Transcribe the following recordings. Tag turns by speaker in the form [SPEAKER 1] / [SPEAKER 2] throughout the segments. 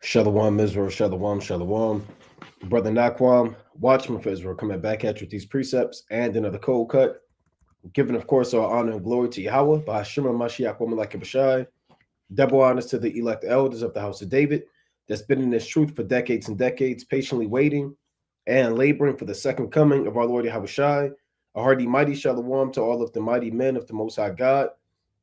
[SPEAKER 1] Shalom Israel, Shalom, Shalom. Brother Naquam, Watchman for Israel, coming back at you with these precepts and another cold cut. Giving, of course, our honor and glory to Yahweh by Shema Mashiach, woman like Bashai. Double honors to the elect elders of the house of David that's been in this truth for decades and decades, patiently waiting and laboring for the second coming of our Lord Yahushai. A hearty, mighty Shalom to all of the mighty men of the Most High God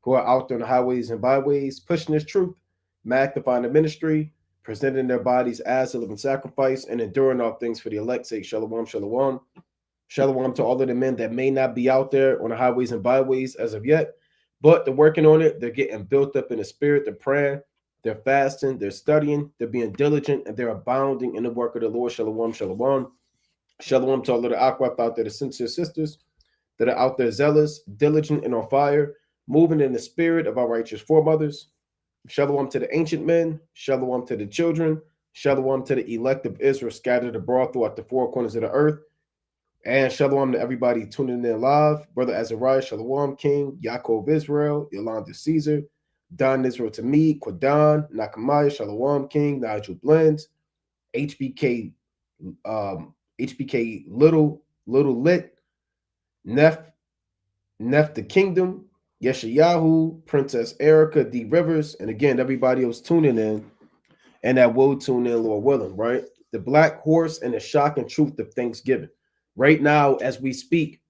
[SPEAKER 1] who are out there on the highways and byways, pushing this truth, magnifying the ministry, presenting their bodies as a living sacrifice, and enduring all things for the elect's sake. Shalom, shalom. Shalom to all of the men that may not be out there on the highways and byways as of yet, but they're working on it. They're getting built up in the spirit. They're praying, they're fasting, they're studying, they're being diligent, and they're abounding in the work of the Lord. Shalom, shalom. Shalom to all of the Akwaf out there, the sincere sisters that are out there zealous, diligent, and on fire, moving in the spirit of our righteous foremothers. Shalom to the ancient men, shalom to the children, shalom to the elect of Israel scattered abroad throughout the four corners of the earth, and shalom to everybody tuning in live. Brother Azariah, shalom, King, Yaakov Israel, Yolanda Caesar, Don Israel to me, Quadan, Nakamaya, shalom, King, Nigel Blends, HBK, HBK Little Lit, Neff the Kingdom, Yeshayahu, Princess Erica, D. Rivers, and again, everybody else tuning in and that will tune in, Lord willing, right? The Black Horse and the Shocking Truth of Thanksgiving. Right now, as we speak,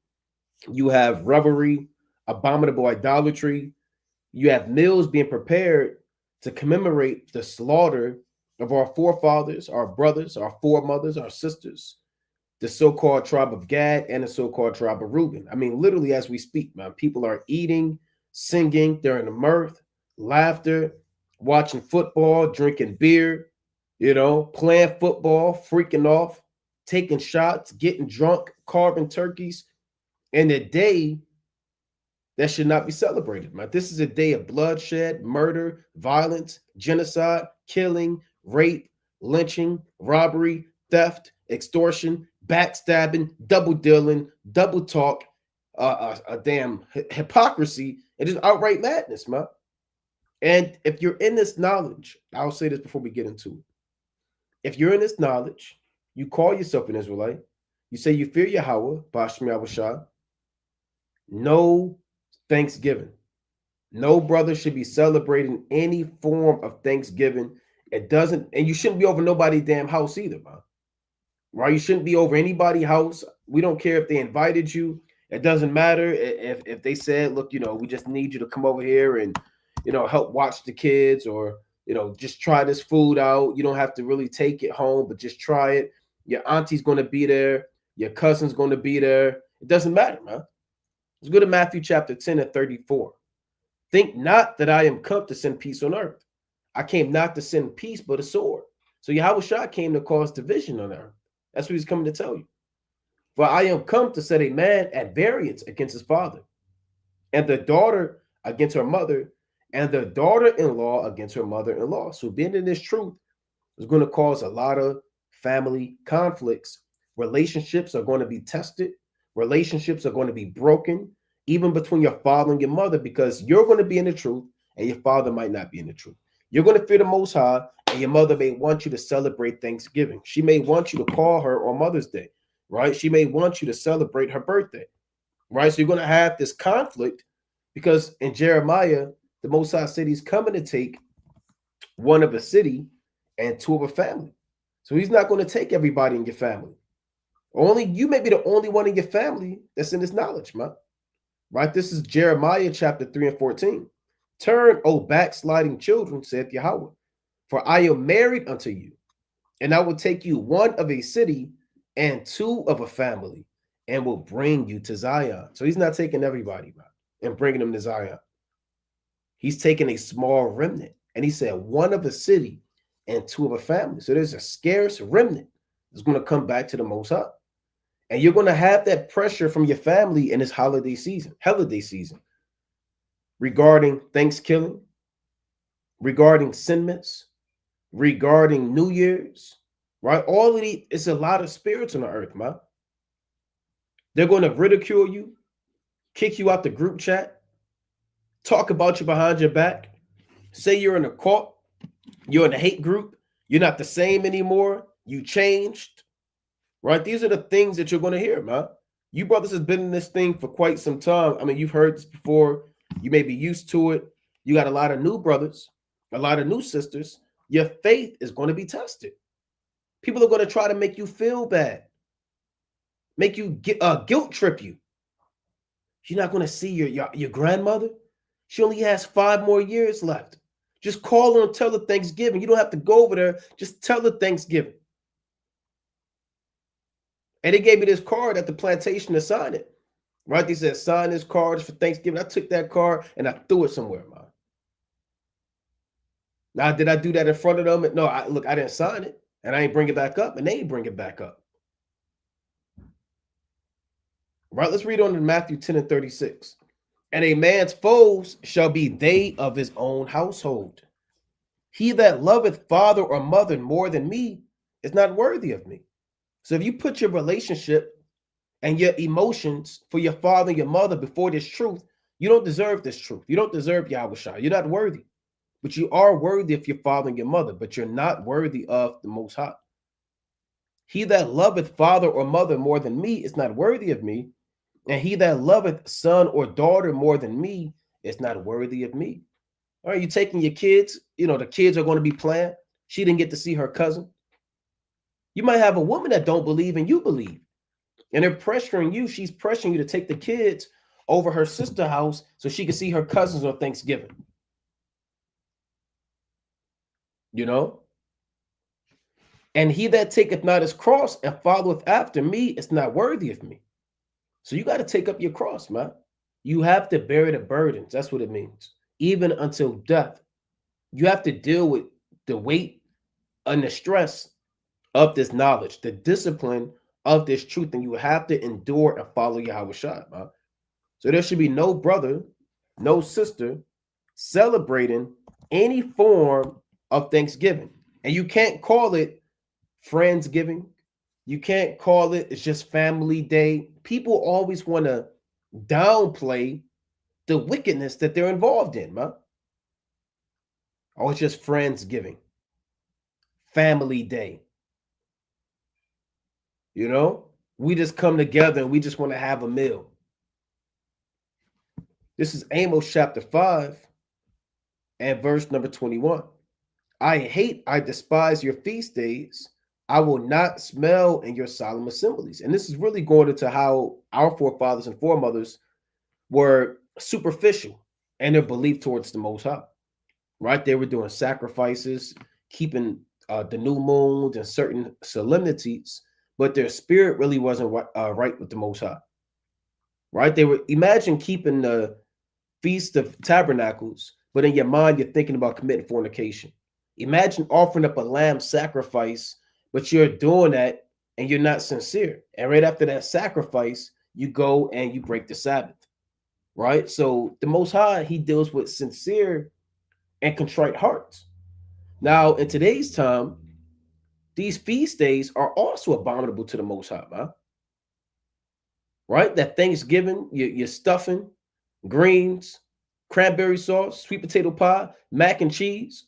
[SPEAKER 1] you have revelry, abominable idolatry. You have meals being prepared to commemorate the slaughter of our forefathers, our brothers, our foremothers, our sisters, the so-called tribe of Gad and the so-called tribe of Reuben. I mean, literally as we speak, man, people are eating, singing, they're in the mirth, laughter, watching football, drinking beer, playing football, freaking off, taking shots, getting drunk, carving turkeys, in a day that should not be celebrated, man. This is a day of bloodshed, murder, violence, genocide, killing, rape, lynching, robbery, theft, extortion, backstabbing, double dealing, double talk, a damn hypocrisy, and just outright madness, man. And if you're in this knowledge, I'll say this before we get into it. If you're in this knowledge, you call yourself an Israelite, you say you fear Yahweh, Bashmi Awashah, no Thanksgiving. No brother should be celebrating any form of Thanksgiving. It doesn't, and you shouldn't be over nobody's damn house either, man. Right? You shouldn't be over anybody's house. We don't care if they invited you. It doesn't matter if they said, look, we just need you to come over here and, help watch the kids or, just try this food out. You don't have to really take it home, but just try it. Your auntie's going to be there. Your cousin's going to be there. It doesn't matter, man. Let's go to Matthew chapter 10 and 34. Think not that I am come to send peace on earth. I came not to send peace, but a sword. So Yahushua came to cause division on earth. That's what he's coming to tell you. For I am come to set a man at variance against his father, and the daughter against her mother, and the daughter-in-law against her mother-in-law. So being in this truth is going to cause a lot of family conflicts. Relationships are going to be tested. Relationships are going to be broken, even between your father and your mother, because you're going to be in the truth and your father might not be in the truth. You're going to fear the Most High, and your mother may want you to celebrate Thanksgiving. She may want you to call her on Mother's Day, right? She may want you to celebrate her birthday, right? So you're going to have this conflict because in Jeremiah, the Most High said he's coming to take one of a city and two of a family. So he's not going to take everybody in your family. Only you may be the only one in your family that's in this knowledge, man. Right? This is Jeremiah chapter 3 and 14. Turn, O backsliding children, saith Yahweh, for I am married unto you, and I will take you one of a city and two of a family, and will bring you to Zion. So he's not taking everybody, man, and bringing them to Zion. He's taking a small remnant, and he said one of a city and two of a family. So there's a scarce remnant that's going to come back to the Most High. And you're going to have that pressure from your family in this holiday season, regarding Thanksgiving, regarding Sinments, regarding New Year's, right? All of these, it's a lot of spirits on the earth, man. They're going to ridicule you, kick you out the group chat, talk about you behind your back, say you're in a cult, you're in a hate group, You're not the same anymore. You changed, right? These are the things that you're going to hear, man. You brothers has been in this thing for quite some time. I mean, you've heard this before. You may be used to it. You got a lot of new brothers, a lot of new sisters. Your faith is going to be tested. People are going to try to make you feel bad, make you guilt trip you. You're not going to see your grandmother. She only has 5 more years left. Just call her and tell her Thanksgiving. You don't have to go over there. Just tell her Thanksgiving. And they gave me this card at the plantation to sign it. Right? They said, sign this card for Thanksgiving. I took that card and I threw it somewhere, man. Now, did I do that in front of them? No, I didn't sign it. And I ain't bring it back up. And they ain't bring it back up. Right? Let's read on in Matthew 10 and 36. And a man's foes shall be they of his own household. He that loveth father or mother more than me is not worthy of me. So if you put your relationship and your emotions for your father and your mother before this truth, you don't deserve this truth. You don't deserve Yahushua. You're not worthy. But you are worthy of your father and your mother, but you're not worthy of the Most High. He that loveth father or mother more than me is not worthy of me. And he that loveth son or daughter more than me is not worthy of me. All right, you taking your kids, the kids are going to be playing. She didn't get to see her cousin. You might have a woman that don't believe and you believe. And they're pressuring you. She's pressuring you to take the kids over her sister's house so she can see her cousins on Thanksgiving. And he that taketh not his cross and followeth after me is not worthy of me. So you got to take up your cross, man. You have to bear the burdens. That's what it means. Even until death. You have to deal with the weight and the stress of this knowledge, the discipline of this truth, and you have to endure and follow Yahushua, man. So there should be no brother, no sister celebrating any form of Thanksgiving. And you can't call it Friendsgiving. You can't call it's just family day. People always want to downplay the wickedness that they're involved in, man. Oh, it's just Friendsgiving. Family day. We just come together and we just want to have a meal. This is Amos chapter 5 and verse number 21. I despise your feast days. I will not smell in your solemn assemblies. And this is really going into how our forefathers and foremothers were superficial in their belief towards the Most High, right? They were doing sacrifices, keeping the new moons and certain solemnities, but their spirit really wasn't right with the Most High, right? They were, imagine keeping the Feast of Tabernacles, but in your mind, you're thinking about committing fornication. Imagine offering up a lamb sacrifice, but you're doing that and you're not sincere. And right after that sacrifice, you go and you break the Sabbath, right? So the Most High, he deals with sincere and contrite hearts. Now, in today's time, these feast days are also abominable to the Most High, man. Right? That Thanksgiving, you're stuffing, greens, cranberry sauce, sweet potato pie, mac and cheese.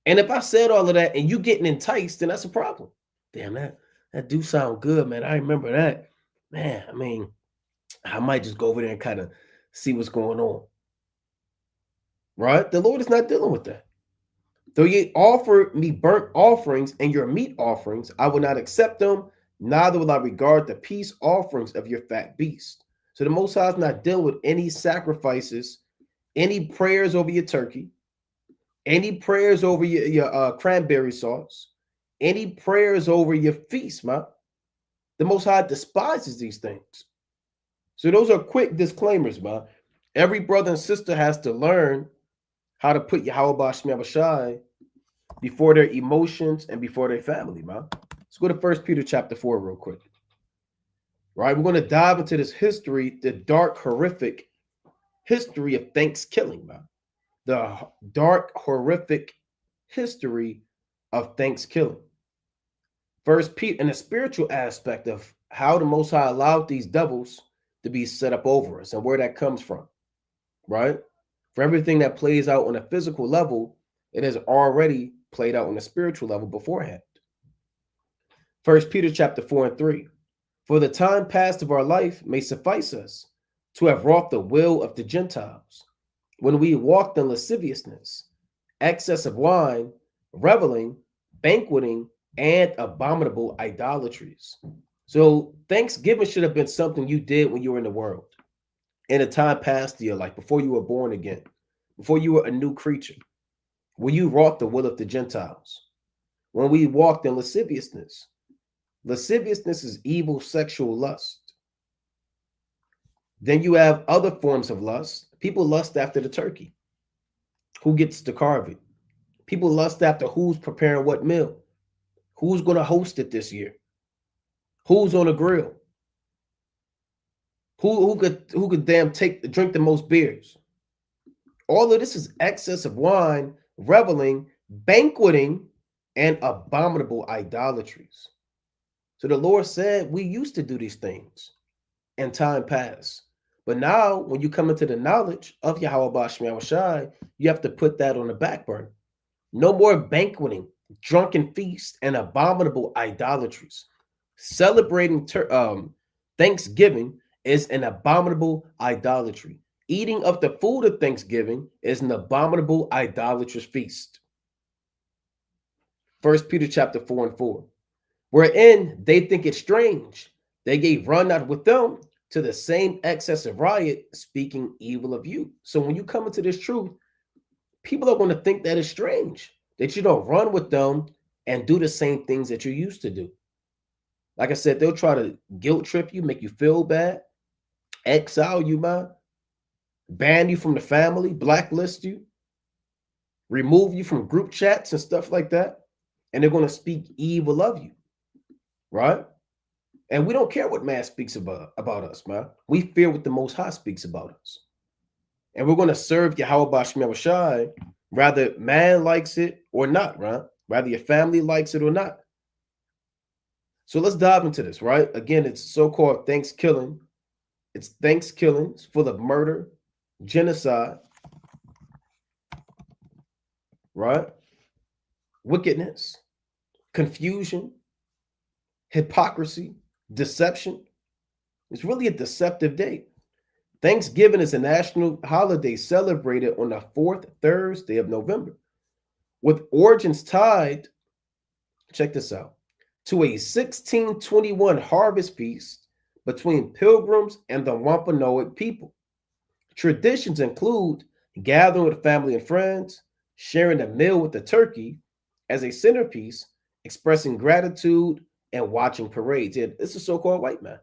[SPEAKER 1] And if I said all of that and you getting enticed, then that's a problem. Damn, that do sound good, man. I remember that. Man, I mean, I might just go over there and kind of see what's going on. Right? The Lord is not dealing with that. Though ye offer me burnt offerings and your meat offerings, I will not accept them, neither will I regard the peace offerings of your fat beast. So the Most High is not dealing with any sacrifices, any prayers over your turkey, any prayers over your cranberry sauce, any prayers over your feast, man. The Most High despises these things. So those are quick disclaimers, man. Every brother and sister has to learn how to put Yahweh Shem Shai before their emotions and before their family, man. Let's go to 1 Peter chapter 4 real quick. Right? We're going to dive into this history, the dark, horrific history of Thanksgiving, man. The dark, horrific history of Thanksgiving. First Peter, in the spiritual aspect of how the Most High allowed these devils to be set up over us and where that comes from, right? For everything that plays out on a physical level, it has already played out on a spiritual level beforehand. 1 Peter chapter 4 and 3. For the time past of our life may suffice us to have wrought the will of the Gentiles, when we walked in lasciviousness, excess of wine, reveling, banqueting, and abominable idolatries. So Thanksgiving should have been something you did when you were in the world, in a time past your life, before you were born again, before you were a new creature, when you wrought the will of the Gentiles, when we walked in lasciviousness. Lasciviousness is evil sexual lust. Then you have other forms of lust. People lust after the turkey. Who gets to carve it? People lust after who's preparing what meal. Who's going to host it this year? Who's on the grill? Who could drink the most beers? All of this is excess of wine, reveling, banqueting, and abominable idolatries. So the Lord said we used to do these things in time past. But now, when you come into the knowledge of Yahweh Bashmiel Shai, you have to put that on the back burner. No more banqueting, drunken feasts, and abominable idolatries. Celebrating Thanksgiving is an abominable idolatry. Eating of the food of Thanksgiving is an abominable idolatrous feast. 1 Peter chapter 4 and 4. Wherein they think it strange, they gave run out with them to the same excess of riot, speaking evil of you. So when you come into this truth, people are going to think that it's strange that you don't run with them and do the same things that you used to do. Like I said, they'll try to guilt trip you, make you feel bad, exile you, man, ban you from the family, blacklist you, remove you from group chats and stuff like that. And they're going to speak evil of you. Right? And we don't care what man speaks about us, man. We fear what the Most High speaks about us. And we're going to serve Yahweh Bashmiel Shai, whether man likes it or not, right? Whether your family likes it or not. So let's dive into this, right? Again, it's so-called Thanksgiving. It's Thanksgiving. It's full of murder, genocide, right? Wickedness, confusion, hypocrisy, deception. It's really a deceptive day. Thanksgiving is a national holiday celebrated on the fourth Thursday of November, with origins tied, check this out, to a 1621 harvest feast between pilgrims and the Wampanoag people. Traditions include gathering with family and friends, sharing a meal with the turkey as a centerpiece, expressing gratitude, and watching parades. Yeah, this is so-called white man.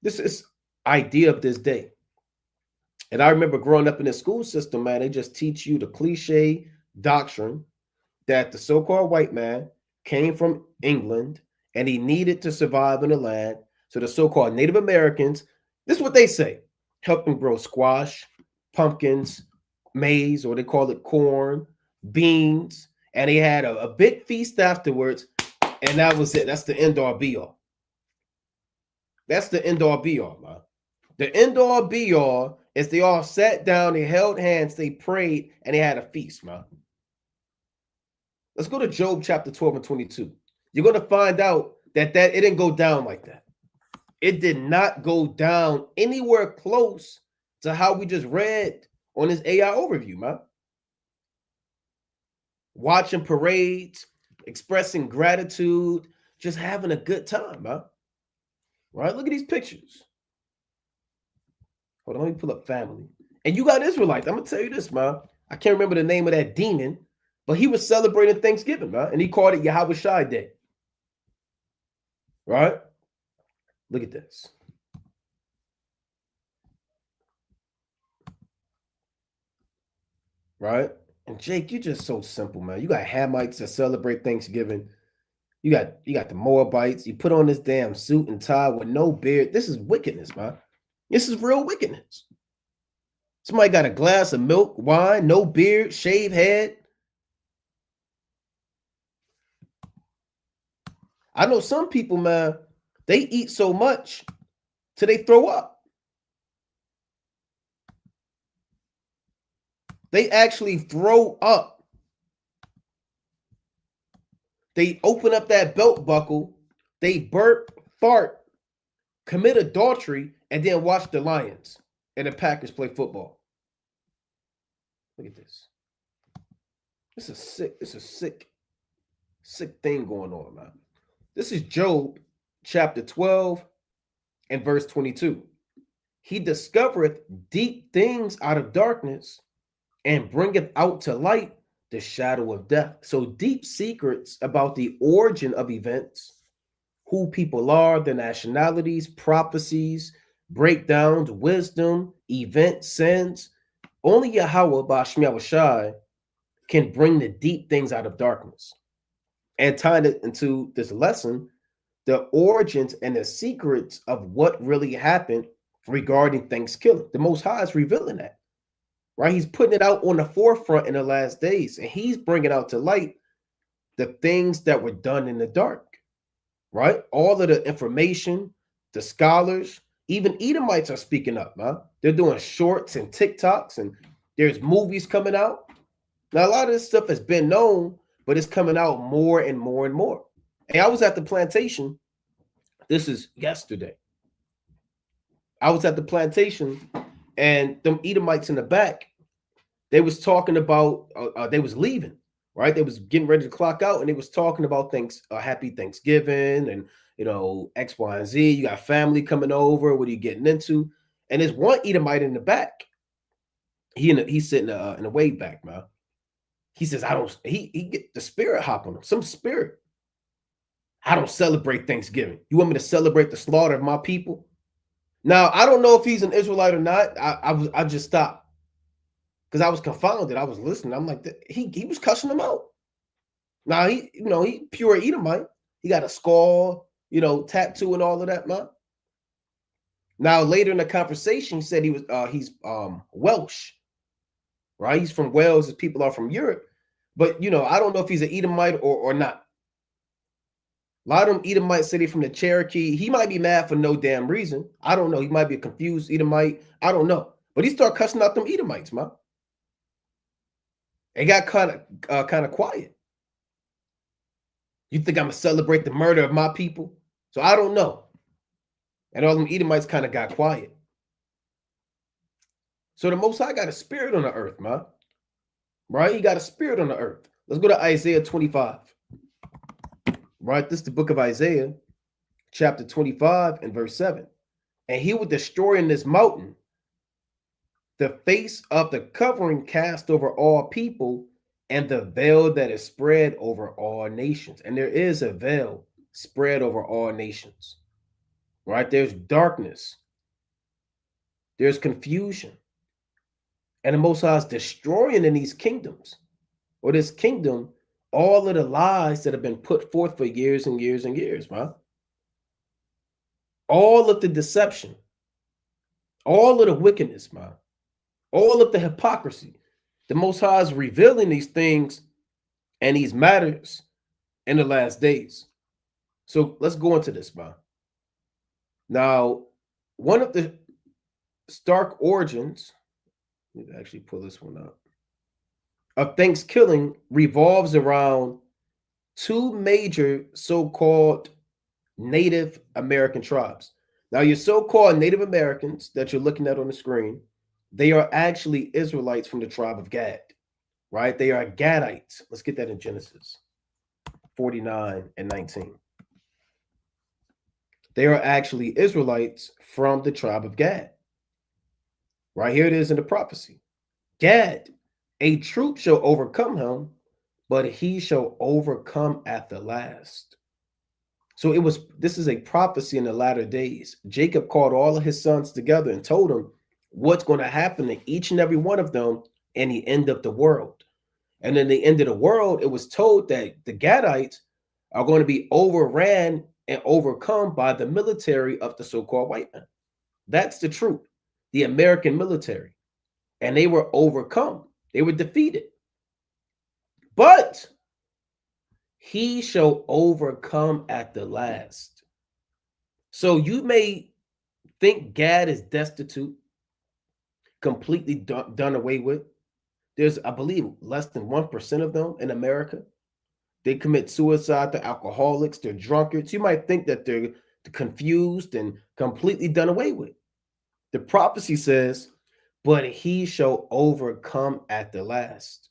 [SPEAKER 1] This is idea of this day. And I remember growing up in the school system, man, they just teach you the cliche doctrine that the so-called white man came from England and he needed to survive in the land. So the so-called Native Americans, this is what they say, help them grow squash, pumpkins, maize, or they call it corn, beans. And they had a big feast afterwards. And that was it. That's the end all be all. That's the end all be all, man. The end all be all is they all sat down, they held hands, they prayed, and they had a feast, man. Let's go to Job chapter 12 and 22. You're going to find out that it didn't go down like that. It did not go down anywhere close to how we just read on this AI overview, man. Watching parades, expressing gratitude, just having a good time, man. Right? Look at these pictures. Hold on, let me pull up family. And you got Israelites. I'm going to tell you this, man. I can't remember the name of that demon, but he was celebrating Thanksgiving, man. And he called it Yahweh Shai Day. Right? Look at this. Right? And Jake, you're just so simple, man. You got Hamites that celebrate Thanksgiving. You got the Moabites. You put on this damn suit and tie with no beard. This is wickedness, man. This is real wickedness. Somebody got a glass of milk, wine, no beard, shaved head. I know some people, man, they eat so much till they throw up. They actually throw up. They open up that belt buckle, they burp, fart, commit adultery, and then watch the Lions and the Packers play football. Look at this. It's a sick thing going on, man. This is Job chapter 12 and verse 22. He discovereth deep things out of darkness and bringeth out to light the shadow of death. So deep secrets about the origin of events, who people are, their nationalities, prophecies, breakdowns, wisdom, events, sins. Only Yahweh Bashmi Awashai can bring the deep things out of darkness. And tying it into this lesson, the origins and the secrets of what really happened regarding Thanksgiving. The Most High is revealing that, right? He's putting it out on the forefront in the last days, and he's bringing out to light the things that were done in the dark, right? All of the information, the scholars, even Edomites are speaking up, man. They're doing shorts and TikToks, and there's movies coming out. Now, a lot of this stuff has been known, but it's coming out more and more and more. And I was at the plantation. This is yesterday. I was at the plantation, and them Edomites in the back, they was talking about, they was leaving, right? They was getting ready to clock out, and they was talking about things, happy Thanksgiving, and, you know, X, Y, and Z. You got family coming over. What are you getting into? And there's one Edomite in the back. He's sitting in the way back, man. He says, he get the spirit hop on him, some spirit. I don't celebrate Thanksgiving. You want me to celebrate the slaughter of my people? Now, I don't know if he's an Israelite or not. I just stopped because I was confounded. I was listening. I'm like, he was cussing him out. Now he pure Edomite. He got a skull, tattoo and all of that, man. Now later in the conversation, he said he's Welsh, right? He's from Wales. His people are from Europe, but I don't know if he's an Edomite or not. A lot of them Edomites say they're from the Cherokee. He might be mad for no damn reason. I don't know. He might be a confused Edomite. I don't know. But he started cussing out them Edomites, man. It got kind of quiet. You think I'm gonna celebrate the murder of my people? So I don't know. And all them Edomites kind of got quiet. So the Most High got a spirit on the earth, man. Right? He got a spirit on the earth. Let's go to Isaiah 25. Right, this is the book of Isaiah, chapter 25 and verse 7. And he will destroy in this mountain the face of the covering cast over all people and the veil that is spread over all nations. And there is a veil spread over all nations, right? There's darkness. There's confusion. And the Most High is destroying in these kingdoms, or this kingdom, all of the lies that have been put forth for years and years and years, man. All of the deception, all of the wickedness, man. All of the hypocrisy. The Most High is revealing these things and these matters in the last days. So let's go into this, man. Now, one of the stark origins, let me actually pull this one up, of Thanksgiving revolves around two major so-called Native American tribes. Now, your so-called Native Americans that you're looking at on the screen, they are actually Israelites from the tribe of Gad, right? They are Gadites. Let's get that in Genesis 49 and 19. They are actually Israelites from the tribe of Gad. Right here it is in the prophecy. Gad, a troop shall overcome him, but he shall overcome at the last. So this is a prophecy in the latter days. Jacob called all of his sons together and told them what's going to happen to each and every one of them in the end of the world. And in the end of the world, it was told that the Gadites are going to be overran and overcome by the military of the so-called white man. That's the truth. The American military. And they were overcome. They were defeated. But he shall overcome at the last. So you may think Gad is destitute, completely done away with. There's, I believe, less than 1% of them in America. They commit suicide. They're alcoholics. They're drunkards. You might think that they're confused and completely done away with. The prophecy says, but he shall overcome at the last.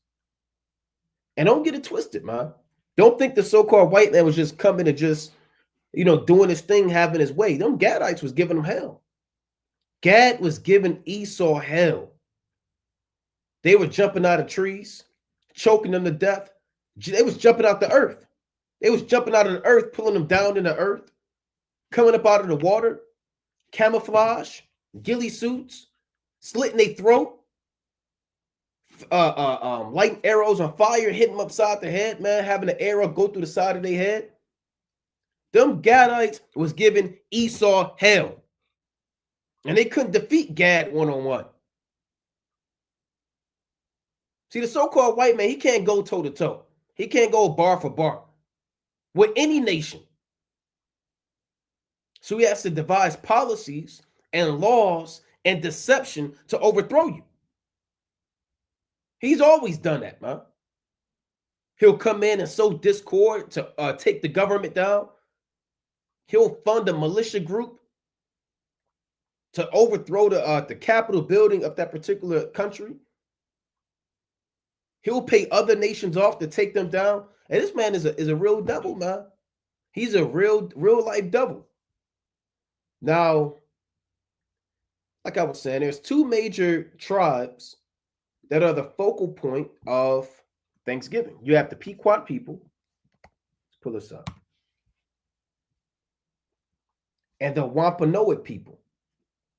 [SPEAKER 1] And don't get it twisted, man. Don't think the so-called white man was just coming and just, doing his thing, having his way. Them Gadites was giving him hell. Gad was giving Esau hell. They were jumping out of trees, choking them to death. They was jumping out the earth. They was jumping out of the earth, pulling them down in the earth, coming up out of the water, camouflage, ghillie suits, slitting their throat, lighting arrows on fire, hitting them upside the head, man, having the arrow go through the side of their head. Them Gadites was giving Esau hell. And they couldn't defeat Gad one-on-one. See, the so-called white man, he can't go toe-to-toe. He can't go bar for bar with any nation. So he has to devise policies and laws and deception to overthrow you. He's always done that, man. He'll come in and sow discord to take the government down. He'll fund a militia group to overthrow the Capitol building of that particular country. He'll pay other nations off to take them down. And this man is a real devil, man. He's a real life devil. Now, like I was saying, there's two major tribes that are the focal point of Thanksgiving. You have the Pequot people. Let's pull this up. And the Wampanoag people.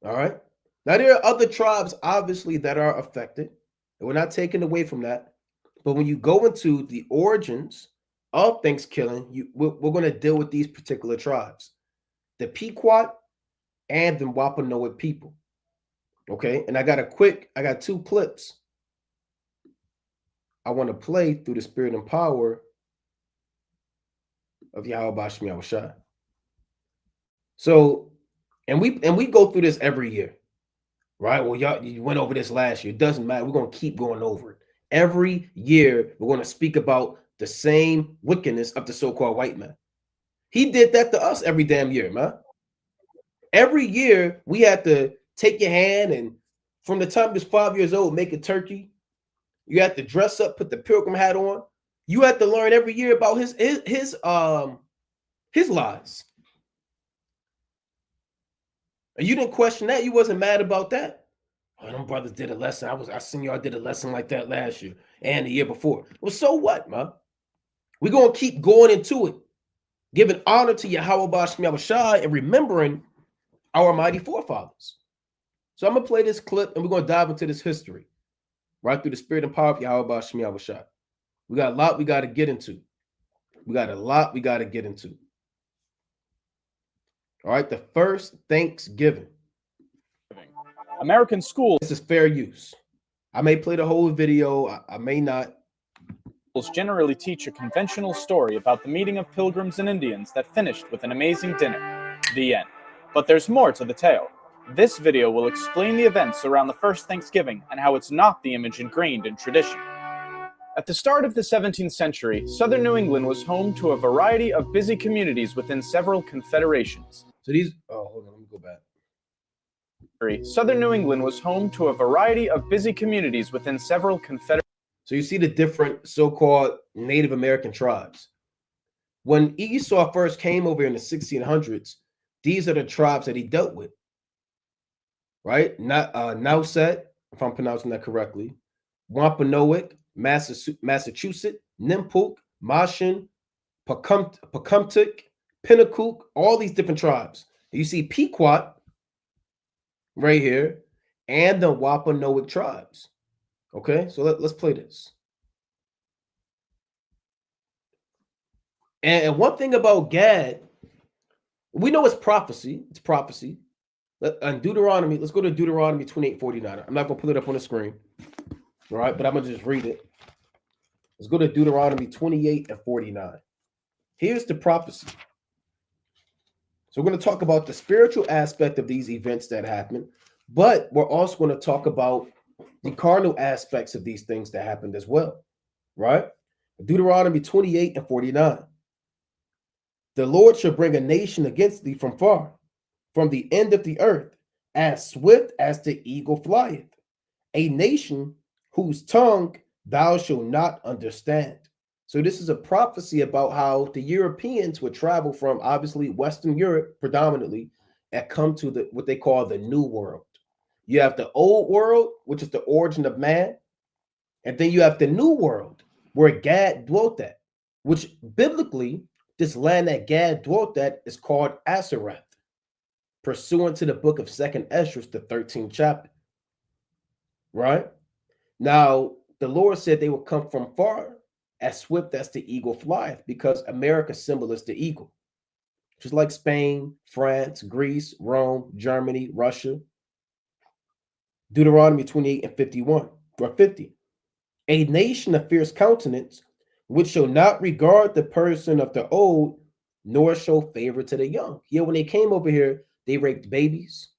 [SPEAKER 1] All right. Now, there are other tribes, obviously, that are affected. And we're not taking away from that. But when you go into the origins of Thanksgiving, we're going to deal with these particular tribes. The Pequot and the Wampanoag people. Okay. And I got two clips I want to play through the spirit and power of Yahweh Bashmi Yahushua. So, and we go through this every year, right? Well, y'all, you went over this last year. It doesn't matter. We're going to keep going over it. Every year, we're going to speak about the same wickedness of the so-called white man. He did that to us every damn year, man. Every year, we had to take your hand and from the time he was 5 years old, make a turkey. You had to dress up, put the pilgrim hat on. You had to learn every year about his lies. And you didn't question that. You wasn't mad about that. Oh, them brothers did a lesson. I seen y'all did a lesson like that last year and the year before. Well, so what, man? We're going to keep going into it, giving honor to Yahweh Bashmi Yahushua and remembering our mighty forefathers. So I'm going to play this clip and we're going to dive into this history right through the spirit and power of Yahweh Bashmi Yahushua. We got a lot we got to get into. All right, the first Thanksgiving.
[SPEAKER 2] American schools.
[SPEAKER 1] This is fair use. I may play the whole video. I may not.
[SPEAKER 2] Generally teach a conventional story about the meeting of pilgrims and Indians that finished with an amazing dinner. The end. But there's more to the tale. This video will explain the events around the first Thanksgiving and how it's not the image ingrained in tradition. At the start of the 17th century, southern New England was home to a variety of busy communities within several confederations.
[SPEAKER 1] Hold on, let me go back.
[SPEAKER 2] Southern New England was home to a variety of busy communities within several confederations.
[SPEAKER 1] So you see the different so-called Native American tribes. When Esau first came over in the 1600s, these are the tribes that he dealt with. Right? Nauset, if I'm pronouncing that correctly, Wampanoag, Massachusetts, Nipmuc, Mashin, Pecumtuck, Pennacook, all these different tribes. You see Pequot right here and the Wampanoag tribes. Okay, so let's play this. And one thing about Gad, we know it's prophecy. It's prophecy. And Deuteronomy, let's go to Deuteronomy 28:49. I'm not going to pull it up on the screen. All right, but I'm going to just read it. Let's go to Deuteronomy 28:49. Here's the prophecy. So we're going to talk about the spiritual aspect of these events that happen, but we're also going to talk about the cardinal aspects of these things that happened as well, right? Deuteronomy 28 and 49. The Lord shall bring a nation against thee from far, from the end of the earth, as swift as the eagle flieth, a nation whose tongue thou shalt not understand. So this is a prophecy about how the Europeans would travel from obviously Western Europe predominantly and come to the what they call the New World. You have the Old World, which is the origin of man, and then you have the New World, where Gad dwelt at, which biblically, this land that Gad dwelt at is called Aserath, pursuant to the book of 2nd Esdras, the 13th chapter. Right? Now, the Lord said they will come from far, as swift as the eagle flieth, because America's symbol is the eagle. Just like Spain, France, Greece, Rome, Germany, Russia. Deuteronomy 28 and 51 or 50. A nation of fierce countenance, which shall not regard the person of the old, nor show favor to the young. Yeah, when they came over here, they raped babies.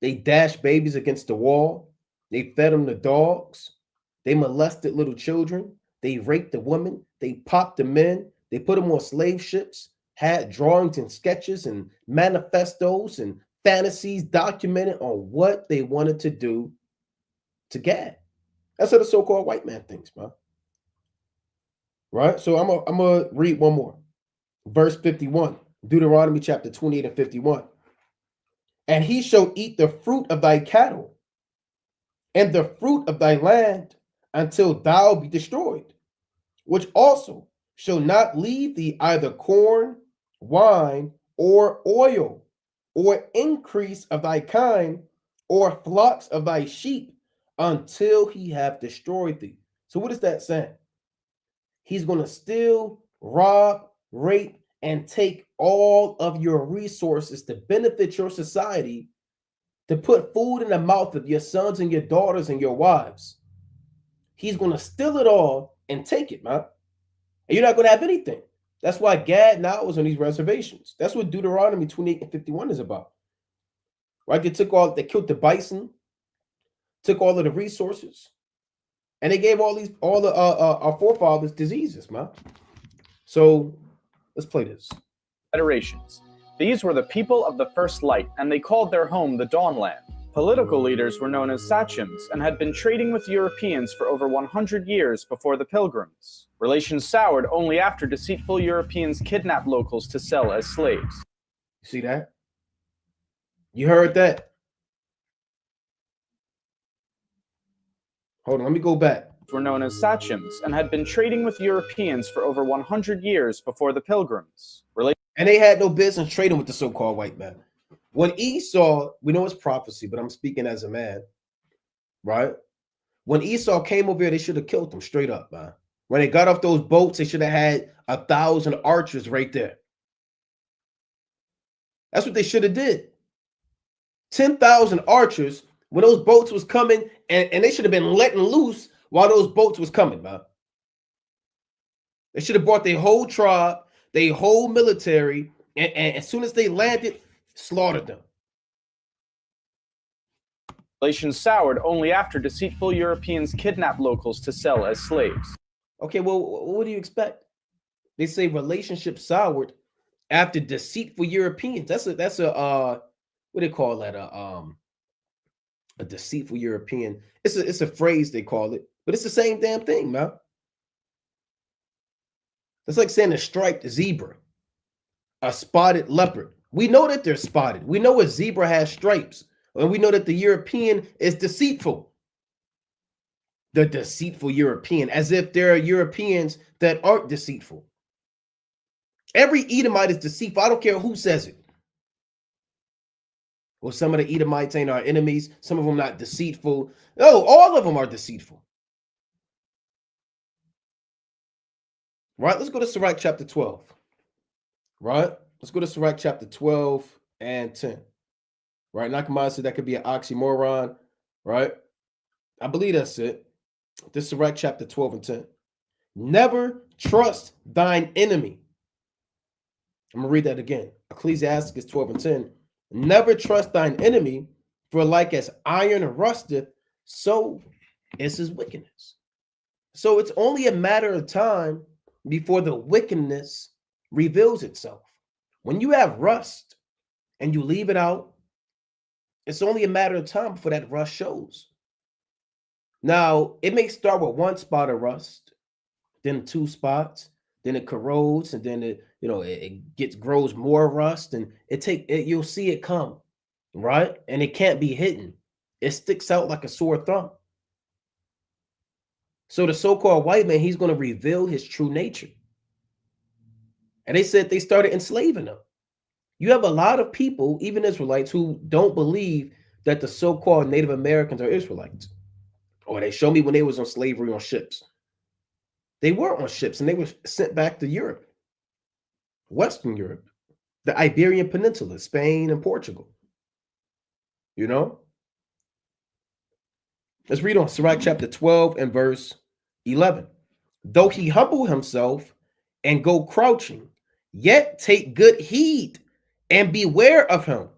[SPEAKER 1] They dashed babies against the wall. They fed them to dogs. They molested little children. They raped the women. They popped the men. They put them on slave ships, had drawings and sketches and manifestos and fantasies documented on what they wanted to do to Gad. That's how the so-called white man thinks, man. Right? So I'm gonna read one more. Verse 51, Deuteronomy chapter 28 and 51. And he shall eat the fruit of thy cattle and the fruit of thy land until thou be destroyed, which also shall not leave thee either corn, wine, or oil, or increase of thy kind, or flocks of thy sheep, until he have destroyed thee. So what is that saying? He's going to steal, rob, rape, and take all of your resources to benefit your society, to put food in the mouth of your sons and your daughters and your wives. He's going to steal it all and take it, man. And you're not going to have anything. That's why Gad now is on these reservations. That's what Deuteronomy 28 and 51 is about. Right? They killed the bison, took all of the resources, and they gave our forefathers diseases, man. So let's play this.
[SPEAKER 2] Federations. These were the people of the first light, and they called their home the Dawnland. Political leaders were known as sachems and had been trading with Europeans for over 100 years before the Pilgrims. Relations soured only after deceitful Europeans kidnapped locals to sell as slaves.
[SPEAKER 1] You see that? You heard that? Hold on, let me go back.
[SPEAKER 2] Were known as sachems and had been trading with Europeans for over 100 years before the Pilgrims.
[SPEAKER 1] And they had no business trading with the so-called white man. When Esau, we know it's prophecy, but I'm speaking as a man, right? When Esau came over here, they should have killed him straight up, man. When they got off those boats, they should have had 1,000 archers right there. That's what they should have did. 10,000 archers when those boats was coming, and they should have been letting loose while those boats was coming, man. They should have brought their whole tribe, their whole military, and as soon as they landed, slaughtered them.
[SPEAKER 2] Relations soured only after deceitful Europeans kidnapped locals to sell as slaves.
[SPEAKER 1] Okay, well, what do you expect? They say relationships soured after deceitful Europeans. That's a what do they call that? A deceitful European. It's a phrase they call it, but it's the same damn thing, man. It's like saying a striped zebra, a spotted leopard. We know that they're spotted. We know a zebra has stripes, and we know that the European is deceitful. The deceitful European, as if there are Europeans that aren't deceitful. Every Edomite is deceitful. I don't care who says it. Well, some of the Edomites ain't our enemies. Some of them not deceitful. No, all of them are deceitful. Right? Let's go to Sirach chapter 12. Right? Let's go to Sirach chapter 12 and 10. Right? Nakamai said that could be an oxymoron. Right? I believe that's it. This is Sirach chapter 12 and 10. Never trust thine enemy. I'm going to read that again. Ecclesiasticus 12 and 10. Never trust thine enemy, for like as iron rusteth, so is his wickedness. So it's only a matter of time before the wickedness reveals itself. When you have rust and you leave it out, it's only a matter of time before that rust shows. Now, it may start with one spot of rust, then two spots, then it corrodes, and then it grows more rust, and you'll see it come, right? And it can't be hidden. It sticks out like a sore thumb. So the so-called white man, he's going to reveal his true nature. And they said they started enslaving them. You have a lot of people, even Israelites, who don't believe that the so-called Native Americans are Israelites. Or they show me when they was on slavery on ships. They were on ships and they were sent back to Europe, Western Europe, the Iberian Peninsula, Spain and Portugal. You know? Let's read on Sirach chapter 12 and verse 11. Though he humble himself and go crouching, yet take good heed and beware of him,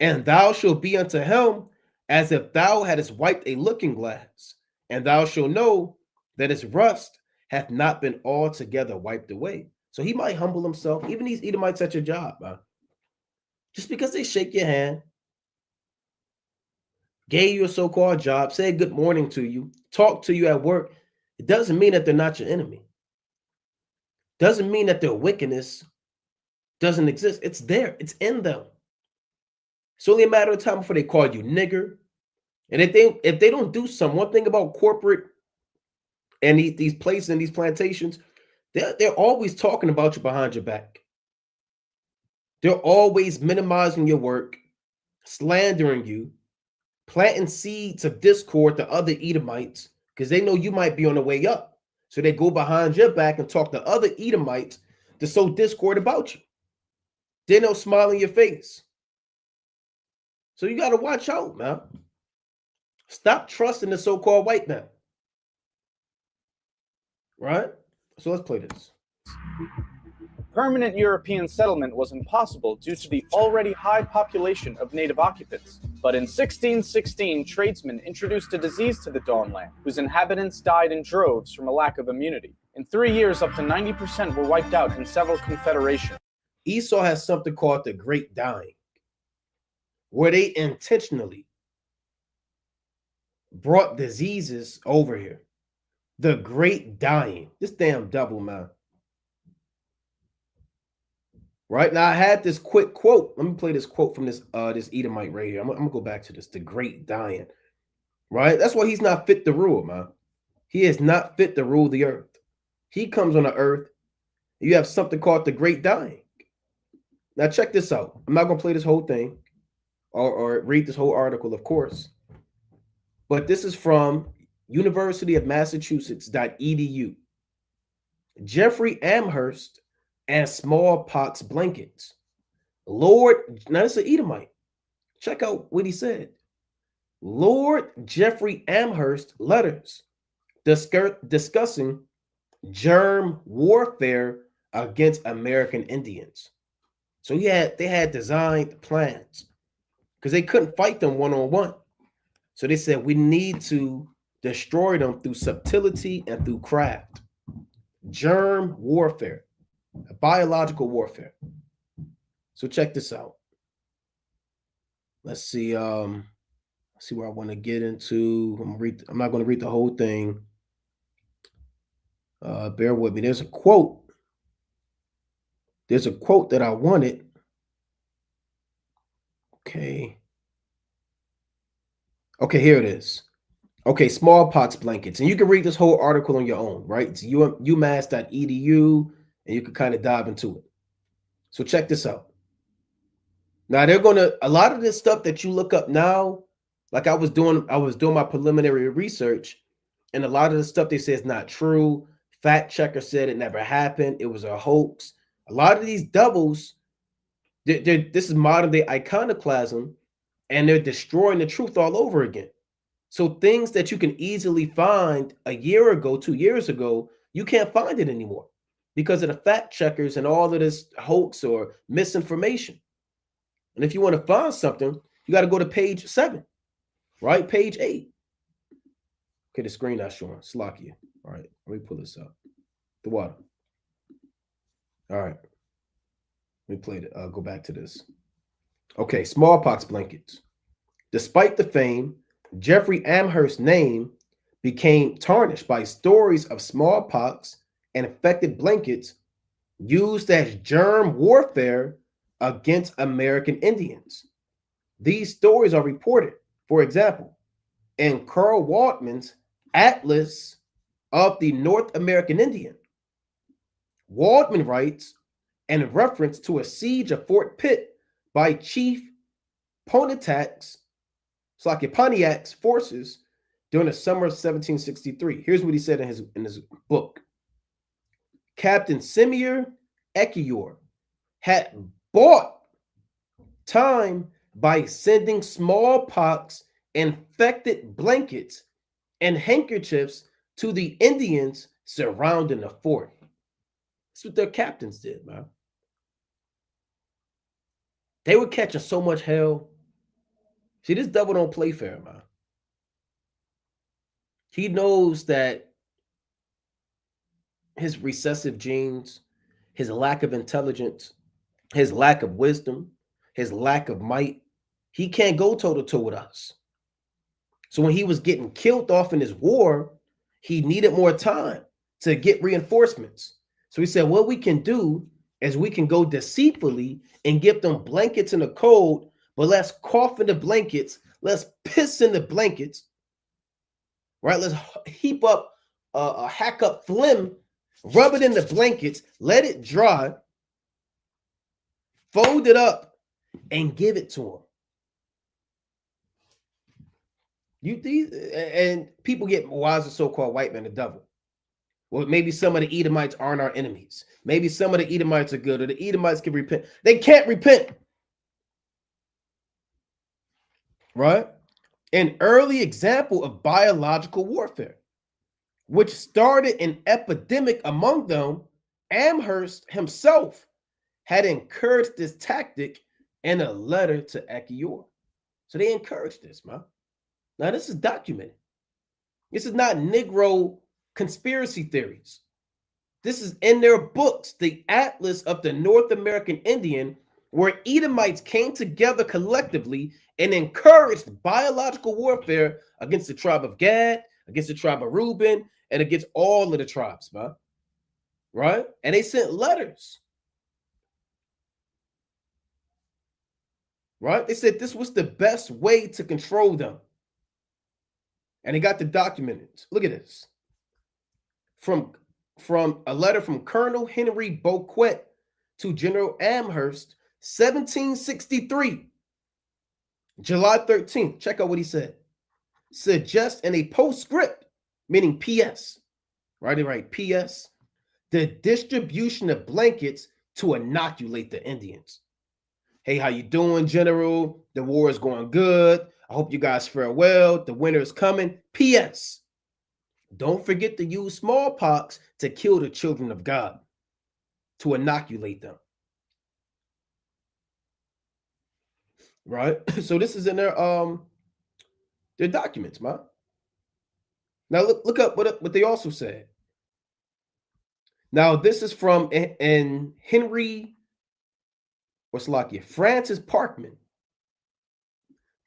[SPEAKER 1] and thou shalt be unto him as if thou hadst wiped a looking glass, and thou shalt know that his rust hath not been altogether wiped away. So he might humble himself. Even these Edomites at your job, man. Just because they shake your hand, gave you a so-called job, said good morning to you, talk to you at work, it doesn't mean that they're not your enemy. Doesn't mean that their wickedness doesn't exist. It's there. It's in them. It's only a matter of time before they call you nigger. And if they don't do something, one thing about corporate and these places and these plantations, they're always talking about you behind your back. They're always minimizing your work, slandering you, planting seeds of discord to other Edomites because they know you might be on the way up. So they go behind your back and talk to other Edomites to sow discord about you. Then they'll smile in your face. So you got to watch out, man. Stop trusting the so-called white man. Right? So let's play this.
[SPEAKER 2] Permanent European settlement was impossible due to the already high population of native occupants. But in 1616, tradesmen introduced a disease to the Dawnland, whose inhabitants died in droves from a lack of immunity. In 3 years, up to 90% were wiped out in several confederations.
[SPEAKER 1] Esau has something called the Great Dying, where they intentionally brought diseases over here. The Great Dying. This damn devil, man. Right now, I had this quick quote. Let me play this quote from this Edomite right here. I'm gonna go back to this. The Great Dying. Right? That's why he's not fit to rule, man. He is not fit to rule the earth. He comes on the earth. You have something called the Great Dying. Now check this out. I'm not gonna play this whole thing or read this whole article, of course. But this is from University of Massachusetts.edu. Jeffrey Amherst and smallpox blankets. Lord, now this is an Edomite. Check out what he said. Lord Jeffrey Amherst letters discussing germ warfare against American Indians. So they had designed plans because they couldn't fight them one-on-one. So they said we need to destroy them through subtlety and through craft. Germ warfare. Biological warfare. So check this out. Let's see. See where I want to get into. I'm not going to read the whole thing. Bear with me. There's a quote. There's a quote that I wanted. Okay, here it is. Okay, smallpox blankets. And you can read this whole article on your own, right? It's umass.edu. And you can kind of dive into it. So check this out. Now a lot of this stuff that you look up now, like I was doing my preliminary research, and a lot of the stuff they say is not true. Fact checker said it never happened. It was a hoax. A lot of these devils, this is modern day iconoclasm, and they're destroying the truth all over again. So things that you can easily find a year ago, 2 years ago, you can't find it anymore because of the fact checkers and all of this hoax or misinformation. And if you want to find something, you got to go to page 7, right? Page 8. Okay, Okay, the screen not showing. Slocky. All right, let me pull this up. The water. All right. Let me play it. Go back to this. Okay, smallpox blankets. Despite the fame, Jeffrey Amherst's name became tarnished by stories of smallpox and infected blankets used as germ warfare against American Indians. These stories are reported, for example, in Carl Waldman's Atlas of the North American Indian. Waldman writes, in reference to a siege of Fort Pitt by Chief Pontiac's forces during the summer of 1763. Here's what he said in his book. Captain Simier Ekiyor had bought time by sending smallpox infected blankets and handkerchiefs to the Indians surrounding the fort. That's what their captains did, man. They were catching so much hell. See, this devil don't play fair, man. He knows that his recessive genes, his lack of intelligence, his lack of wisdom, his lack of might, he can't go toe-to-toe with us. So when he was getting killed off in his war, he needed more time to get reinforcements. So he said, what we can do is we can go deceitfully and give them blankets in the cold, but let's cough in the blankets, let's piss in the blankets, right? Let's heap up, hack up phlegm, rub it in the blankets, let it dry, fold it up, and give it to them. And people get, why is the so-called white man the devil? Well, maybe some of the Edomites aren't our enemies. Maybe some of the Edomites are good, or the Edomites can repent. They can't repent. Right? An early example of biological warfare, which started an epidemic among them, Amherst himself had encouraged this tactic in a letter to Ekiyor. So they encouraged this, man. Now, this is documented. This is not Negro conspiracy theories. This is in their books, the Atlas of the North American Indian, where Edomites came together collectively and encouraged biological warfare against the tribe of Gad, against the tribe of Reuben, and against all of the tribes, man. Right? And they sent letters. Right? They said this was the best way to control them. And they got the documents. Look at this. From a letter from Colonel Henry Beauquet to General Amherst, 1763, July 13th. Check out what he said. Suggest in a postscript, meaning PS, right? They write PS, the distribution of blankets to inoculate the Indians. Hey, how you doing, General? The war is going good. I hope you guys fare well. The winter is coming. P.S. Don't forget to use smallpox to kill the children of God, to inoculate them. Right? So this is in their documents, man. Now look up what they also said. Now this is from in Henry, Francis Parkman,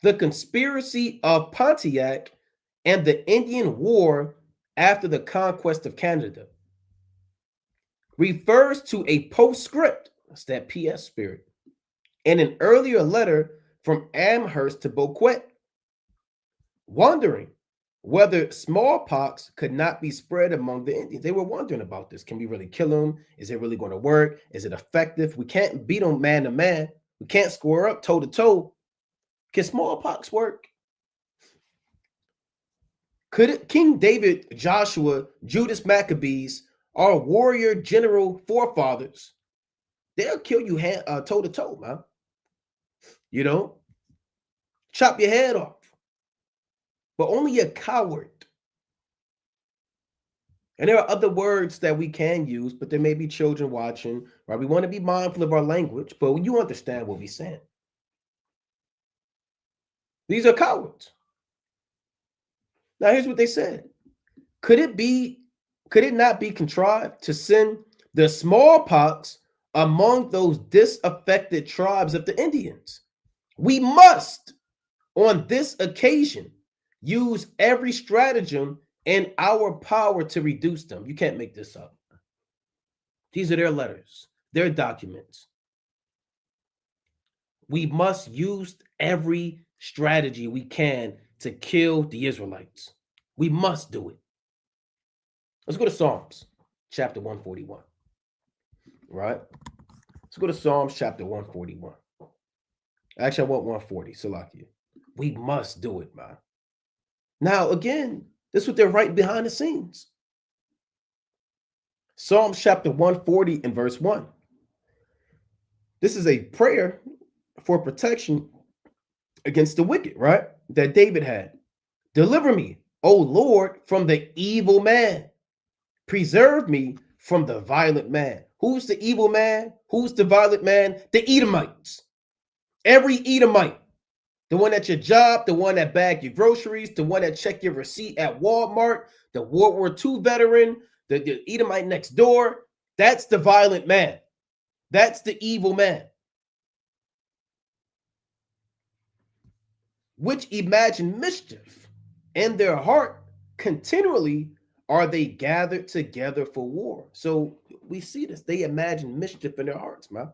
[SPEAKER 1] The Conspiracy of Pontiac and the Indian War after the Conquest of Canada. Refers to a postscript, that's that PS spirit, in an earlier letter from Amherst to Beauquet, wondering whether smallpox could not be spread among the Indians. They were wondering about this. Can we really kill them? Is it really going to work? Is it effective? We can't beat them man to man. We can't square up toe to toe. Can smallpox work? Could it, King David, Joshua, Judas Maccabees, our warrior general forefathers, they'll kill you toe to toe, man. You know, chop your head off. But only a coward. And there are other words that we can use, but there may be children watching, right? We want to be mindful of our language, but you understand what we're saying. These are cowards. Now, here's what they said. Could it not be contrived to send the smallpox among those disaffected tribes of the Indians? We must, on this occasion, use every stratagem in our power to reduce them. You can't make this up. These are their letters, their documents. We must use every strategy we can to kill the Israelites. We must do it. Let's go to Psalms chapter 141. Right? Let's go to Psalms chapter 141. Actually, I want 140. Salakia. We must do it, man. Now, again, this is what they're right behind the scenes. Psalms chapter 140 and verse 1. This is a prayer for protection against the wicked, right? That David had. Deliver me, O Lord, from the evil man. Preserve me from the violent man. Who's the evil man? Who's the violent man? The Edomites. Every Edomite. The one at your job, the one that bag your groceries, the one that check your receipt at Walmart, the World War II veteran, the Edomite next door. That's the violent man. That's the evil man. Which imagine mischief in their heart continually are they gathered together for war. So we see this. They imagine mischief in their hearts, man.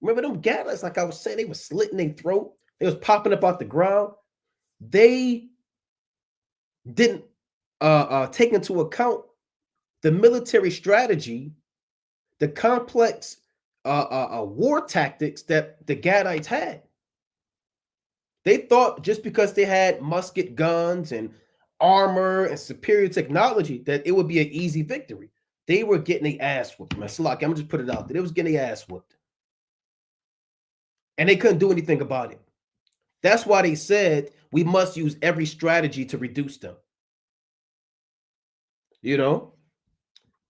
[SPEAKER 1] Remember them gatherers, like I was saying, they were slitting their throat. They was popping up out the ground. They didn't take into account the military strategy, the complex war tactics that the Gadites had. They thought just because they had musket guns and armor and superior technology that it would be an easy victory. They were getting their ass whooped, man. So, like, I'm gonna just put it out there. They was getting their ass whooped. And they couldn't do anything about it. That's why they said we must use every strategy to reduce them. You know?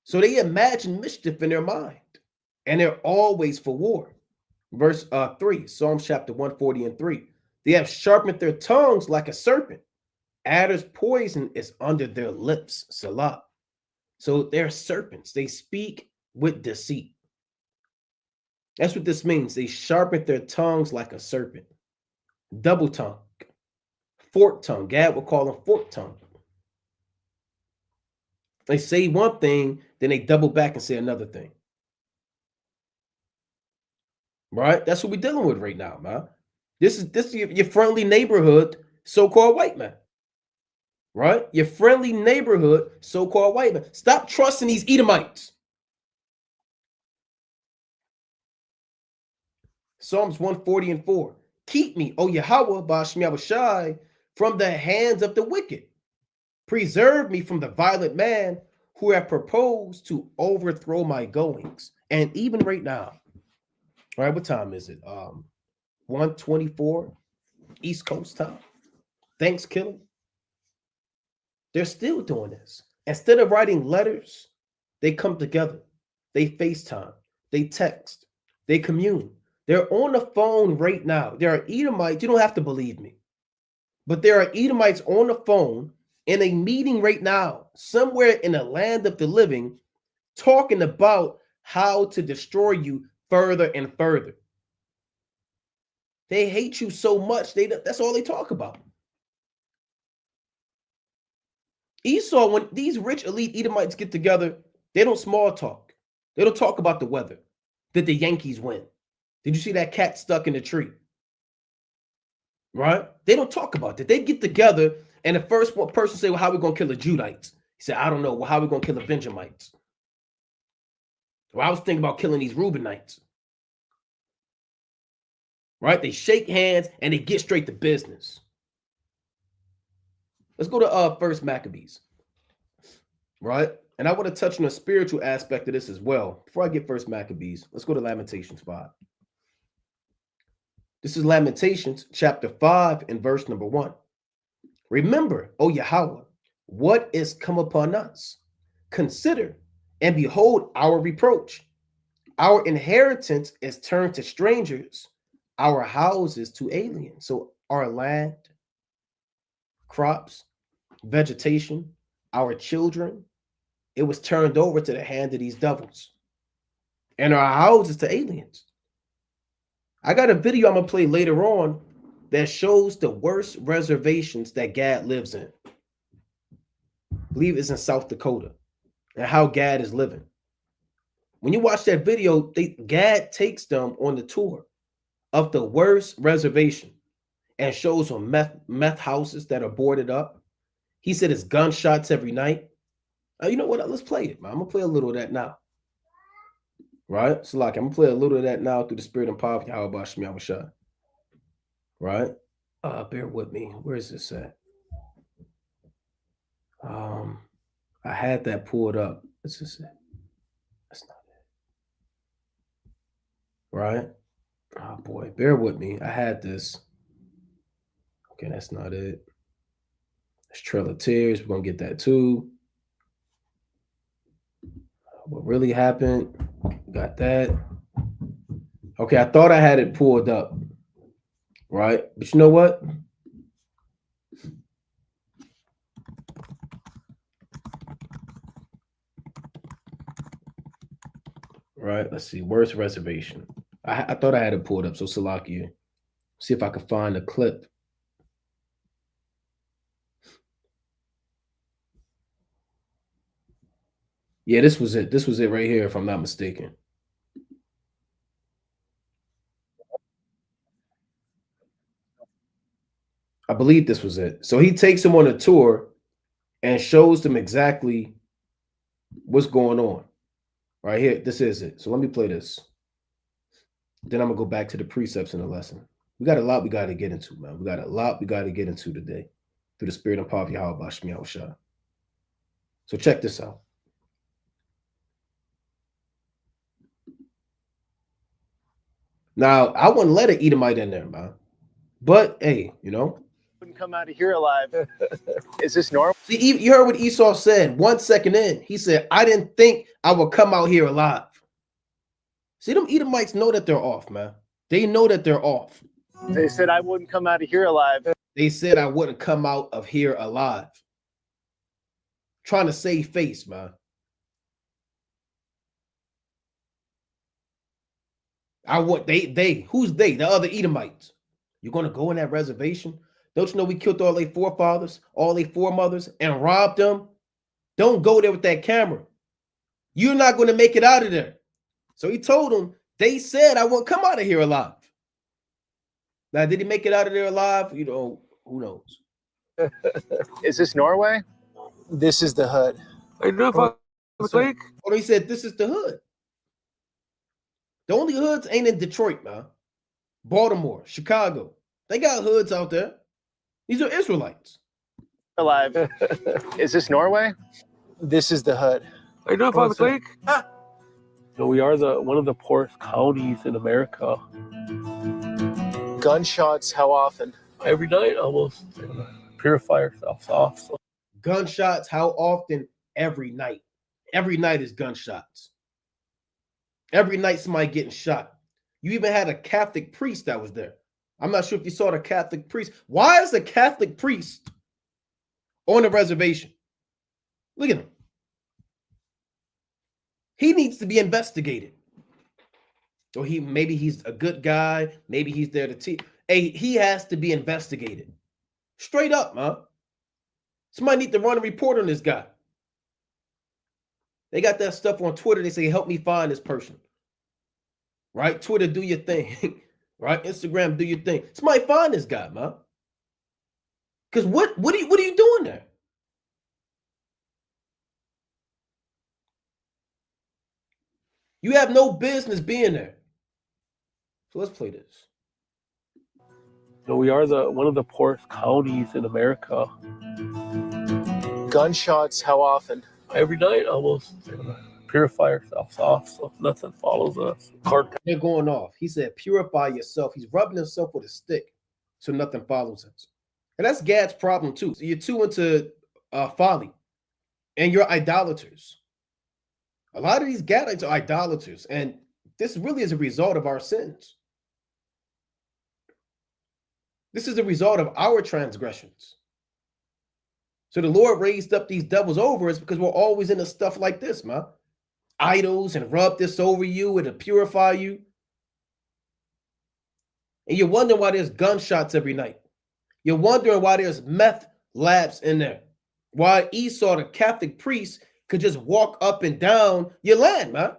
[SPEAKER 1] So they imagine mischief in their mind. And they're always for war. Verse 3, Psalms chapter 140 and 3. They have sharpened their tongues like a serpent. Adder's poison is under their lips. Salah. So they're serpents. They speak with deceit. That's what this means. They sharpen their tongues like a serpent. Double tongue. Forked tongue. Gad will call them forked tongue. They say one thing, then they double back and say another thing. Right? That's what we're dealing with right now, man. This is your friendly neighborhood, so-called white man. Right? Your friendly neighborhood, so-called white man. Stop trusting these Edomites. Psalms 140 and 4. Keep me, O Yahweh, Ba'ashem Yahushai, from the hands of the wicked. Preserve me from the violent man who have proposed to overthrow my goings. And even right now, all right, what time is it? 1:24 East Coast time. Thanksgiving. They're still doing this. Instead of writing letters, they come together. They FaceTime. They text. They commune. They're on the phone right now. There are Edomites. You don't have to believe me. But there are Edomites on the phone in a meeting right now, somewhere in the land of the living, talking about how to destroy you further and further. They hate you so much, that's all they talk about. Esau, when these rich elite Edomites get together, they don't small talk. They don't talk about the weather. Did the Yankees win? Did you see that cat stuck in the tree? Right? They don't talk about that. They get together, and the first person say, well, how are we going to kill the Judites? He said, I don't know. Well, how are we going to kill the Benjamites? Well, I was thinking about killing these Reubenites. Right? They shake hands, and they get straight to business. Let's go to First Maccabees. Right? And I want to touch on the spiritual aspect of this as well. Before I get First Maccabees, let's go to Lamentations 5. This is Lamentations chapter 5 and verse number 1. Remember, O Yahweh, what is come upon us. Consider and behold our reproach. Our inheritance is turned to strangers, our houses to aliens. So our land, crops, vegetation, our children, it was turned over to the hand of these devils. And our houses to aliens. I got a video I'm going to play later on that shows the worst reservations that Gad lives in. I believe it's in South Dakota, and how Gad is living. When you watch that video, Gad takes them on the tour of the worst reservation and shows them meth houses that are boarded up. He said it's gunshots every night. You know what? Let's play it, man. I'm going to play a little of that now. Right? So, like, I'm going to play a little of that now through the spirit and power of Yahweh Shemi Awashai. Right? Bear with me. Where is this at? I had that pulled up. This is it. That's not it. Right? Oh boy, bear with me. I had this. Okay, that's not it. It's Trail of Tears. We're gonna get that too. What really happened? Got that. Okay, I thought I had it pulled up. Right? But you know what? Right, let's see. Worst reservation. I thought I had it pulled up. So Salakia. See if I can find a clip. Yeah, this was it. This was it right here, if I'm not mistaken. I believe this was it. So he takes them on a tour and shows them exactly what's going on. Right here, this is it. So let me play this. Then I'm gonna go back to the precepts in the lesson. We got a lot we got to get into, man. We got a lot we got to get into today through the spirit and power of Yahweh Shemi Awashai. So check this out. Now, I wouldn't let an Edomite in there, man. But hey, you know,
[SPEAKER 3] wouldn't come out of here alive. Is this normal?
[SPEAKER 1] See, you heard what Esau said 1 second in. He said, I didn't think I would come out here alive. See, them Edomites know that they're off, man. They know that they're off.
[SPEAKER 3] They said I wouldn't come out of here alive.
[SPEAKER 1] They said I wouldn't come out of here alive. Trying to save face, man. Who's they? The other Edomites. You're going to go in that reservation? Don't you know we killed all their forefathers, all their foremothers, and robbed them? Don't go there with that camera. You're not going to make it out of there. So he told them, they said I won't come out of here alive. Now, did he make it out of there alive? You know, who knows?
[SPEAKER 3] Is this Norway?
[SPEAKER 4] This is the hood.
[SPEAKER 1] He said, this is the hood. The only hoods ain't in Detroit, man. Baltimore, Chicago. They got hoods out there. These are Israelites.
[SPEAKER 3] Alive. Is this Norway?
[SPEAKER 4] This is the hood.
[SPEAKER 5] I know if I'm Lake. No, we are one of the poorest counties in America.
[SPEAKER 4] Gunshots, how often?
[SPEAKER 5] Every night, almost. Purify ourselves off. So.
[SPEAKER 1] Gunshots, how often? Every night. Every night is gunshots. Every night somebody getting shot. You even had a Catholic priest that was there. I'm not sure if you saw the Catholic priest. Why is a Catholic priest on the reservation? Look at him. He needs to be investigated. Or maybe he's a good guy. Maybe he's there to teach. Hey, he has to be investigated. Straight up, man. Somebody need to run a report on this guy. They got that stuff on Twitter. They say, help me find this person. Right? Twitter, do your thing. Right? Instagram, do your thing. Somebody find this guy, man. Because what are you doing there? You have no business being there. So let's play this.
[SPEAKER 5] No, we are one of the poorest counties in America.
[SPEAKER 4] Gunshots, how often?
[SPEAKER 5] Every night, almost. Purify ourselves off so nothing follows us.
[SPEAKER 1] They're going off. He said, purify yourself. He's rubbing himself with a stick so nothing follows us. And that's Gad's problem too. So you're too into folly and you're idolaters. A lot of these Gadites are idolaters, and this really is a result of our sins. This is a result of our transgressions. So the Lord raised up these devils over us because we're always into stuff like this, man. Idols and rub this over you, it'll purify you. And you're wondering why there's gunshots every night. You're wondering why there's meth labs in there. Why Esau, the Catholic priest, could just walk up and down your land, man.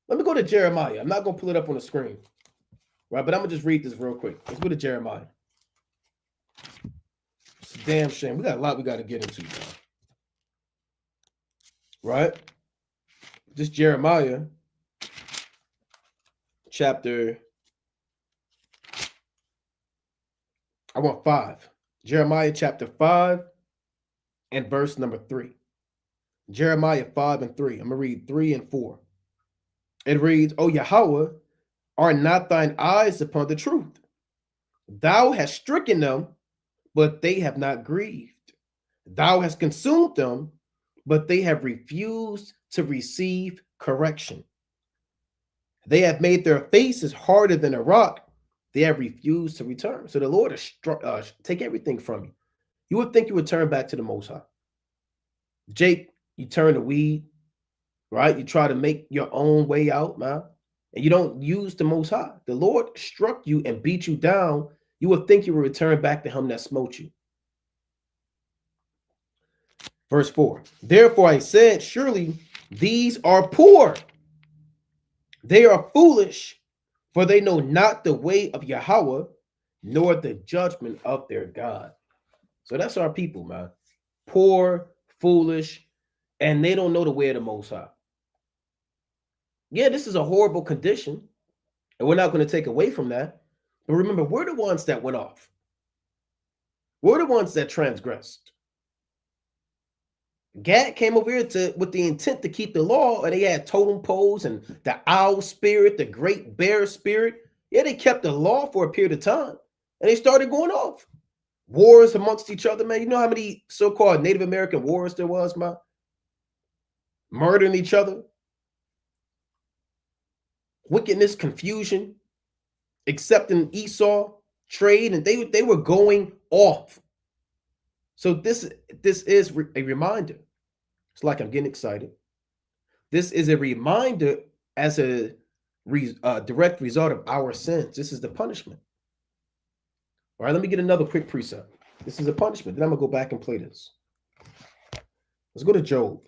[SPEAKER 1] Let me go to Jeremiah. I'm not going to pull it up on the screen, right? But I'm going to just read this real quick. Let's go to Jeremiah. It's a damn shame. We got a lot we got to get into, man. Right? This Jeremiah chapter, I want 5. Jeremiah chapter 5 and verse number 3. Jeremiah 5 and 3. I'm going to read 3 and 4. It reads, O Yahweh, are not thine eyes upon the truth? Thou hast stricken them, but they have not grieved. Thou hast consumed them, but they have refused to receive correction. They have made their faces harder than a rock. They have refused to return. So the Lord has take everything from you. You would think you would turn back to the Most High. Jake, you turn to weed, right? You try to make your own way out, man. And you don't use the Most High. The Lord struck you and beat you down. You would think you would return back to him that smote you. Verse 4. Therefore I said, surely these are poor. They are foolish, for they know not the way of Yahweh, nor the judgment of their God. So that's our people, man. Poor, foolish, and they don't know the way of the Most High. Yeah, this is a horrible condition, and we're not going to take away from that. But remember, we're the ones that went off. We're the ones that transgressed. Gad came over here with the intent to keep the law, and they had totem poles and the owl spirit, the great bear spirit. Yeah, they kept the law for a period of time, and they started going off. Wars amongst each other, man. You know how many so-called Native American wars there was, man? Murdering each other. Wickedness, confusion, accepting Esau, trade, and they were going off. So this is a reminder. It's like I'm getting excited. This is a reminder as a direct result of our sins. This is the punishment. All right, let me get another quick precept. This is a punishment. Then I'm going to go back and play this. Let's go to Job.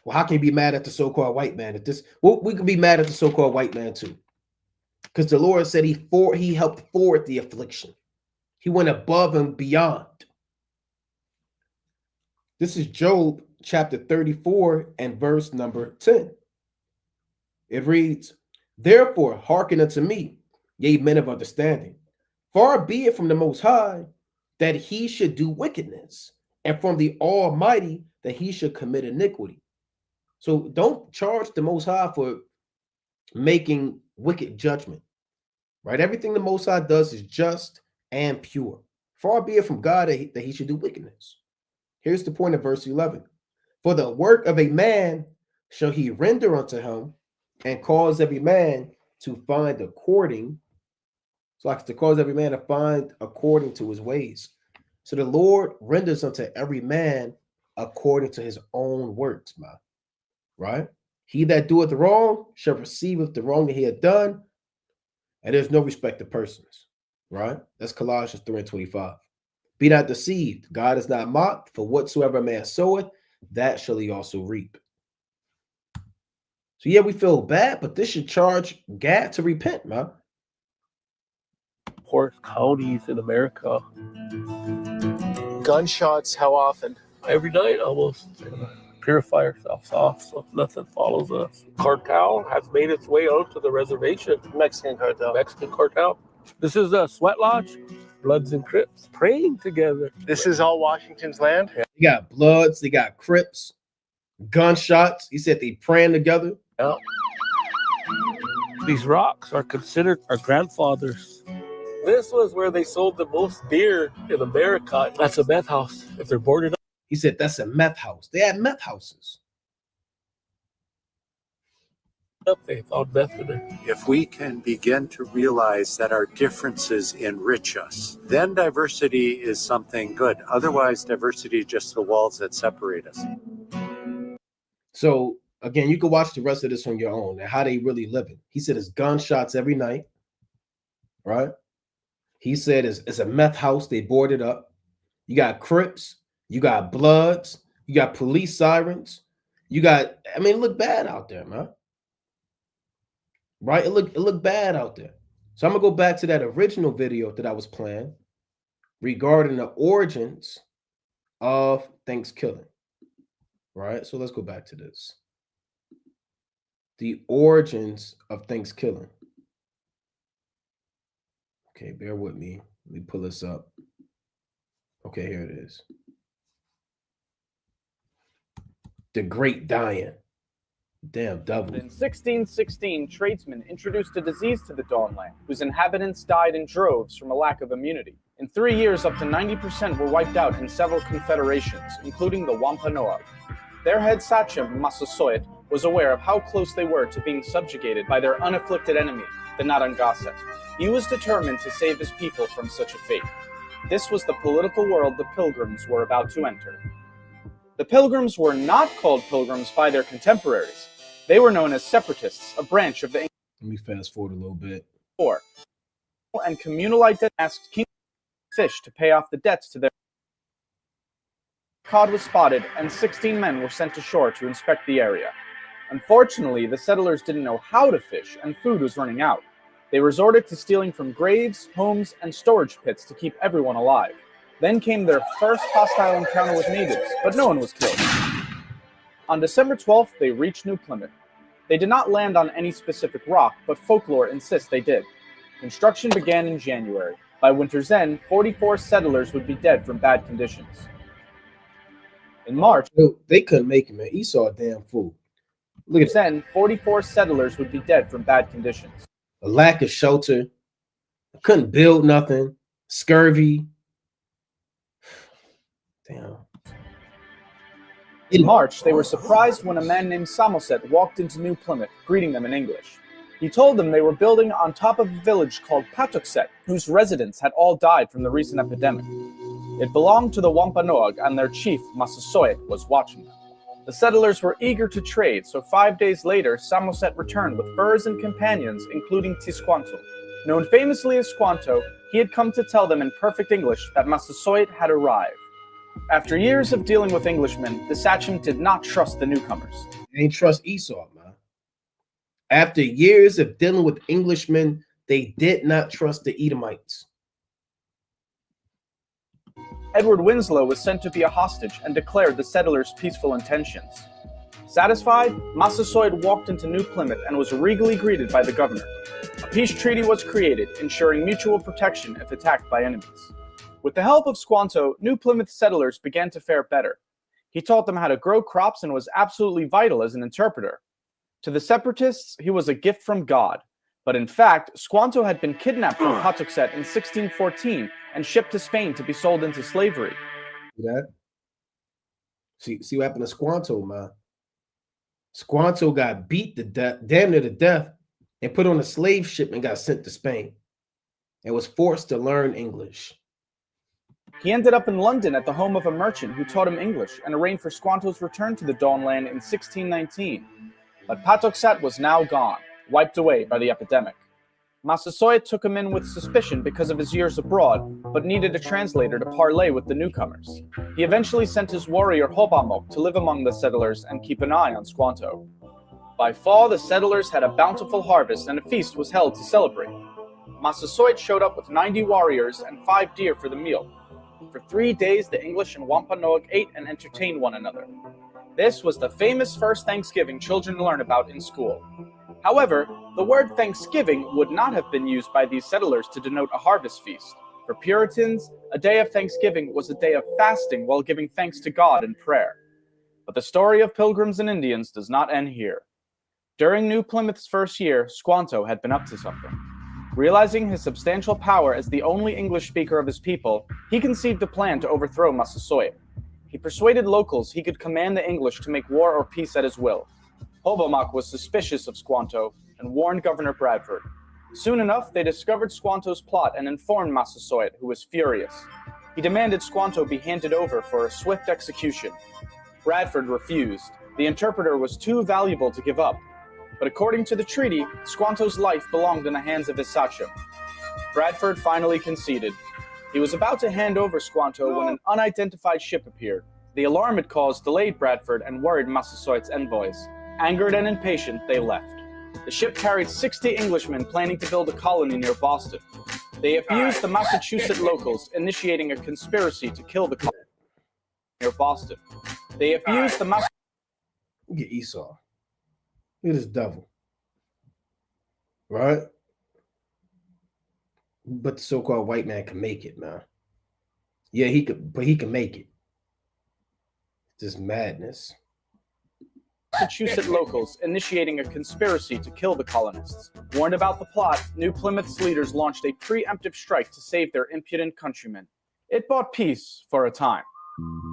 [SPEAKER 1] Well, how can you be mad at the so-called white man at this? Well, we can be mad at the so-called white man too. Because the Lord said he helped forward the affliction. He went above and beyond. This is Job chapter 34 and verse number 10. It reads, therefore hearken unto me, ye men of understanding. Far be it from the Most High that he should do wickedness, and from the Almighty that he should commit iniquity. So don't charge the Most High for making wicked judgment, right? Everything the Most High does is just and pure. Far be it from God that he should do wickedness. Here's the point of verse 11. For the work of a man shall he render unto him, and cause every man to find according. So like to cause every man to find according to his ways. So the Lord renders unto every man according to his own works, man. Right? He that doeth wrong shall receive the wrong that he had done, and there's no respect of persons. Right? That's Colossians 3:25. Be not deceived. God is not mocked, for whatsoever man soweth, that shall he also reap. So yeah, we feel bad, but this should charge Gad to repent, man.
[SPEAKER 5] Poorest counties in America.
[SPEAKER 3] Gunshots, how often?
[SPEAKER 5] Every night almost. Purify ourselves off so nothing follows us. Cartel has made its way onto the reservation.
[SPEAKER 3] Mexican cartel.
[SPEAKER 5] Mexican cartel. This is a sweat lodge. Bloods and Crips praying together.
[SPEAKER 3] This is all Washington's land?
[SPEAKER 1] They got Bloods, they got Crips, gunshots. He said they praying together.
[SPEAKER 5] Yeah. These rocks are considered our grandfathers. This was where they sold the most beer in America. That's a meth house. If they're boarded up.
[SPEAKER 1] He said that's a meth house. They had meth houses.
[SPEAKER 5] Up, they found meth in there.
[SPEAKER 6] If we can begin to realize that our differences enrich us, then diversity is something good. Otherwise, diversity is just the walls that separate us.
[SPEAKER 1] So again, you can watch the rest of this on your own and how they really living. He said it's gunshots every night, right? He said it's a meth house. They boarded up. You got Crips, you got Bloods, you got police sirens, you got. I mean, it looked bad out there, man. Right? It looked bad out there. So I'm gonna go back to that original video that I was playing regarding the origins of Thanksgiving. Right? So let's go back to this. The origins of Thanksgiving. Okay, bear with me. Let me pull this up. Okay, here it is. The Great Dying. Damn devil.
[SPEAKER 2] In 1616, tradesmen introduced a disease to the Dawnland, whose inhabitants died in droves from a lack of immunity. In 3 years, up to 90% were wiped out in several confederations, including the Wampanoag. Their head sachem, Massasoit, was aware of how close they were to being subjugated by their unafflicted enemy, the Narragansett. He was determined to save his people from such a fate. This was the political world the Pilgrims were about to enter. The Pilgrims were not called Pilgrims by their contemporaries. They were known as Separatists, a branch of the English
[SPEAKER 1] Let me fast forward a little bit.
[SPEAKER 2] War. And communal identity asked King Fish to pay off the debts to their cod was spotted, and 16 men were sent ashore to inspect the area. Unfortunately, the settlers didn't know how to fish, and food was running out. They resorted to stealing from graves, homes, and storage pits to keep everyone alive. Then came their first hostile encounter with natives, but no one was killed. On December 12th, they reached New Plymouth. They did not land on any specific rock, but folklore insists they did. Construction began in January. By winter's end, 44 settlers would be dead from bad conditions. In March,
[SPEAKER 1] They couldn't make it, man. Esau a damn fool. Look at that.
[SPEAKER 2] 44 settlers would be dead from bad conditions.
[SPEAKER 1] A lack of shelter. Couldn't build nothing. Scurvy. Damn.
[SPEAKER 2] In March, they were surprised when a man named Samoset walked into New Plymouth, greeting them in English. He told them they were building on top of a village called Patuxet, whose residents had all died from the recent epidemic. It belonged to the Wampanoag, and their chief, Massasoit, was watching them. The settlers were eager to trade, so 5 days later, Samoset returned with furs and companions, including Tisquanto. Known famously as Squanto, he had come to tell them in perfect English that Massasoit had arrived. After years of dealing with Englishmen, the sachem did not trust the newcomers.
[SPEAKER 1] They ain't trust Esau, man. After years of dealing with Englishmen, they did not trust the Edomites.
[SPEAKER 2] Edward Winslow was sent to be a hostage and declared the settlers' peaceful intentions. Satisfied, Massasoit walked into New Plymouth and was regally greeted by the governor. A peace treaty was created, ensuring mutual protection if attacked by enemies. With the help of Squanto, New Plymouth settlers began to fare better. He taught them how to grow crops and was absolutely vital as an interpreter. To the separatists, he was a gift from God. But in fact, Squanto had been kidnapped from Patuxet in 1614 and shipped to Spain to be sold into slavery.
[SPEAKER 1] See that? See what happened to Squanto, man. Squanto got beat to death, damn near to death, and put on a slave ship and got sent to Spain and was forced to learn English.
[SPEAKER 2] He ended up in London at the home of a merchant who taught him English and arranged for Squanto's return to the Dawnland in 1619. But Patuxet was now gone, wiped away by the epidemic. Massasoit took him in with suspicion because of his years abroad, but needed a translator to parley with the newcomers. He eventually sent his warrior Hobamok to live among the settlers and keep an eye on Squanto. By fall, the settlers had a bountiful harvest and a feast was held to celebrate. Massasoit showed up with 90 warriors and 5 deer for the meal. For 3 days, the English and Wampanoag ate and entertained one another. This was the famous first Thanksgiving children learn about in school. However, the word Thanksgiving would not have been used by these settlers to denote a harvest feast. For Puritans, a day of Thanksgiving was a day of fasting while giving thanks to God in prayer. But the story of Pilgrims and Indians does not end here. During New Plymouth's first year, Squanto had been up to something. Realizing his substantial power as the only English speaker of his people, he conceived a plan to overthrow Massasoit. He persuaded locals he could command the English to make war or peace at his will. Hobomok was suspicious of Squanto and warned Governor Bradford. Soon enough, they discovered Squanto's plot and informed Massasoit, who was furious. He demanded Squanto be handed over for a swift execution. Bradford refused. The interpreter was too valuable to give up. But according to the treaty, Squanto's life belonged in the hands of his sachem. Bradford finally conceded. He was about to hand over Squanto when an unidentified ship appeared. The alarm it caused delayed Bradford and worried Massasoit's envoys. Angered and impatient, they left. The ship carried 60 Englishmen planning to build a colony near Boston. They abused the Massachusetts locals, initiating a conspiracy to kill the colony near Boston. They abused the
[SPEAKER 1] Look at Esau. Look at this devil. Right? But the so-called white man can make it, man. Yeah, he could, but he can make it. This madness.
[SPEAKER 2] Massachusetts locals, initiating a conspiracy to kill the colonists. Warned about the plot, New Plymouth's leaders launched a preemptive strike to save their impudent countrymen. It bought peace for a time.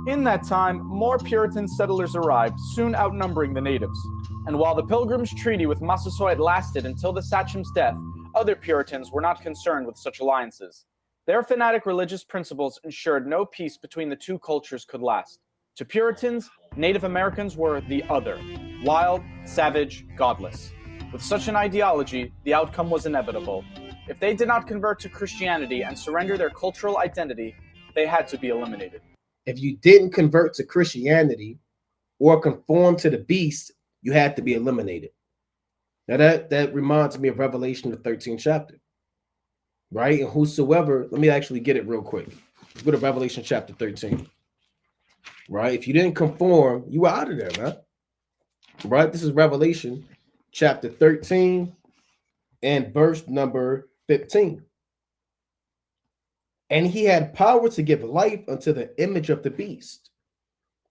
[SPEAKER 2] In that time, more Puritan settlers arrived, soon outnumbering the natives. And while the Pilgrims' Treaty with Massasoit lasted until the sachem's death, other Puritans were not concerned with such alliances. Their fanatic religious principles ensured no peace between the two cultures could last. To Puritans, Native Americans were the other, wild, savage, godless. With such an ideology, the outcome was inevitable. If they did not convert to Christianity and surrender their cultural identity, they had to be eliminated.
[SPEAKER 1] If you didn't convert to Christianity or conform to the beast, you had to be eliminated. Now that reminds me of Revelation, the 13th chapter, right? And whosoever, let me actually get it real quick. Let's go to Revelation chapter 13, right? If you didn't conform, you were out of there, man. Right? This is Revelation chapter 13 and verse number 15. And he had power to give life unto the image of the beast,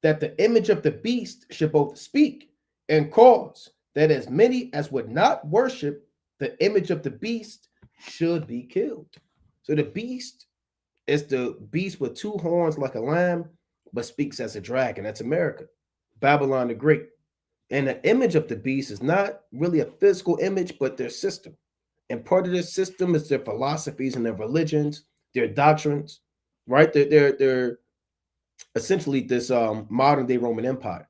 [SPEAKER 1] that the image of the beast should both speak and cause that as many as would not worship the image of the beast should be killed. So the beast is the beast with two horns like a lamb, but speaks as a dragon. That's America, Babylon the Great. And the image of the beast is not really a physical image, but their system. And part of their system is their philosophies and their religions, their doctrines, right? They're essentially this modern day Roman Empire,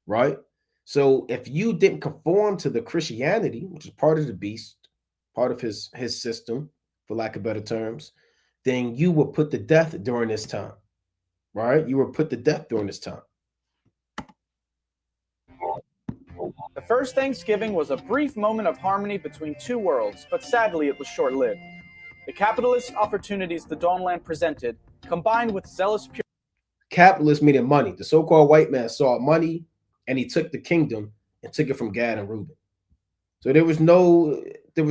[SPEAKER 1] right? So if you didn't conform to the Christianity, which is part of the beast, part of his system, for lack of better terms, then you were put to death during this time, right? You were put to death during this time.
[SPEAKER 2] The first Thanksgiving was a brief moment of harmony between two worlds, but sadly it was short-lived. The capitalist opportunities the Dawnland presented, combined with zealous
[SPEAKER 1] Capitalist meaning money. The so-called white man saw money and he took the kingdom and took it from Gad and Reuben. So there was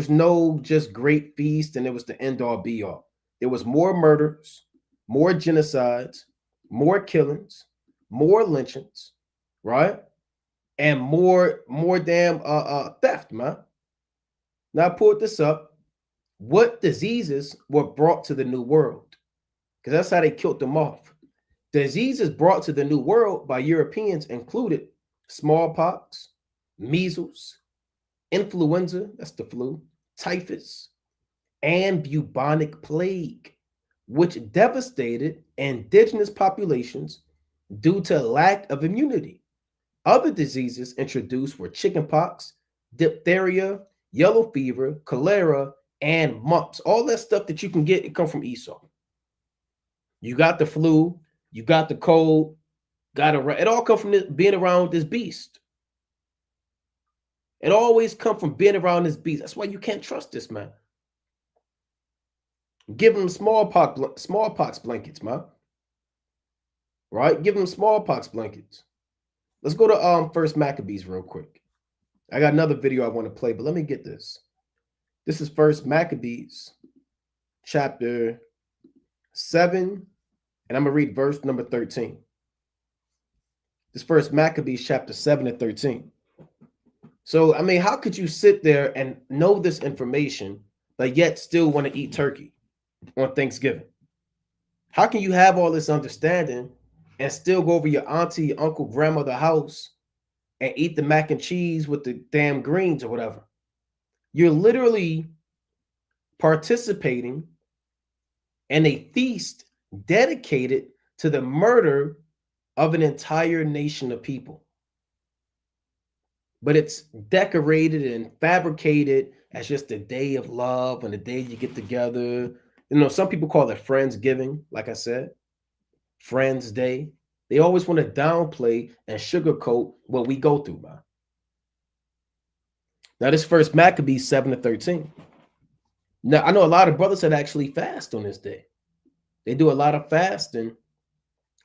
[SPEAKER 1] no just great feast and it was the end all be all. There was more murders, more genocides, more killings, more lynchings, right? And more damn theft, man. Now I pulled this up. What diseases were brought to the New World? Because that's how they killed them off. Diseases brought to the New World by Europeans included smallpox, measles, influenza, that's the flu, typhus, and bubonic plague, which devastated indigenous populations due to lack of immunity. Other diseases introduced were chickenpox, diphtheria, yellow fever, cholera, and mumps. All that stuff that you can get, it come from Esau. You got the flu, you got the cold, it all come from this, being around this beast. It always come from being around this beast. That's why you can't trust this man. Give him smallpox blankets, man. Right? Give him smallpox blankets. Let's go to First Maccabees real quick. I got another video I want to play, but let me get this. This is First Maccabees, chapter 7, and I'm going to read verse number 13. This First Maccabees, chapter 7 and 13. So, I mean, how could you sit there and know this information, but yet still want to eat turkey on Thanksgiving? How can you have all this understanding and still go over your auntie, uncle, grandmother house and eat the mac and cheese with the damn greens or whatever. You're literally participating in a feast dedicated to the murder of an entire nation of people. But it's decorated and fabricated as just a day of love and a day you get together. You know, some people call it Friendsgiving, like I said, Friends Day. They always want to downplay and sugarcoat what we go through, man. Now, this first Maccabees 7-13. Now, I know a lot of brothers that actually fast on this day. They do a lot of fasting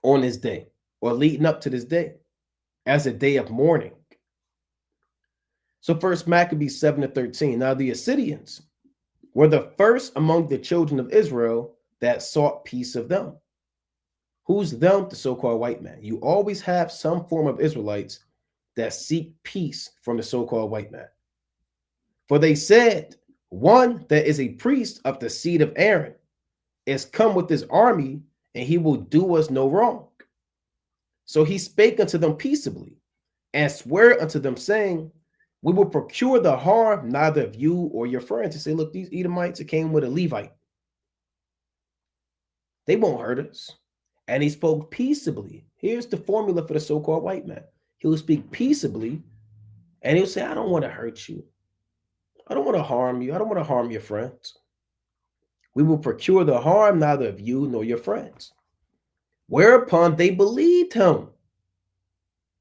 [SPEAKER 1] on this day or leading up to this day as a day of mourning. So first Maccabees 7-13. Now the Assyrians were the first among the children of Israel that sought peace of them. Who's them? The so-called white man. You always have some form of Israelites that seek peace from the so-called white man. For they said, one that is a priest of the seed of Aaron is come with his army, and he will do us no wrong. So he spake unto them peaceably, and sware unto them, saying, we will procure the harm neither of you or your friends. To say, look, these Edomites that came with a Levite, they won't hurt us. And he spoke peaceably. Here's the formula for the so-called white man. He'll speak peaceably, and he'll say, I don't want to hurt you. I don't want to harm you. I don't want to harm your friends. We will procure the harm neither of you nor your friends. Whereupon they believed him.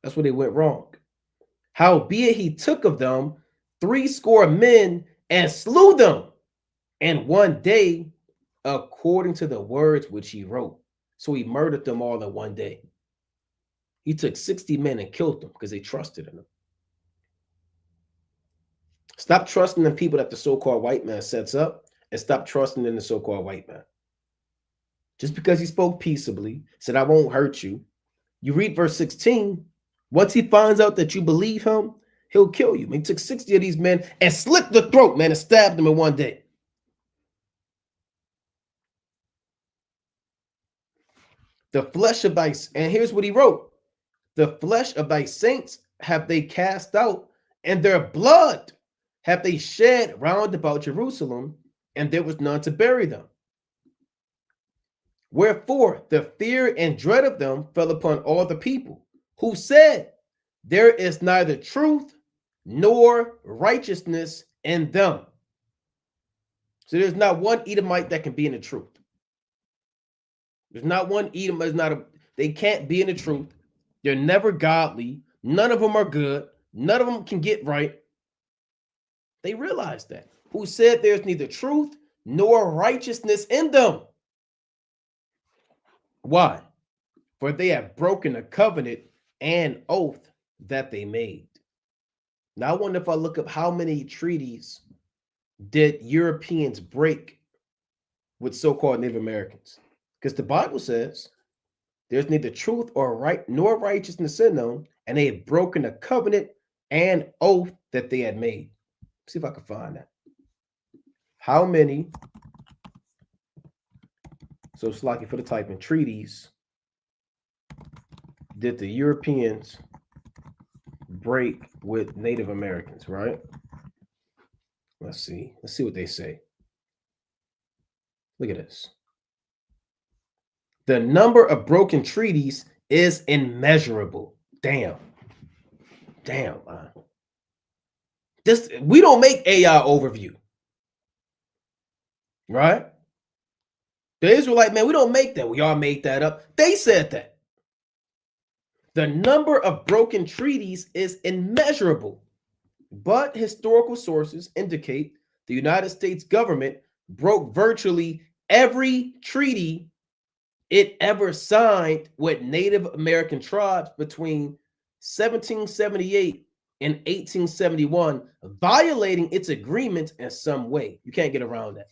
[SPEAKER 1] That's where they went wrong. Howbeit he took of them 70 men and slew them in one day according to the words which he wrote. So he murdered them all in one day. He took 60 men and killed them because they trusted in him. Stop trusting in people that the so-called white man sets up, and stop trusting in the so-called white man. Just because he spoke peaceably, said, I won't hurt you. You read verse 16. Once he finds out that you believe him, he'll kill you. He took 60 of these men and slit the throat, man, and stabbed them in one day. The flesh of thy, and here's what he wrote. The flesh of thy saints have they cast out, and their blood have they shed round about Jerusalem, and there was none to bury them. Wherefore the fear and dread of them fell upon all the people, who said, there is neither truth nor righteousness in them. So there's not one Edomite that can be in the truth. There's not one Edomite, they can't be in the truth. They're never godly. None of them are good. None of them can get right. They realize that. Who said there's neither truth nor righteousness in them. Why? For they have broken a covenant and oath that they made. Now I wonder if I look up how many treaties did Europeans break with so-called Native Americans? Because the Bible says there's neither truth or right nor righteousness in them, and they have broken a covenant and oath that they had made. Let's see if I can find that. How many? So it's lucky for the typing. Treaties did the Europeans break with Native Americans, right? Let's see. Let's see what they say. Look at this. The number of broken treaties is immeasurable. Damn. Damn, man. We don't make AI overview. Right? The Israelite, man, we don't make that. We all made that up. They said that. The number of broken treaties is immeasurable. But historical sources indicate the United States government broke virtually every treaty it ever signed with Native American tribes between 1778 and 1871, violating its agreements in some way. You can't get around that.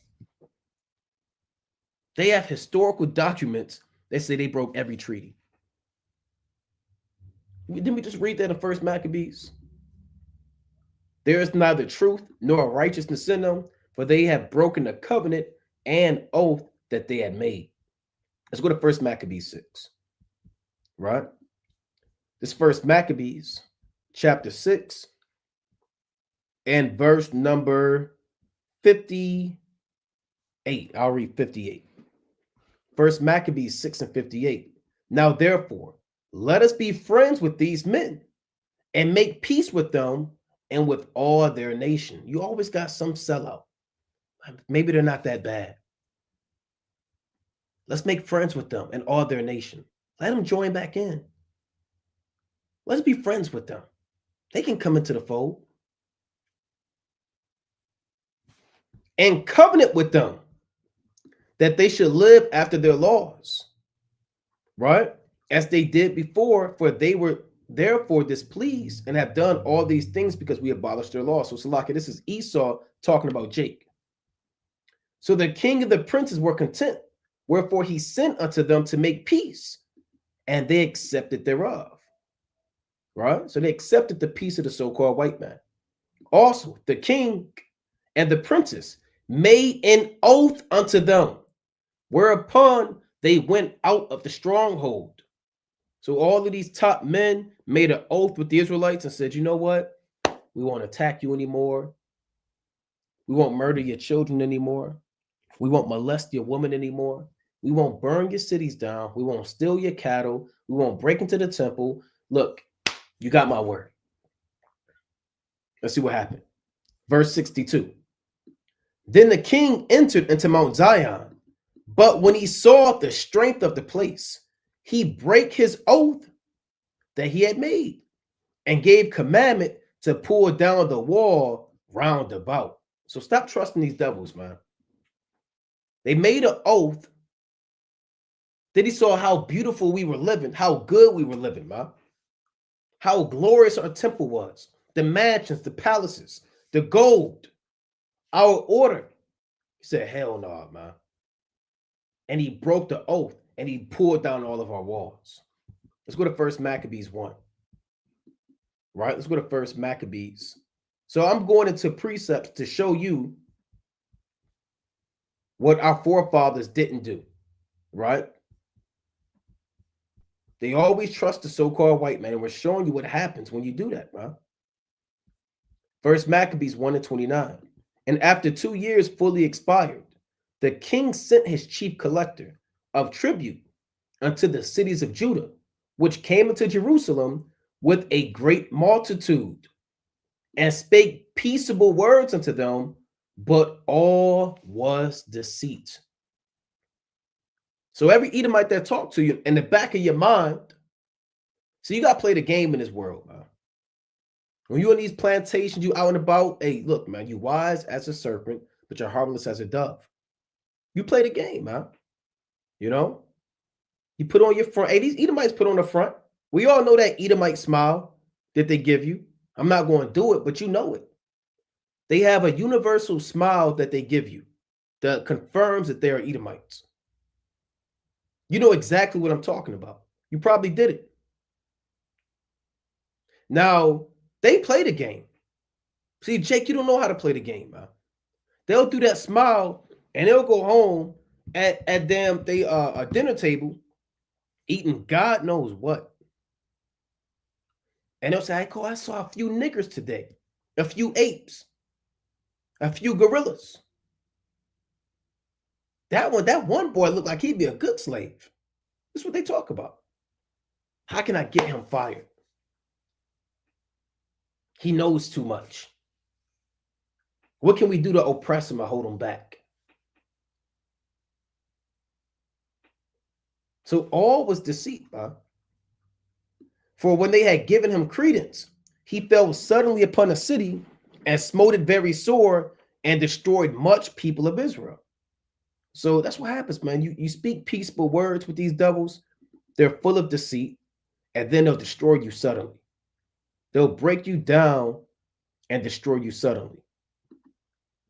[SPEAKER 1] They have historical documents that say they broke every treaty. Didn't we just read that in First Maccabees? There is neither truth nor righteousness in them, for they have broken the covenant and oath that they had made. Let's go to First Maccabees 6. Right? This First Maccabees chapter 6 and verse number 58. I'll read 58. First Maccabees 6 and 58. Now therefore, let us be friends with these men and make peace with them and with all their nation. You always got some sellout. Maybe they're not that bad. Let's make friends with them and all their nation. Let them join back in. Let's be friends with them. They can come into the fold. And covenant with them that they should live after their laws, right? As they did before, for they were therefore displeased and have done all these things because we abolished their laws. So Salaki, this is Esau talking about Jacob. So the king and the princes were content, wherefore he sent unto them to make peace, and they accepted thereof, right? So they accepted the peace of the so-called white man. Also, the king and the princes made an oath unto them, whereupon they went out of the stronghold. So all of these top men made an oath with the Israelites and said, you know what? We won't attack you anymore. We won't murder your children anymore. We won't molest your woman anymore. We won't burn your cities down. We won't steal your cattle. We won't break into the temple. Look, you got my word. Let's see what happened. Verse 62. Then the king entered into Mount Zion, but when he saw the strength of the place, he brake his oath that he had made and gave commandment to pull down the wall round about. So stop trusting these devils, man. They made an oath. Then he saw how beautiful we were living, how good we were living, man. How glorious our temple was, the mansions, the palaces, the gold, our order. He said, hell no, man. And he broke the oath and he pulled down all of our walls. Let's go to First Maccabees 1. Right? Let's go to First Maccabees. So I'm going into precepts to show you what our forefathers didn't do. Right? They always trust the so-called white man, and we're showing you what happens when you do that, bro. First Maccabees 1 and 29. And after 2 years fully expired, the king sent his chief collector of tribute unto the cities of Judah, which came into Jerusalem with a great multitude, and spake peaceable words unto them, but all was deceit. So every Edomite that talked to you in the back of your mind, so you got to play the game in this world, man. When you're in these plantations, you out and about, hey, look, man, you wise as a serpent, but you're harmless as a dove. You play the game, man. You know? You put on your front. Hey, these Edomites put on the front. We all know that Edomite smile that they give you. I'm not going to do it, but you know it. They have a universal smile that they give you that confirms that they are Edomites. You know exactly what I'm talking about. You probably did it. Now, they play the game. See, Jake, you don't know how to play the game, man. They'll do that smile and they'll go home at a dinner table eating God knows what. And they'll say, I saw a few niggers today, a few apes, a few gorillas. That one boy looked like he'd be a good slave. That's what they talk about. How can I get him fired? He knows too much. What can we do to oppress him or hold him back? So all was deceit, huh? For when they had given him credence, he fell suddenly upon a city and smote it very sore and destroyed much people of Israel. So that's what happens, man. You speak peaceful words with these devils. They're full of deceit, and then they'll destroy you suddenly. They'll break you down and destroy you suddenly.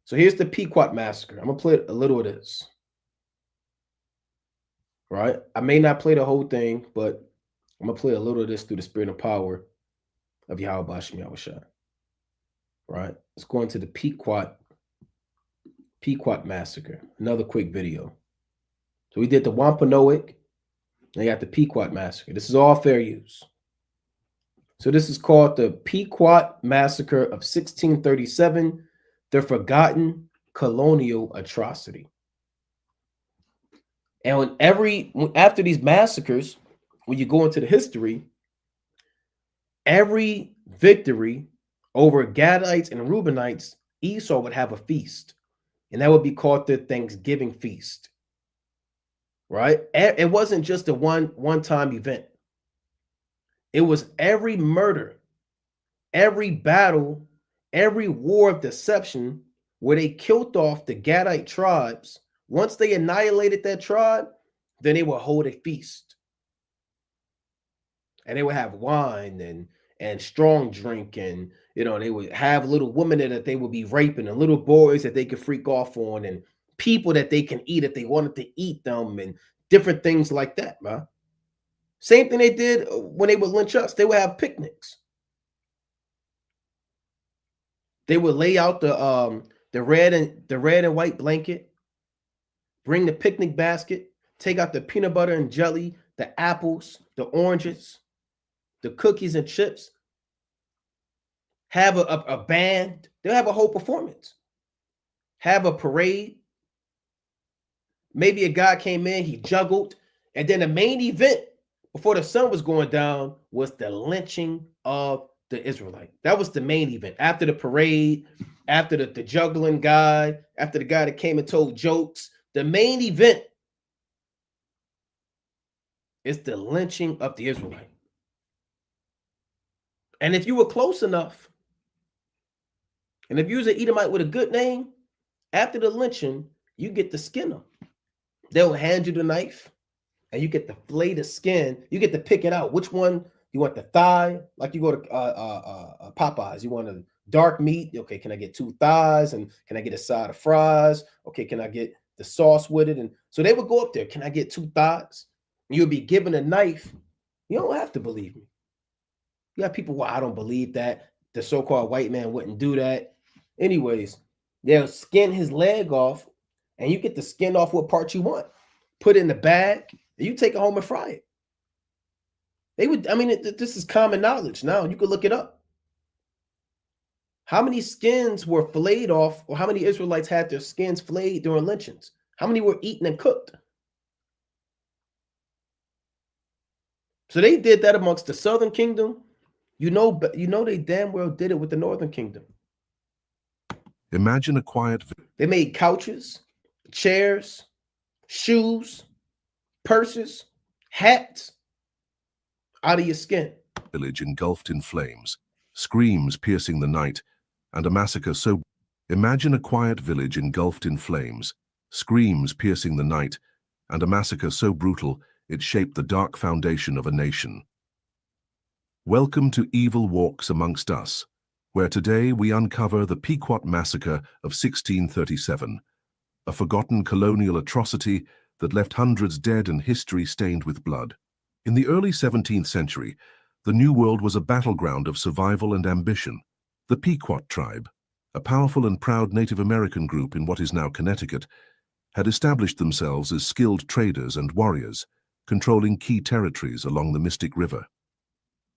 [SPEAKER 1] So here's the Pequot massacre. I'm going to play a little of this. Right? I may not play the whole thing, but I'm going to play a little of this through the spirit and power of Yahweh Hashem Yahushua. Right? Let's go into the Pequot massacre. Another quick video. So we did the Wampanoag, and you got the Pequot massacre. This is all fair use. So this is called the Pequot Massacre of 1637, the forgotten colonial atrocity. And after these massacres, when you go into the history, every victory over Gadites and Reubenites, Esau would have a feast, and that would be called the Thanksgiving feast. Right? It wasn't just a one-time event. It was every murder, every battle, every war of deception where they killed off the Gadite tribes. Once they annihilated that tribe, then they would hold a feast. And they would have wine and strong drink, and they would have little women that they would be raping, and little boys that they could freak off on, and people that they can eat if they wanted to eat them, and different things like that, man. Same thing they did when they would lynch us. They would have picnics. They would lay out the red and white blanket, bring the picnic basket, take out the peanut butter and jelly, the apples, the oranges, the cookies and chips, have a band. They'll have a whole performance, have a parade. Maybe a guy came in, he juggled, and then the main event before the sun was going down was the lynching of the Israelite. That was the main event. After the parade, after the juggling guy, after the guy that came and told jokes, the main event is the lynching of the Israelite. And if you were close enough, and if you was an Edomite with a good name, after the lynching, you get to skin them. They'll hand you the knife, and you get to flay the skin. You get to pick it out. Which one you want? The thigh, like you go to Popeyes. You want a dark meat? Okay, can I get 2 thighs? And can I get a side of fries? Okay, can I get the sauce with it? And so they would go up there. Can I get 2 thighs? You'll be given a knife. You don't have to believe me. You got people, well, I don't believe that. The so-called white man wouldn't do that. Anyways, they'll skin his leg off, and you get the skin off what part you want. Put it in the bag, and you take it home and fry it. They would, this is common knowledge now. You could look it up. How many skins were filleted off, or how many Israelites had their skins filleted during lynchings? How many were eaten and cooked? So they did that amongst the southern kingdom. You know they damn well did it with the northern kingdom.
[SPEAKER 7] Imagine a quiet...
[SPEAKER 1] They made couches, chairs, shoes, purses, hats out of your skin.
[SPEAKER 7] Village engulfed in flames, screams piercing the night, and a massacre so... Imagine a quiet village engulfed in flames, screams piercing the night, and a massacre so brutal it shaped the dark foundation of a nation. Welcome to Evil Walks Amongst Us, where today we uncover the Pequot Massacre of 1637, a forgotten colonial atrocity that left hundreds dead and history stained with blood. In the early 17th century, the New World was a battleground of survival and ambition. The Pequot tribe, a powerful and proud Native American group in what is now Connecticut, had established themselves as skilled traders and warriors, controlling key territories along the Mystic River.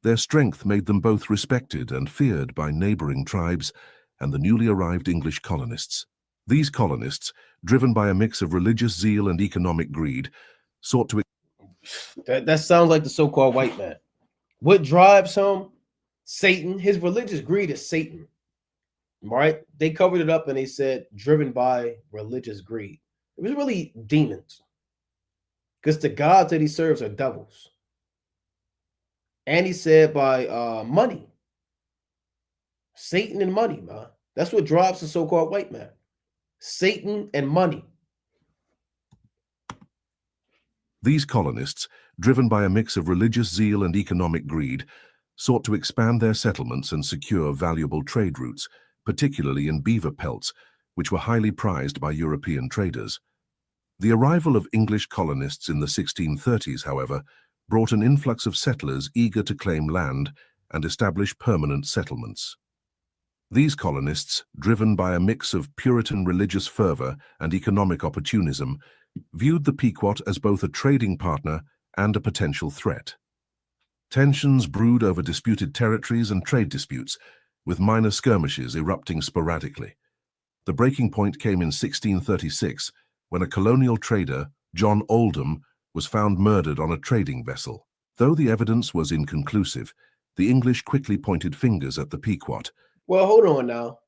[SPEAKER 7] Their strength made them both respected and feared by neighboring tribes and the newly arrived English colonists. These colonists, driven by a mix of religious zeal and economic greed, sought to...
[SPEAKER 1] That sounds like the so-called white man. What drives him? Satan. His religious greed is Satan, right? They covered it up and they said, driven by religious greed. It was really demons, because the gods that he serves are devils. And he said by money. Satan and money, man. That's what drives the so-called white man. Satan and money.
[SPEAKER 7] These colonists, driven by a mix of religious zeal and economic greed, sought to expand their settlements and secure valuable trade routes, particularly in beaver pelts, which were highly prized by European traders. The arrival of English colonists in the 1630s, however, brought an influx of settlers eager to claim land and establish permanent settlements. These colonists, driven by a mix of Puritan religious fervor and economic opportunism, viewed the Pequot as both a trading partner and a potential threat. Tensions brewed over disputed territories and trade disputes, with minor skirmishes erupting sporadically. The breaking point came in 1636, when a colonial trader, John Oldham, was found murdered on a trading vessel. Though the evidence was inconclusive, the English quickly pointed fingers at the Pequot.
[SPEAKER 1] Well, hold on now.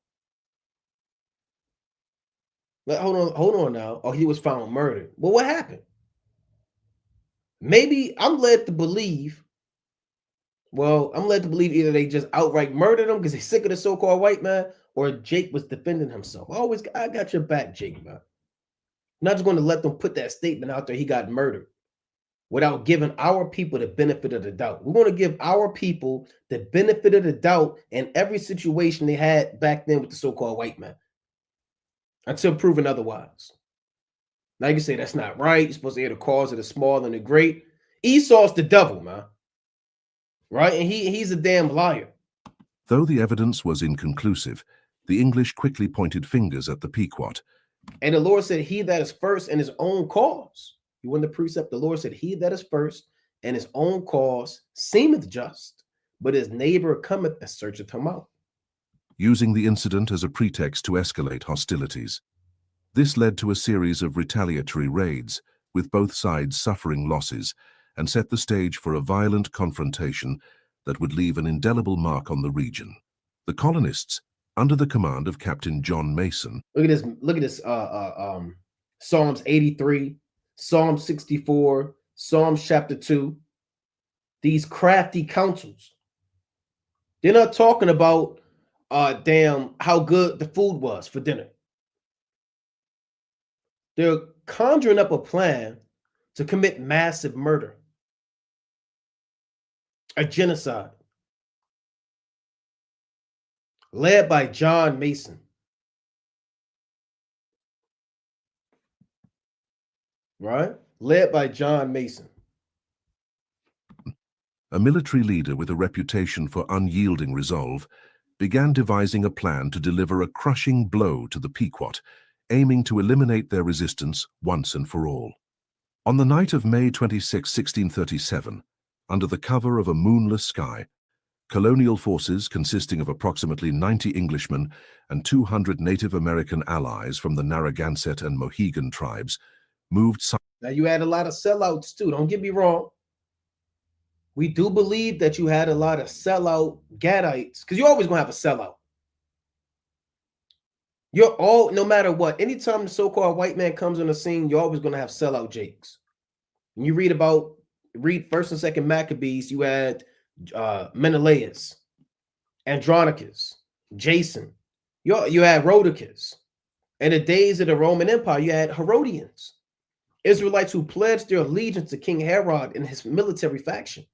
[SPEAKER 1] Hold on now. Oh, he was found murdered. Well, what happened? Maybe I'm led to believe. Well, I'm led to believe either they just outright murdered him because they're sick of the so-called white man, or Jake was defending himself. I got your back, Jake, man. I'm not just going to let them put that statement out there. He got murdered without giving our people the benefit of the doubt. We want to give our people the benefit of the doubt in every situation they had back then with the so-called white man, until proven otherwise. Now you can say that's not right. You're supposed to hear the cause of the small and the great. Esau's the devil, man. Right? And he's a damn liar.
[SPEAKER 7] Though the evidence was inconclusive, the English quickly pointed fingers at the Pequot.
[SPEAKER 1] And the Lord said, he that is first in his own cause. You want the precept? The Lord said, he that is first in his own cause seemeth just, but his neighbor cometh and searcheth him out.
[SPEAKER 7] Using the incident as a pretext to escalate hostilities. This led to a series of retaliatory raids, with both sides suffering losses, and set the stage for a violent confrontation that would leave an indelible mark on the region. The colonists, under the command of Captain John Mason.
[SPEAKER 1] Look at this. Psalms 83, Psalm 64, Psalms chapter 2. These crafty counsels. They're not talking about how good the food was for dinner. They're conjuring up a plan to commit massive murder, a genocide, led by John Mason. Right? Led by John Mason.
[SPEAKER 7] A military leader with a reputation for unyielding resolve began devising a plan to deliver a crushing blow to the Pequot, aiming to eliminate their resistance once and for all. On the night of May 26, 1637, under the cover of a moonless sky, colonial forces consisting of approximately 90 Englishmen and 200 Native American allies from the Narragansett and Mohegan tribes moved.
[SPEAKER 1] Now, you had a lot of sellouts too, don't get me wrong. We do believe that you had a lot of sellout Gadites, because you're always going to have a sellout. No matter what, anytime the so-called white man comes on the scene, you're always going to have sellout Jakes. When you read 1st and 2nd Maccabees, you had Menelaus, Andronicus, Jason. You had Rhodicus. In the days of the Roman Empire, you had Herodians, Israelites who pledged their allegiance to King Herod and his military faction.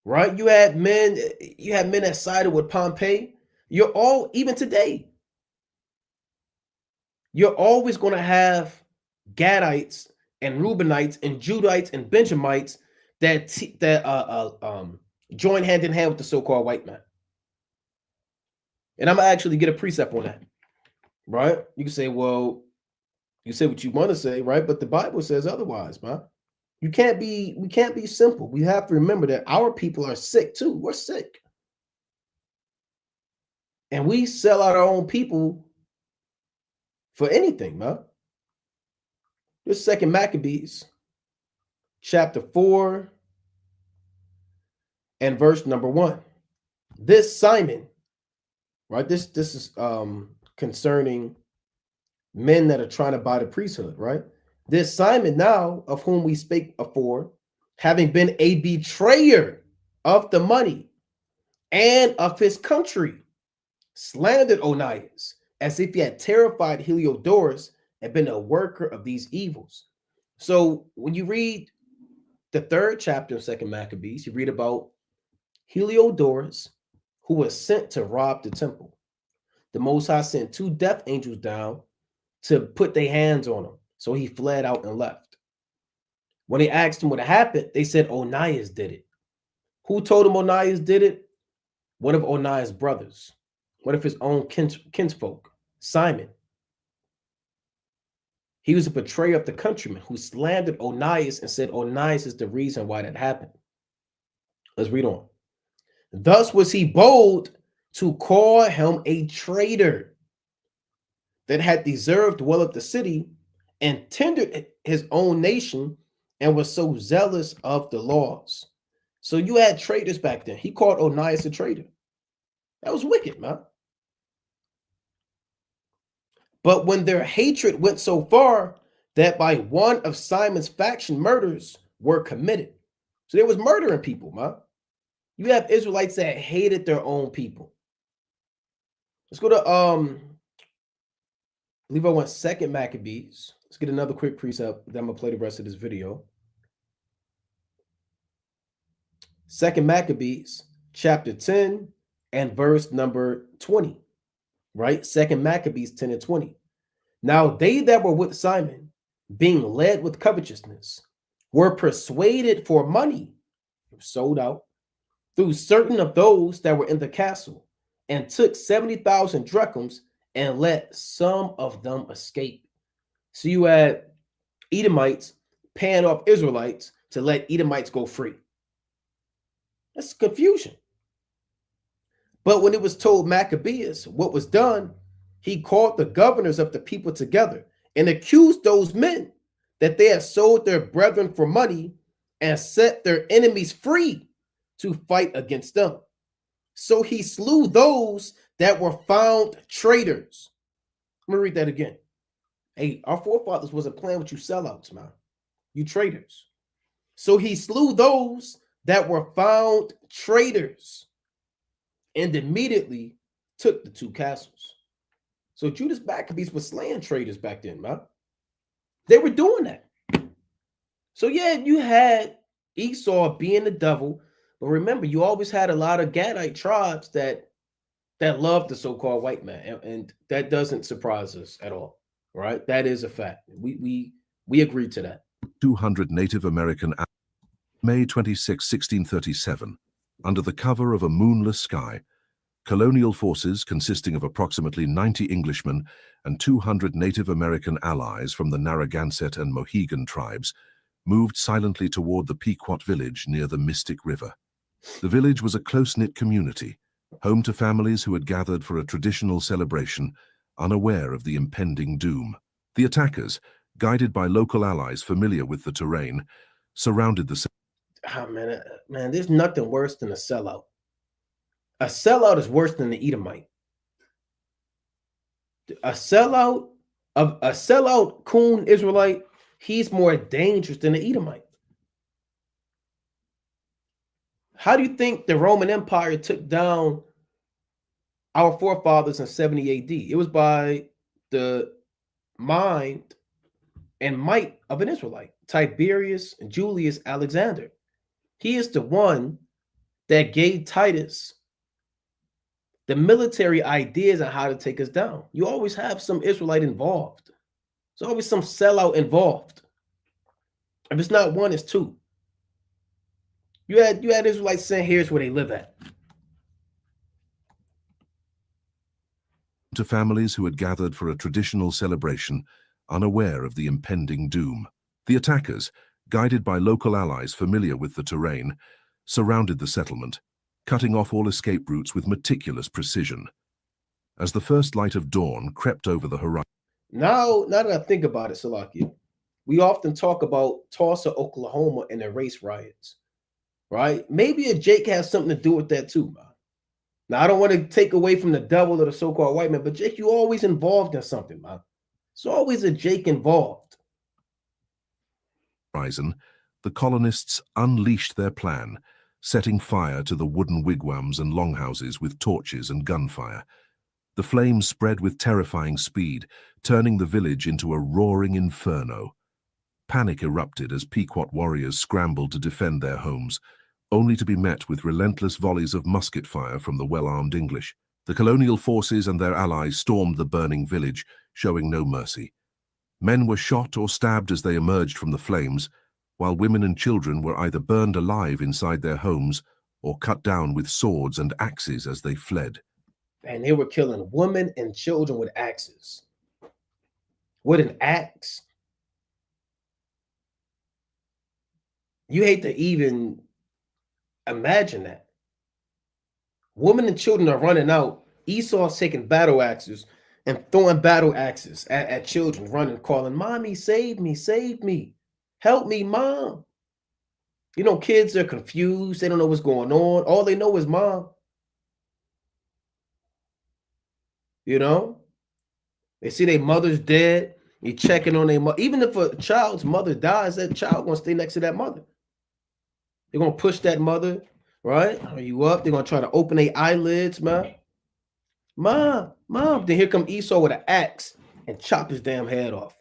[SPEAKER 1] Right? You had men that sided with Pompey. Even today, you're always going to have Gadites and Reubenites and Judites and Benjamites that join hand in hand with the so-called white man. And I'm gonna actually get a precept on that. Right? You can say, well, you say what you want to say, right? But the Bible says otherwise, man. We can't be simple. We have to remember that our people are sick too. We're sick. And we sell out our own people for anything, man. This 2nd Maccabees, chapter 4, and verse number 1. This Simon, right? This is concerning men that are trying to buy the priesthood, right? This Simon now, of whom we spake afore, having been a betrayer of the money and of his country, slandered Onias, as if he had terrified Heliodorus and been a worker of these evils. So when you read the 3rd chapter of 2nd Maccabees, you read about Heliodorus, who was sent to rob the temple. The Most High sent 2 death angels down to put their hands on him. So he fled out and left. When they asked him what happened, they said Onias did it. Who told him Onias did it? One of Onias' brothers, one of his own kinsfolk, Simon. He was a betrayer of the countrymen who slandered Onias and said Onias is the reason why that happened. Let's read on. Thus was he bold to call him a traitor that had deserved well of the city and tendered his own nation and was so zealous of the laws. So you had traitors back then. He called Onias a traitor. That was wicked, man. But when their hatred went so far that by one of Simon's faction murders were committed. So there was murdering people, man. You have Israelites that hated their own people. Let's go to I believe I want 2nd Maccabees. Let's get another quick precept. Then I'm gonna play the rest of this video. 2nd Maccabees, chapter 10 and verse number 20. Right? 2nd Maccabees 10 and 20. Now they that were with Simon, being led with covetousness, were persuaded for money, sold out, through certain of those that were in the castle, and took 70,000 drachms and let some of them escape. So you had Edomites paying off Israelites to let Edomites go free. That's confusion. But when it was told Maccabeus what was done, he called the governors of the people together and accused those men that they had sold their brethren for money and set their enemies free to fight against them. So he slew those that were found traitors. Let me read that again. Hey, our forefathers wasn't playing with you sellouts, man. You traitors. So he slew those that were found traitors and immediately took the 2 castles. So Judas Maccabees was slaying traitors back then, man. They were doing that. So yeah, you had Esau being the devil, but remember, you always had a lot of Gadite tribes that loved the so-called white man, and that doesn't surprise us at all, right? That is a fact. We agree to that.
[SPEAKER 7] 200 Native American May 26, 1637, under the cover of a moonless sky, colonial forces consisting of approximately 90 Englishmen and 200 Native American allies from the Narragansett and Mohegan tribes moved silently toward the Pequot village near the Mystic River. The village was a close-knit community, home to families who had gathered for a traditional celebration, unaware of the impending doom. The attackers, guided by local allies familiar with the terrain, surrounded the...
[SPEAKER 1] Man, there's nothing worse than a sellout. A sellout is worse than the Edomite. A sellout coon Israelite, he's more dangerous than the Edomite. How do you think the Roman Empire took down our forefathers in 70 AD? It was by the mind and might of an Israelite, Tiberius Julius Alexander. He is the one that gave Titus the military ideas on how to take us down. You always have some Israelite involved. There's always some sellout involved. If it's not one, it's 2. You had Israelites saying, here's where they live at.
[SPEAKER 7] To families who had gathered for a traditional celebration, unaware of the impending doom. The attackers, guided by local allies familiar with the terrain, surrounded the settlement, cutting off all escape routes with meticulous precision. As the first light of dawn crept over the horizon...
[SPEAKER 1] Now that I think about it, Salakia, we often talk about Tulsa, Oklahoma, and the race riots, right? Maybe a Jake has something to do with that too, man. Now, I don't want to take away from the devil or the so-called white man, but Jake, you always involved in something, man. It's always a Jake involved.
[SPEAKER 7] The colonists unleashed their plan, setting fire to the wooden wigwams and longhouses with torches and gunfire. The flames spread with terrifying speed, turning the village into a roaring inferno. Panic erupted as Pequot warriors scrambled to defend their homes, only to be met with relentless volleys of musket fire from the well-armed English. The colonial forces and their allies stormed the burning village, showing no mercy. Men were shot or stabbed as they emerged from the flames, while women and children were either burned alive inside their homes or cut down with swords and axes as they fled.
[SPEAKER 1] And they were killing women and children with axes. With an axe, You hate to even imagine that. Women and children are running out. Esau's taking battle axes and throwing battle axes at children, running, calling, "Mommy, save me, save me. Help me, Mom." You know, kids are confused. They don't know what's going on. All they know is Mom. You know? They see their mother's dead. You're checking on their mother. Even if a child's mother dies, that child gonna stay next to that mother. They're gonna push that mother, right? Are you up? They're gonna try to open their eyelids, man. Mom, Mom. Then here come Esau with an axe and chop his damn head off.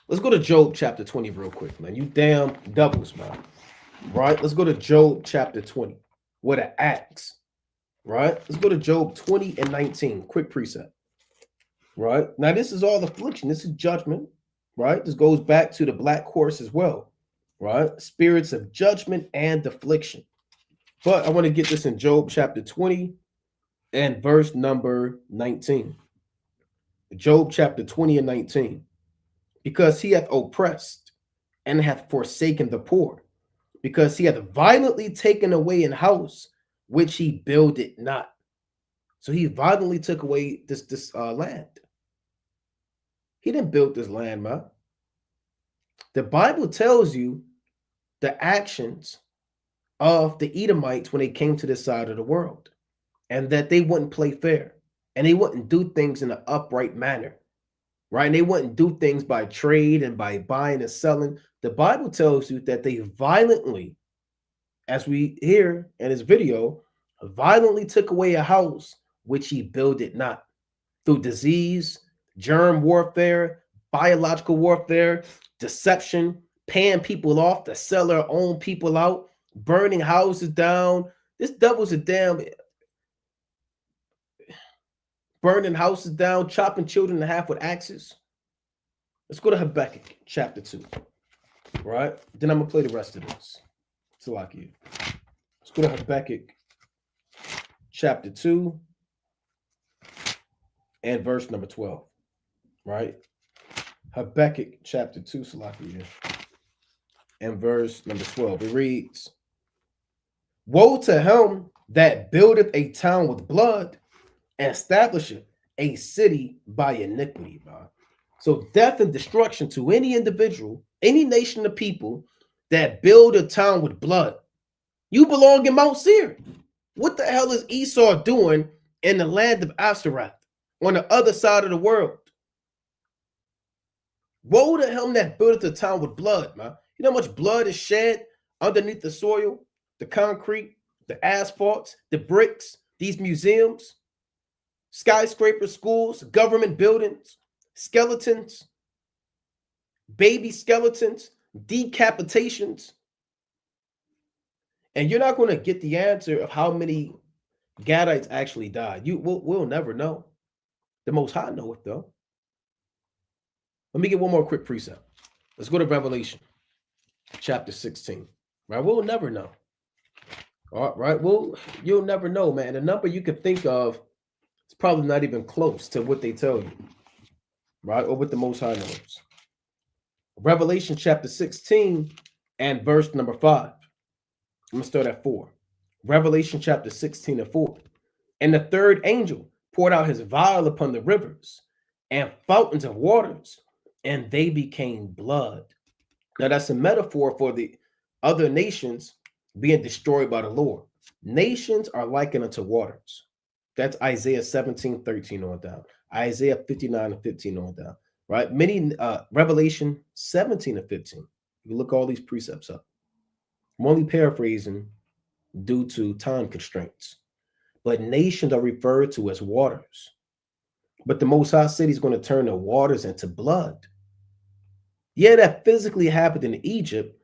[SPEAKER 1] Let's go to Job chapter 20 real quick, man. You damn devils, man. Right? Let's go to Job chapter 20 with an axe. Right? Let's go to Job 20 and 19. Quick precept. Right? Now, this is all affliction. This is judgment. Right? This goes back to the black horse as well. Right? Spirits of judgment and affliction. But I want to get this in Job chapter 20 and verse number 19. Job chapter 20 and 19. Because he hath oppressed and hath forsaken the poor, because he hath violently taken away an house which he builded not. So he violently took away this land. He didn't build this land, man. The Bible tells you the actions of the Edomites when they came to this side of the world, and that they wouldn't play fair, and they wouldn't do things in an upright manner. Right? And they wouldn't do things by trade and by buying and selling. The Bible tells you that they violently, as we hear in this video, violently took away a house which he builded not, through disease, germ warfare, biological warfare, deception, paying people off to sell their own people out, burning houses down. This devil's a damn burning houses down, chopping children in half with axes. Let's go to Habakkuk chapter 2. Right? Then I'm going to play the rest of this. Salakia. Let's go to Habakkuk chapter 2 and verse number 12. Right? Habakkuk chapter 2, Salakia, and verse number 12. It reads, "Woe to him that buildeth a town with blood, and establisheth a city by iniquity." Man. So death and destruction to any individual, any nation of people that build a town with blood. You belong in Mount Seir. What the hell is Esau doing in the land of Ashtaroth on the other side of the world? Woe to him that buildeth a town with blood, man. You know how much blood is shed underneath the soil, the concrete, the asphalt, the bricks, these museums, skyscrapers, schools, government buildings, skeletons, baby skeletons, decapitations. And you're not going to get the answer of how many Gadites actually died. We'll never know. The Most High know it, though. Let me get one more quick precept. Let's go to Revelation chapter 16. Right? We'll never know. All right. Well, you'll never know, man. The number you could think of is probably not even close to what they tell you. Right? Or what the Most High knows. Revelation chapter 16 and verse number 5. I'm going to start at 4. Revelation chapter 16 and 4. "And the third angel poured out his vial upon the rivers and fountains of waters, and they became blood." Now that's a metaphor for the other nations being destroyed by the Lord. Nations are likened unto waters. That's Isaiah 17:13 on down. Isaiah 59 and 15 on down. Right? Many Revelation 17 and 15. You look all these precepts up. I'm only paraphrasing due to time constraints. But nations are referred to as waters. But the Most High said he's going to turn the waters into blood. Yeah, that physically happened in Egypt,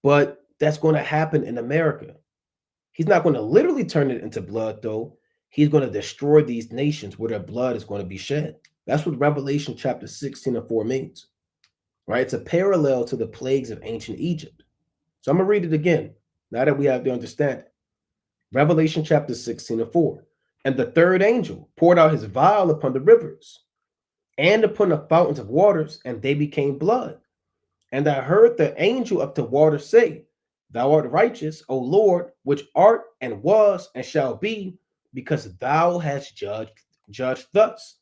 [SPEAKER 1] but that's going to happen in America. He's not going to literally turn it into blood, though. He's going to destroy these nations where their blood is going to be shed. That's what Revelation chapter 16 and 4 means. Right? It's a parallel to the plagues of ancient Egypt. So I'm going to read it again, now that we have the understanding. Revelation chapter 16 and 4. "And the third angel poured out his vial upon the rivers and upon the fountains of waters, and they became blood. And I heard the angel of the water say, Thou art righteous, O Lord, which art and was and shall be, because thou hast judged thus.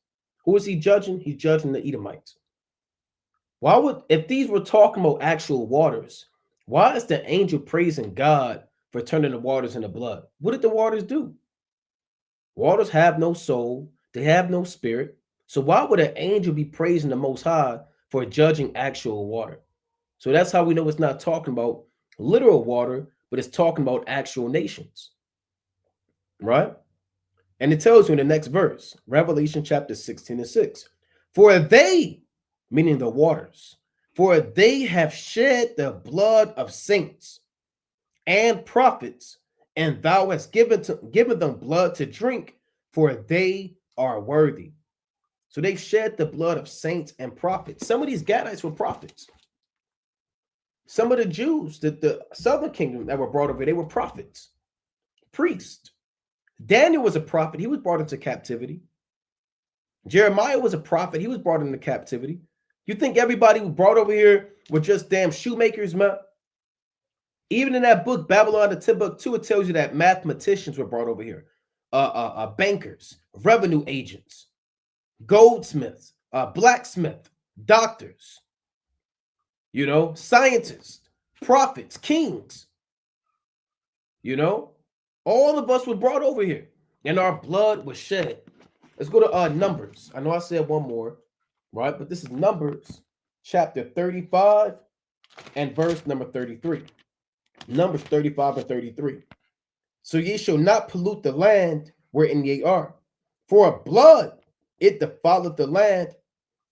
[SPEAKER 1] Who is he judging? He's judging the Edomites. Why would, if these were talking about actual waters, why is the angel praising God for turning the waters into blood? What did the waters do? Waters have no soul, they have no spirit. So why would an angel be praising the Most High for judging actual water? So that's how we know it's not talking about literal water, but it's talking about actual nations, right? And it tells you in the next verse, Revelation chapter 16:6, for they, meaning the waters, for they have shed the blood of saints and prophets, and thou hast given them blood to drink, for they are worthy. So they've shed the blood of saints and prophets. Some of these Gadites were prophets. Some of the Jews, the southern kingdom that were brought over, they were prophets, priests. Daniel was a prophet. He was brought into captivity. Jeremiah was a prophet. He was brought into captivity. You think everybody who brought over here were just damn shoemakers, man? Even in that book, Babylon to Timbuktu, it tells you that mathematicians were brought over here, bankers, revenue agents, goldsmiths, blacksmiths, doctors, you know, scientists, prophets, kings. You know, all of us were brought over here and our blood was shed. Let's go to Numbers. I know I said one more, right? But this is Numbers chapter 35 and verse number 33. Numbers 35 and 33. So ye shall not pollute the land wherein ye are, for blood it defileth the land,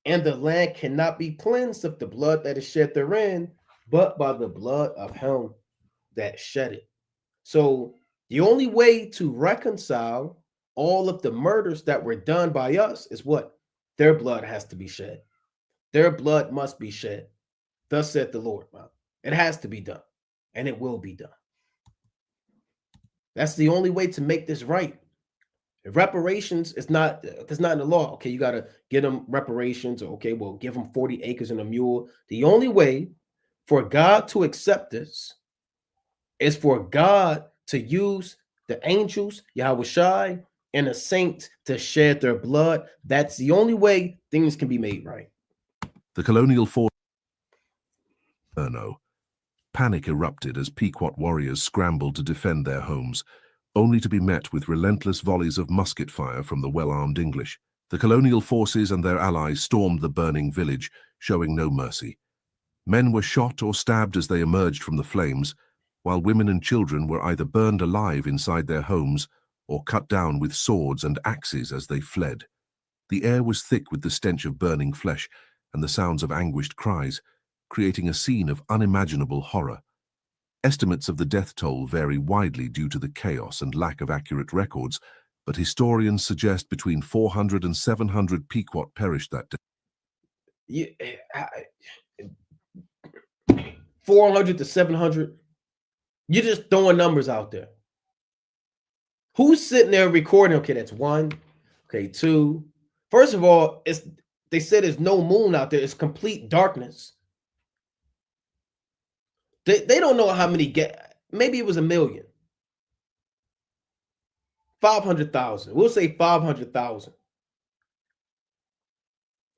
[SPEAKER 1] and the land cannot be cleansed of the blood that is shed therein, but by the blood of him that shed it. So the only way to reconcile all of the murders that were done by us is what? Their blood has to be shed. Their blood must be shed. Thus said the Lord. It has to be done, and it will be done. That's the only way to make this right. If reparations is not, it's not in the law. Okay, you got to give them reparations. Or, okay, well, give them 40 acres and a mule. The only way for God to accept this is for God to use the angels, Yahweh Shai, and the saints to shed their blood. That's the only way things can be made right.
[SPEAKER 7] The colonial force panic erupted as Pequot warriors scrambled to defend their homes, only to be met with relentless volleys of musket fire from the well-armed English. The colonial forces and their allies stormed the burning village, showing no mercy. Men were shot or stabbed as they emerged from the flames, while women and children were either burned alive inside their homes or cut down with swords and axes as they fled. The air was thick with the stench of burning flesh and the sounds of anguished cries, creating a scene of unimaginable horror. Estimates of the death toll vary widely due to the chaos and lack of accurate records, but historians suggest between 400 and 700 Pequot perished that day.
[SPEAKER 1] 400 to 700. You're just throwing numbers out there. Who's sitting there recording? Okay, that's one. Okay, two. First of all, they said there's no moon out there. It's complete darkness. They don't know how many maybe it was 1 million. 500,000. We'll say 500,000.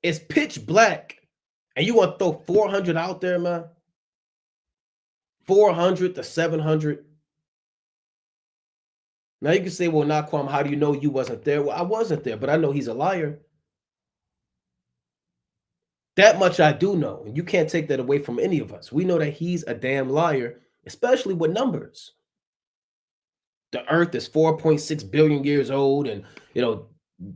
[SPEAKER 1] It's pitch black. And you want to throw 400 out there, man? 400 to 700. Now you can say, well, Naquam, how do you know you wasn't there? Well, I wasn't there, but I know he's a liar. That much I do know, and you can't take that away from any of us. We know that he's a damn liar, especially with numbers. The earth is 4.6 billion years old, and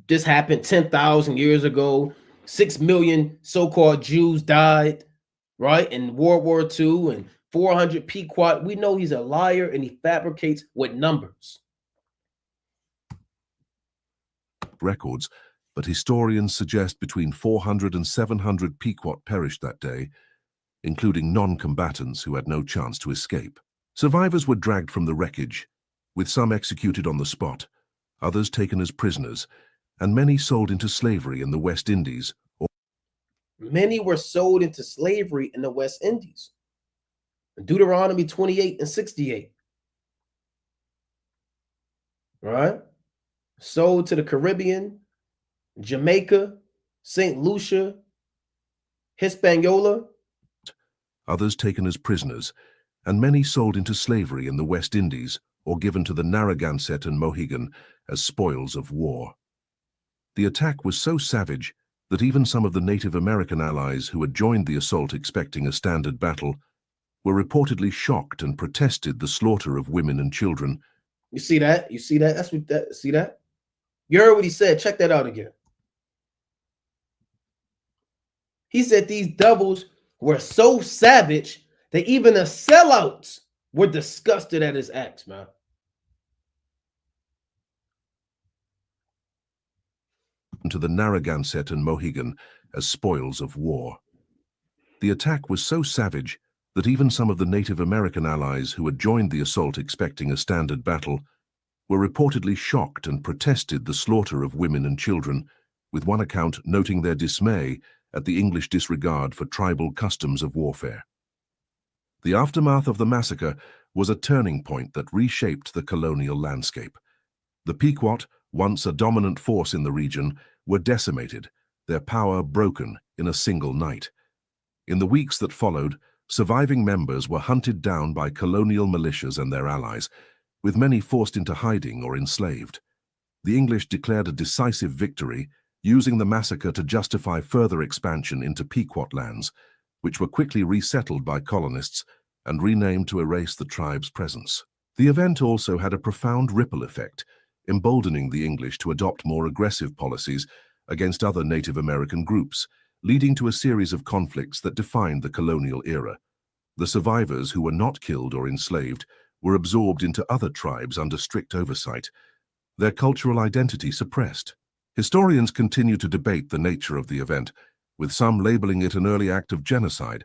[SPEAKER 1] this happened 10,000 years ago. 6 million so-called Jews died, right, in World War II, and 400 Pequot. We know he's a liar, and he fabricates with numbers.
[SPEAKER 7] Records, but historians suggest between 400 and 700 Pequot perished that day, including non-combatants who had no chance to escape. Survivors were dragged from the wreckage, with some executed on the spot, others taken as prisoners, and many sold into slavery in the West Indies.
[SPEAKER 1] Many were sold into slavery in the West Indies. Deuteronomy 28 and 68. Right? Sold to the Caribbean, Jamaica, St. Lucia, Hispaniola.
[SPEAKER 7] Others taken as prisoners, and many sold into slavery in the West Indies or given to the Narragansett and Mohegan as spoils of war. The attack was so savage that even some of the Native American allies who had joined the assault expecting a standard battle were reportedly shocked and protested the slaughter of women and children.
[SPEAKER 1] You see that? You see that? That's what that. See that? You heard what he said. Check that out again. He said these devils were so savage that even the sellouts were disgusted at his acts, man.
[SPEAKER 7] To the Narragansett and Mohegan as spoils of war. The attack was so savage that even some of the Native American allies who had joined the assault expecting a standard battle were reportedly shocked and protested the slaughter of women and children, with one account noting their dismay at the English disregard for tribal customs of warfare. The aftermath of the massacre was a turning point that reshaped the colonial landscape. The Pequot, once a dominant force in the region, were decimated, their power broken in a single night. In the weeks that followed, surviving members were hunted down by colonial militias and their allies, with many forced into hiding or enslaved. The English declared a decisive victory, using the massacre to justify further expansion into Pequot lands, which were quickly resettled by colonists and renamed to erase the tribe's presence. The event also had a profound ripple effect, emboldening the English to adopt more aggressive policies against other Native American groups, leading to a series of conflicts that defined the colonial era. The survivors who were not killed or enslaved were absorbed into other tribes under strict oversight, their cultural identity suppressed. Historians continue to debate the nature of the event, with some labeling it an early act of genocide,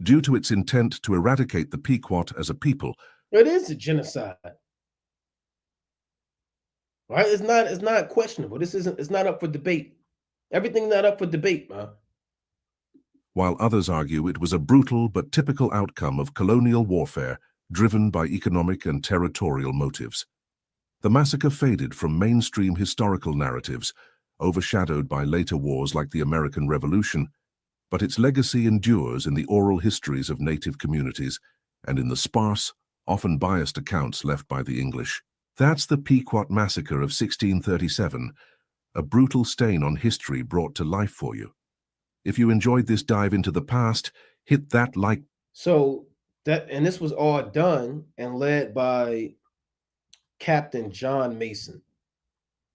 [SPEAKER 7] due to its intent to eradicate the Pequot as a people.
[SPEAKER 1] It is a genocide. Right? It's not questionable. It's not up for debate. Everything's not up for debate, man.
[SPEAKER 7] While others argue it was a brutal but typical outcome of colonial warfare driven by economic and territorial motives. The massacre faded from mainstream historical narratives, overshadowed by later wars like the American Revolution, but its legacy endures in the oral histories of Native communities and in the sparse, often biased accounts left by the English. That's the Pequot Massacre of 1637, a brutal stain on history brought to life for you. If you enjoyed this dive into the past, hit that like.
[SPEAKER 1] So and this was all done and led by Captain John Mason.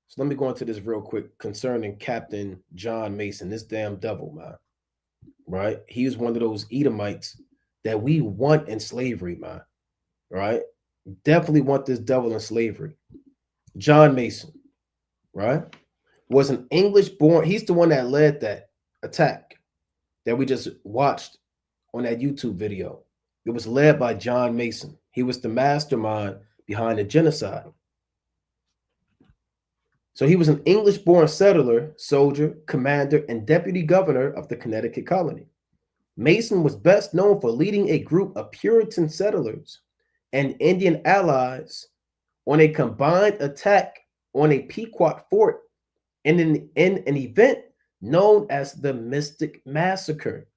[SPEAKER 1] So let me go into this real quick concerning Captain John Mason, this damn devil, man. Right? He was one of those Edomites that we want in slavery, man. Right? Definitely want this devil in slavery. John Mason, right, was an English-born. He's the one that led that attack that we just watched on that YouTube video. It was led by John Mason. He was the mastermind behind the genocide. So he was an English-born settler, soldier, commander, and deputy governor of the Connecticut colony. Mason was best known for leading a group of Puritan settlers and Indian allies on a combined attack on a Pequot fort in an event known as the Mystic Massacre.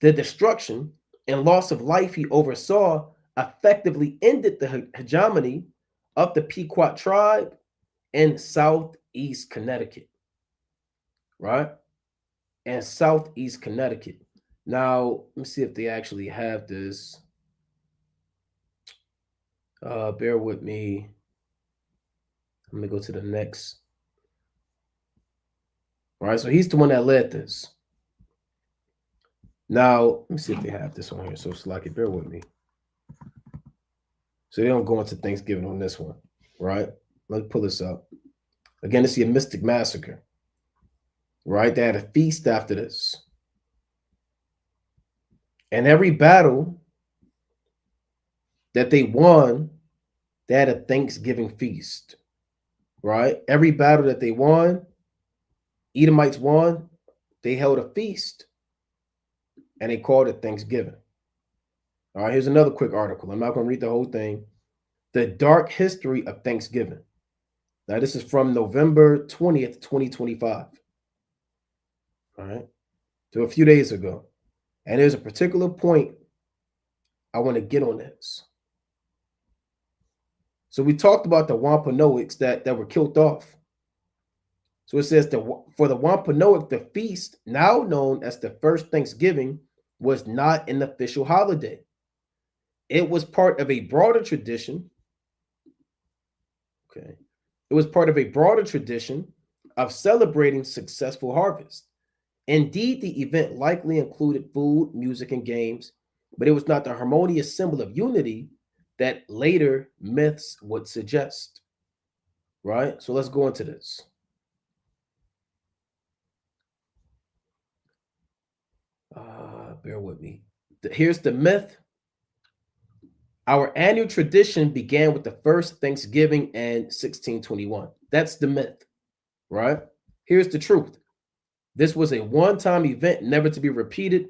[SPEAKER 1] The destruction and loss of life he oversaw effectively ended the hegemony of the Pequot tribe in southeast Connecticut, right? And southeast Connecticut. Now, let me see if they actually have this. Bear with me. Let me go to the next. All right, so he's the one that led this. Now, let me see if they have this on here. So, Slocky, bear with me. So they don't go into Thanksgiving on this one, right? Let's pull this up. Again, it's a Mystic Massacre, right? They had a feast after this. And every battle that they won, they had a Thanksgiving feast, right? Every battle that they won, Edomites won, they held a feast and they called it Thanksgiving. All right, here's another quick article. I'm not going to read the whole thing. The Dark History of Thanksgiving. Now, this is from November 20th, 2025. All right, so a few days ago. And there's a particular point I want to get on this. So we talked about the Wampanoags that were killed off. So it says for the Wampanoag, the feast, now known as the first Thanksgiving, was not an official holiday. It was part of a broader tradition. Okay. It was part of a broader tradition of celebrating successful harvest. Indeed, the event likely included food, music, and games, but it was not the harmonious symbol of unity that later myths would suggest. Right? So let's go into this. Bear with me. Here's the myth. Our annual tradition began with the first Thanksgiving in 1621. That's the myth, right? Here's the truth. This was a one-time event, never to be repeated.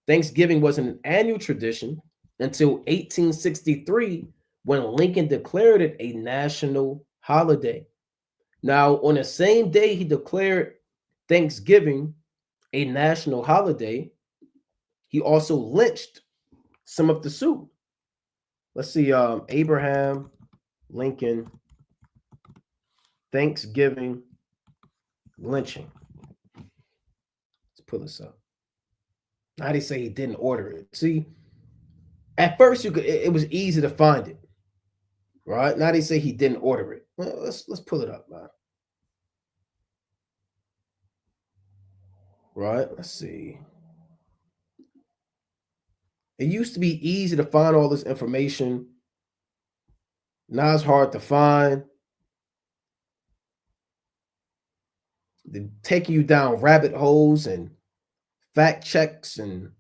[SPEAKER 1] Thanksgiving wasn't an annual tradition until 1863, when Lincoln declared it a national holiday. Now, on the same day he declared Thanksgiving a national holiday, he also lynched some of the Sioux. Let's see, Abraham Lincoln Thanksgiving lynching. Let's pull this up. Now they say he didn't order it. See, at first it was easy to find it, right? Now they say he didn't order it. Well, let's pull it up, man. Right? Let's see. It used to be easy to find all this information. Now it's hard to find. They're taking you down rabbit holes and fact checks and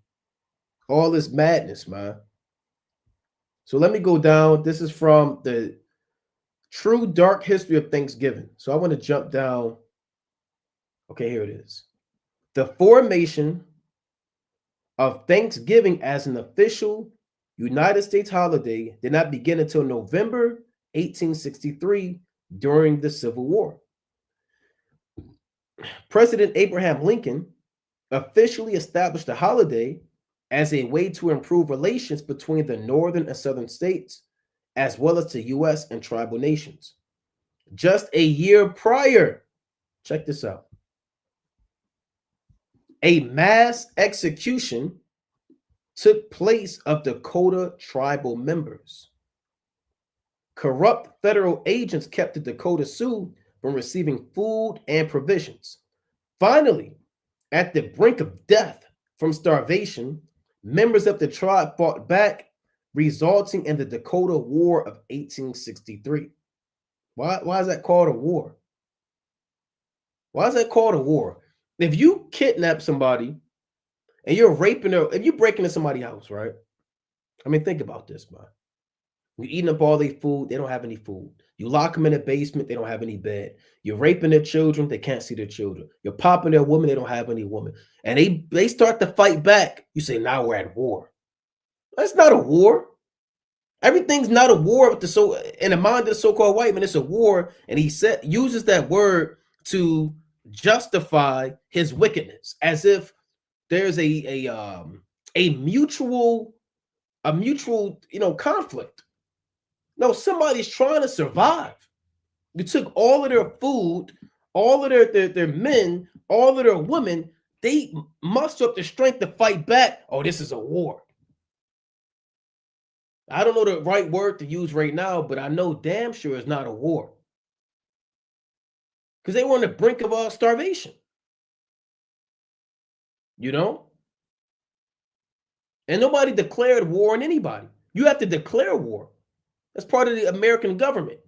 [SPEAKER 1] all this madness, man. So let me go down. This is from the True Dark History of Thanksgiving. So I want to jump down. Okay, here it is. The formation of Thanksgiving as an official United States holiday did not begin until November 1863 during the Civil War. President Abraham Lincoln officially established the holiday as a way to improve relations between the northern and southern states, as well as the U.S. and tribal nations. Just a year prior, check this out, a mass execution took place of Dakota tribal members. Corrupt federal agents kept the Dakota Sioux from receiving food and provisions. Finally, at the brink of death from starvation, members of the tribe fought back, resulting in the Dakota War of 1863. Why is that called a war? Why is that called a war? If you kidnap somebody and you're raping her, if you break into somebody's house, right? I mean, think about this, man. You're eating up all their food, they don't have any food. You lock them in a basement, they don't have any bed. You're raping their children, they can't see their children. You're popping their woman, they don't have any woman. And they start to fight back. You say, now we're at war. That's not a war. Everything's not a war with in the mind of the so-called white man, it's a war. And he uses that word to justify his wickedness, as if there's a mutual conflict. No, somebody's trying to survive. You took all of their food, all of their men, all of their women. They muster up the strength to fight back. Oh, this is a war. I don't know the right word to use right now, but I know damn sure it's not a war. Because they were on the brink of starvation. You know? And nobody declared war on anybody. You have to declare war. That's part of the American government.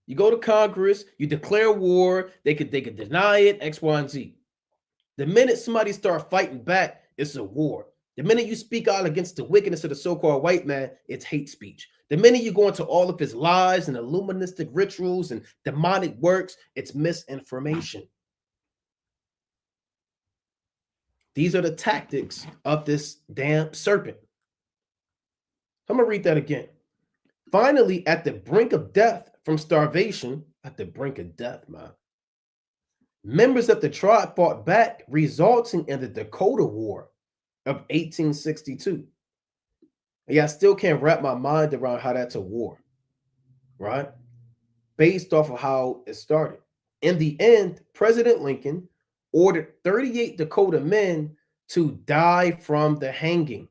[SPEAKER 1] You go to Congress, you declare war, they could deny it, X, Y, and Z. The minute somebody start fighting back, it's a war. The minute you speak out against the wickedness of the so-called white man, it's hate speech. The minute you go into all of his lies and illuministic rituals and demonic works, it's misinformation. These are the tactics of this damn serpent. I'm going to read that again. Finally, at the brink of death from starvation, at the brink of death, man, members of the tribe fought back, resulting in the Dakota War of 1862. Yeah, I still can't wrap my mind around how that's a war, right? Based off of how it started. In the end, President Lincoln ordered 38 Dakota men to die from the hanging.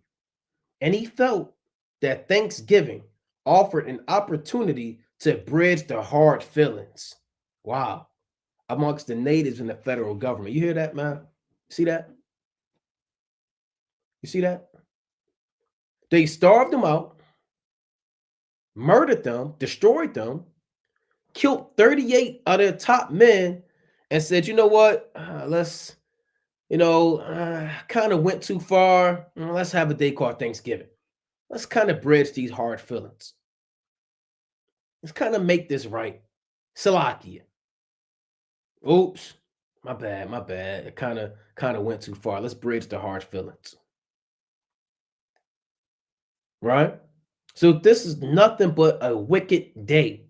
[SPEAKER 1] And he felt that Thanksgiving offered an opportunity to bridge the hard feelings. Wow. Amongst the natives and the federal government. You hear that, man? See that? You see that? They starved them out, murdered them, destroyed them, killed 38 of their top men, and said, you know what? Let's, kind of went too far. Let's have a day called Thanksgiving. Let's kind of bridge these hard feelings. Let's kind of make this right. Salakia. Oops. My bad. It kind of went too far. Let's bridge the hard feelings. Right? So this is nothing but a wicked day.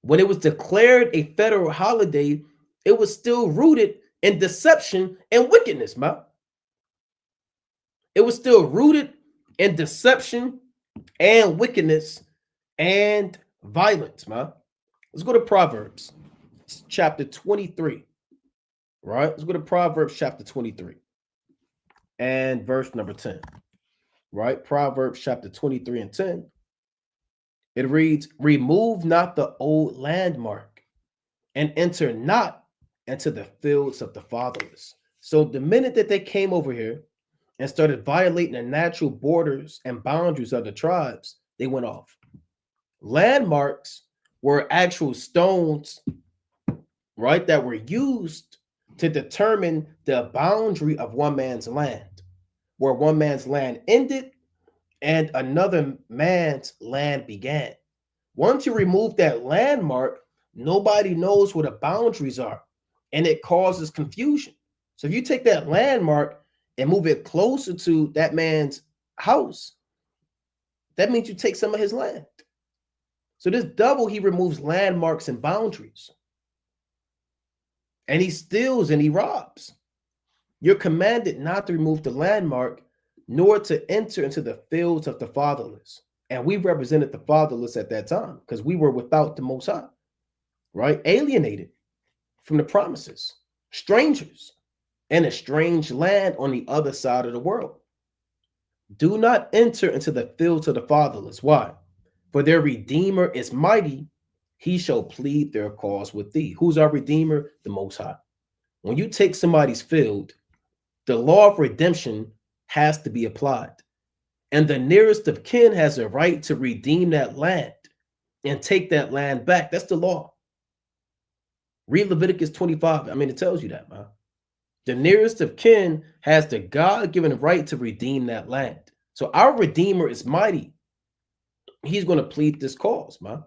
[SPEAKER 1] When it was declared a federal holiday, it was still rooted in deception and wickedness, man. It was still rooted in deception and wickedness and violence, man. Let's go to Proverbs chapter 23. Right? Let's go to Proverbs chapter 23 and verse number 10. Right? Proverbs chapter 23 and 10. It reads, remove not the old landmark and enter not into the fields of the fatherless. So the minute that they came over here and started violating the natural borders and boundaries of the tribes, they went off. Landmarks were actual stones, right, that were used to determine the boundary of one man's land, where one man's land ended and another man's land began. Once you remove that landmark, nobody knows where the boundaries are, and it causes confusion. So if you take that landmark and move it closer to that man's house, that means you take some of his land. So this double, he removes landmarks and boundaries. And he steals and he robs. You're commanded not to remove the landmark, nor to enter into the fields of the fatherless. And we represented the fatherless at that time because we were without the Most High, right? Alienated from the promises, strangers in a strange land on the other side of the world. Do not enter into the fields of the fatherless. Why? For their Redeemer is mighty. He shall plead their cause with thee. Who's our Redeemer? The Most High. When you take somebody's field, the law of redemption has to be applied. And the nearest of kin has a right to redeem that land and take that land back. That's the law. Read Leviticus 25. It tells you that, man. The nearest of kin has the God-given right to redeem that land. So our Redeemer is mighty. He's going to plead this cause, man.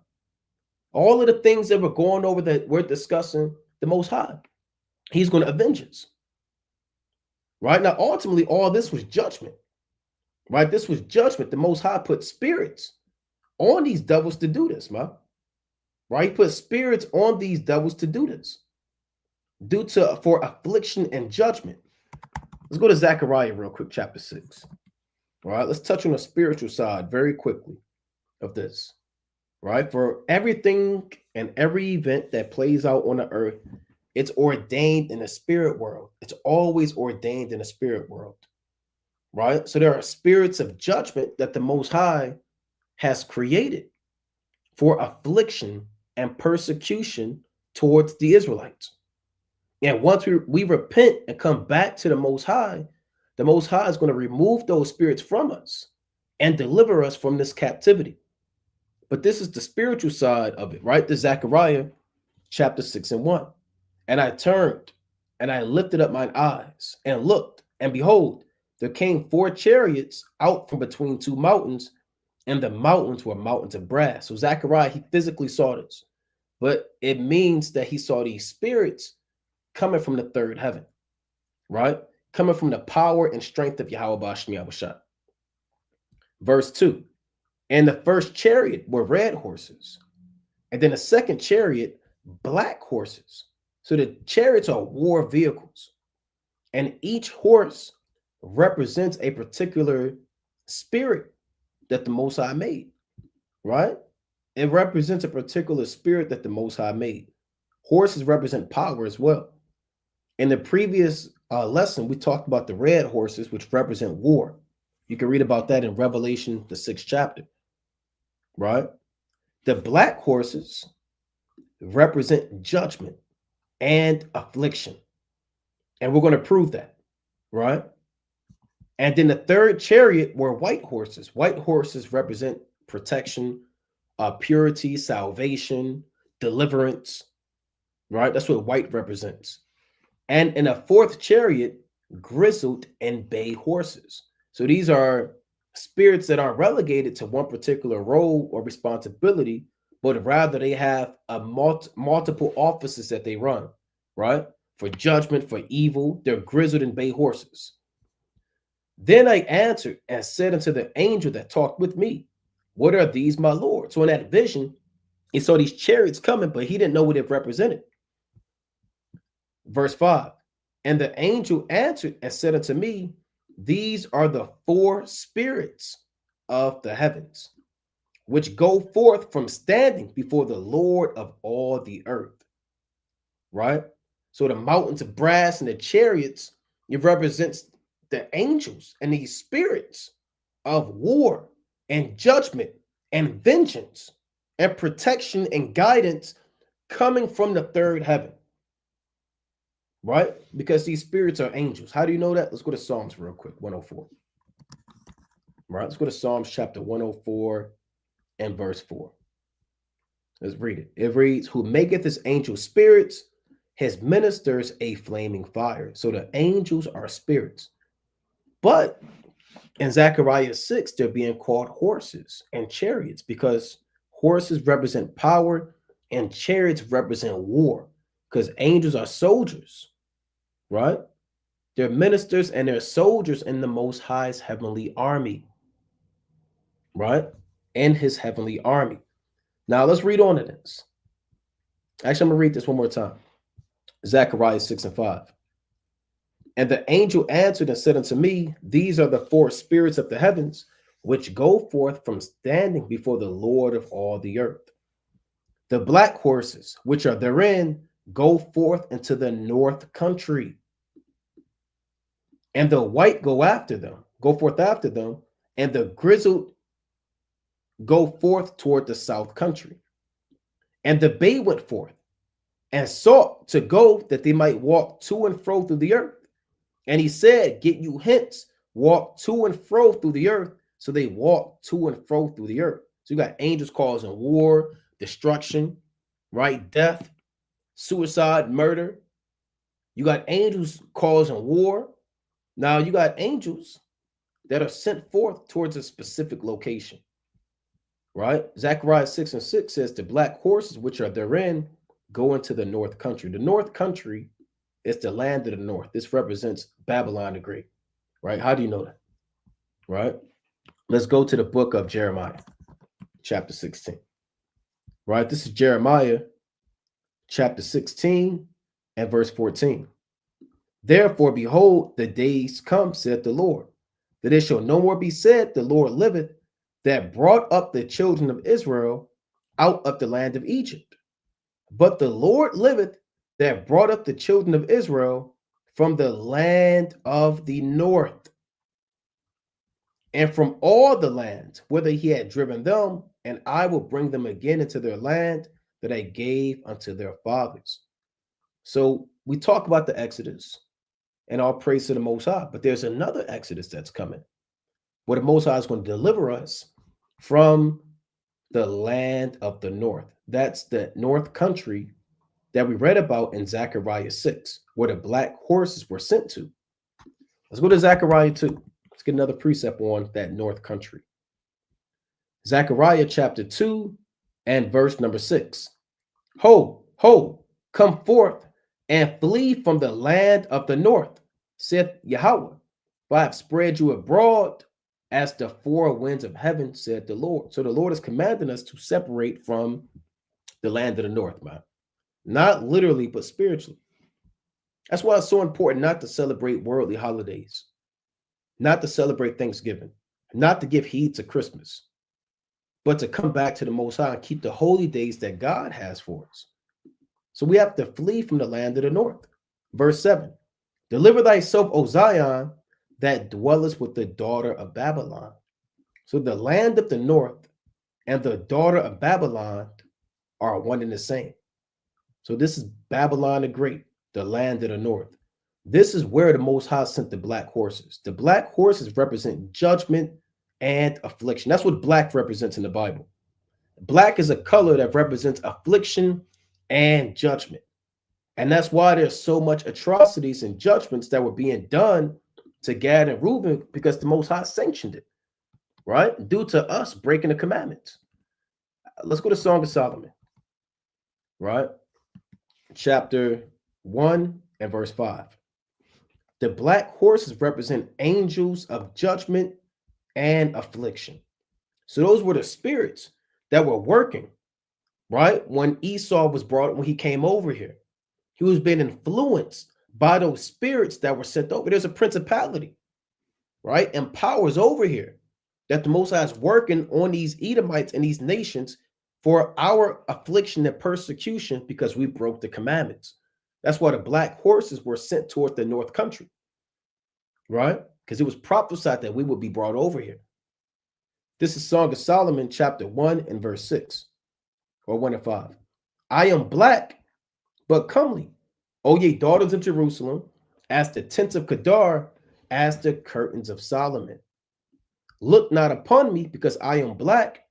[SPEAKER 1] All of the things that we're going over that we're discussing, the Most High, he's going to avenge us. Right? Now, ultimately, all this was judgment. Right? This was judgment. The Most High put spirits on these devils to do this, man. Right? He put spirits on these devils to do this. For affliction and judgment. Let's go to Zechariah real quick, chapter 6. All right, let's touch on the spiritual side very quickly of this. Right? For everything and every event that plays out on the earth, it's ordained in the spirit world. It's always ordained in the spirit world. Right? So there are spirits of judgment that the Most High has created for affliction and persecution towards the Israelites. And once we repent and come back to the Most High is going to remove those spirits from us and deliver us from this captivity. But this is the spiritual side of it, right? The Zechariah chapter 6 and 1. And I turned and I lifted up mine eyes and looked, and behold, there came 4 chariots out from between 2 mountains, and the mountains were mountains of brass. So Zechariah, he physically saw this, but it means that he saw these spirits coming from the third heaven, right? coming from the power and strength of Yahweh Ba'ashem Yahushua. Verse 2, and the first chariot were red horses, and then the second chariot, black horses. So the chariots are war vehicles, and each horse represents a particular spirit that the Most High made, right? It represents a particular spirit that the Most High made. Horses represent power as well. In the previous lesson, we talked about the red horses, which represent war. You can read about that in Revelation, the 6th chapter, right? The black horses represent judgment and affliction. And we're going to prove that, right? And then the third chariot were white horses. White horses represent protection, purity, salvation, deliverance, right? That's what white represents. And in a fourth chariot, grizzled and bay horses. So these are spirits that aren't relegated to one particular role or responsibility, but rather they have a multiple offices that they run, right? For judgment, for evil. They're grizzled and bay horses. Then I answered and said unto the angel that talked with me, what are these, my Lord? So in that vision, he saw these chariots coming, but he didn't know what it represented. Verse 5, and the angel answered and said unto me, these are the four spirits of the heavens, which go forth from standing before the Lord of all the earth. Right? So the mountains of brass and the chariots, it represents the angels and these spirits of war and judgment and vengeance and protection and guidance coming from the third heaven. Right? Because these spirits are angels. How do you know that? Let's go to Psalms real quick, 104. Right? Let's go to Psalms chapter 104 and verse 4. Let's read it. It reads, who maketh his angels spirits, his ministers a flaming fire. So the angels are spirits. But in Zechariah 6, they're being called horses and chariots because horses represent power and chariots represent war. Because angels are soldiers, right? They're ministers and they're soldiers in the Most High's heavenly army, right? In his heavenly army. Now let's read on to this. Actually, I'm going to read this one more time. Zechariah 6 and 5. And the angel answered and said unto me, these are the four spirits of the heavens, which go forth from standing before the Lord of all the earth. The black horses, which are therein, go forth into the north country, and the white go forth after them, and the grizzled go forth toward the south country. And the bay went forth and sought to go that they might walk to and fro through the earth. And he said, get you hence, walk to and fro through the earth. So they walk to and fro through the earth. So you got angels causing war, destruction, right? Death, suicide, murder. You got angels causing war. Now you got angels that are sent forth towards a specific location, right? Zechariah 6 and 6 says the black horses, which are therein, go into the north country. The north country is the land of the north. This represents Babylon the Great, right? How do you know that, right? Let's go to the book of Jeremiah, chapter 16, right? This is Jeremiah chapter 16 and verse 14. Therefore, behold, the days come, saith the Lord, that it shall no more be said, the Lord liveth, that brought up the children of Israel out of the land of Egypt. But the Lord liveth, that brought up the children of Israel from the land of the north, and from all the lands whither he had driven them, and I will bring them again into their land that I gave unto their fathers. So we talk about the Exodus and all praise to the Most High, but there's another Exodus that's coming where the Most High is going to deliver us from the land of the north. That's the north country that we read about in Zechariah 6, where the black horses were sent to. Let's go to Zechariah 2. Let's get another precept on that north country. Zechariah chapter 2 and verse number 6. Ho, ho, come forth and flee from the land of the north, saith Yahweh, for I have spread you abroad as the four winds of heaven, said the Lord. So the Lord is commanding us to separate from the land of the north, man. Not literally, but spiritually. That's why it's so important not to celebrate worldly holidays, not to celebrate Thanksgiving, not to give heed to Christmas, but to come back to the Most High and keep the holy days that God has for us. So we have to flee from the land of the north. Verse 7, deliver thyself, O Zion, that dwellest with the daughter of Babylon. So the land of the north and the daughter of Babylon are one and the same. So this is Babylon the Great, the land of the north. This is where the Most High sent the black horses. The black horses represent judgment and affliction. That's what black represents in the Bible. Black is a color that represents affliction and judgment. And that's why there's so much atrocities and judgments that were being done to Gad and Reuben, because the Most High sanctioned it, right? Due to us breaking the commandments. Let's go to Song of Solomon, right? Chapter 1 and verse 5. The black horses represent angels of judgment and affliction. So those were the spirits that were working, right? When Esau was brought, when he came over here, he was being influenced by those spirits that were sent over. There's a principality, right? And powers over here that the Most High is working on these Edomites and these nations for our affliction and persecution because we broke the commandments. That's why the black horses were sent toward the north country, right? Because it was prophesied that we would be brought over here. This is Song of Solomon, chapter 1 and verse 6, or 1 and 5. I am black, but comely, O ye daughters of Jerusalem, as the tents of Kedar, as the curtains of Solomon. Look not upon me, because I am black,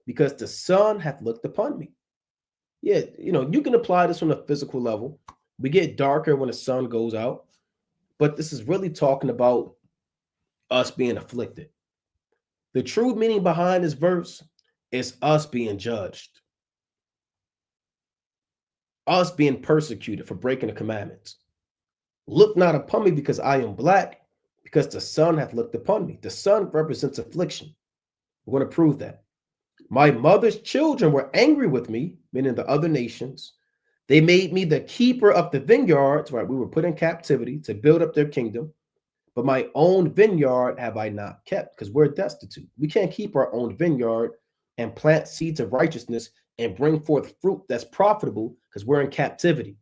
[SPEAKER 1] because the sun hath looked upon me. Yeah, you can apply this on a physical level. We get darker when the sun goes out, but this is really talking about us being afflicted. The true meaning behind this verse is us being judged, us being persecuted for breaking the commandments. Look not upon me, because I am black, because the sun hath looked upon me. The sun represents affliction. We're going to prove that. My mother's children were angry with me, meaning the other nations. They made me the keeper of the vineyards, right? We were put in captivity to build up their kingdom. But my own vineyard have I not kept, because we're destitute. We can't keep our own vineyard and plant seeds of righteousness and bring forth fruit that's profitable, because we're in captivity.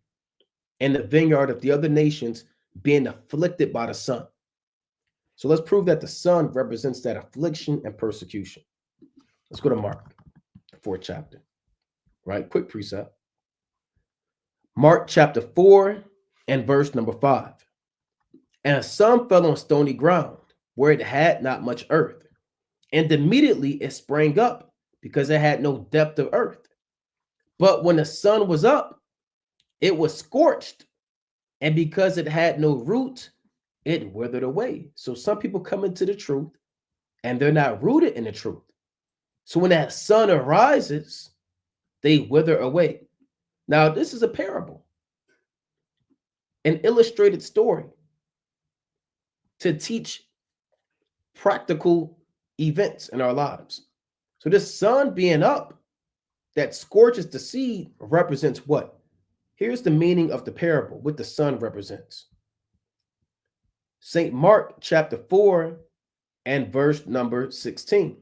[SPEAKER 1] And the vineyard of the other nations being afflicted by the sun. So let's prove that the sun represents that affliction and persecution. Let's go to Mark, the 4th chapter, right? Quick precept. Mark chapter 4 and verse number 5. And some fell on stony ground, where it had not much earth. And immediately it sprang up, because it had no depth of earth. But when the sun was up, it was scorched. And because it had no root, it withered away. So some people come into the truth, and they're not rooted in the truth. So when that sun arises, they wither away. Now, this is a parable, an illustrated story to teach practical events in our lives. So this sun being up that scorches the seed represents what? Here's the meaning of the parable, what the sun represents. St. Mark chapter 4 and verse number 16.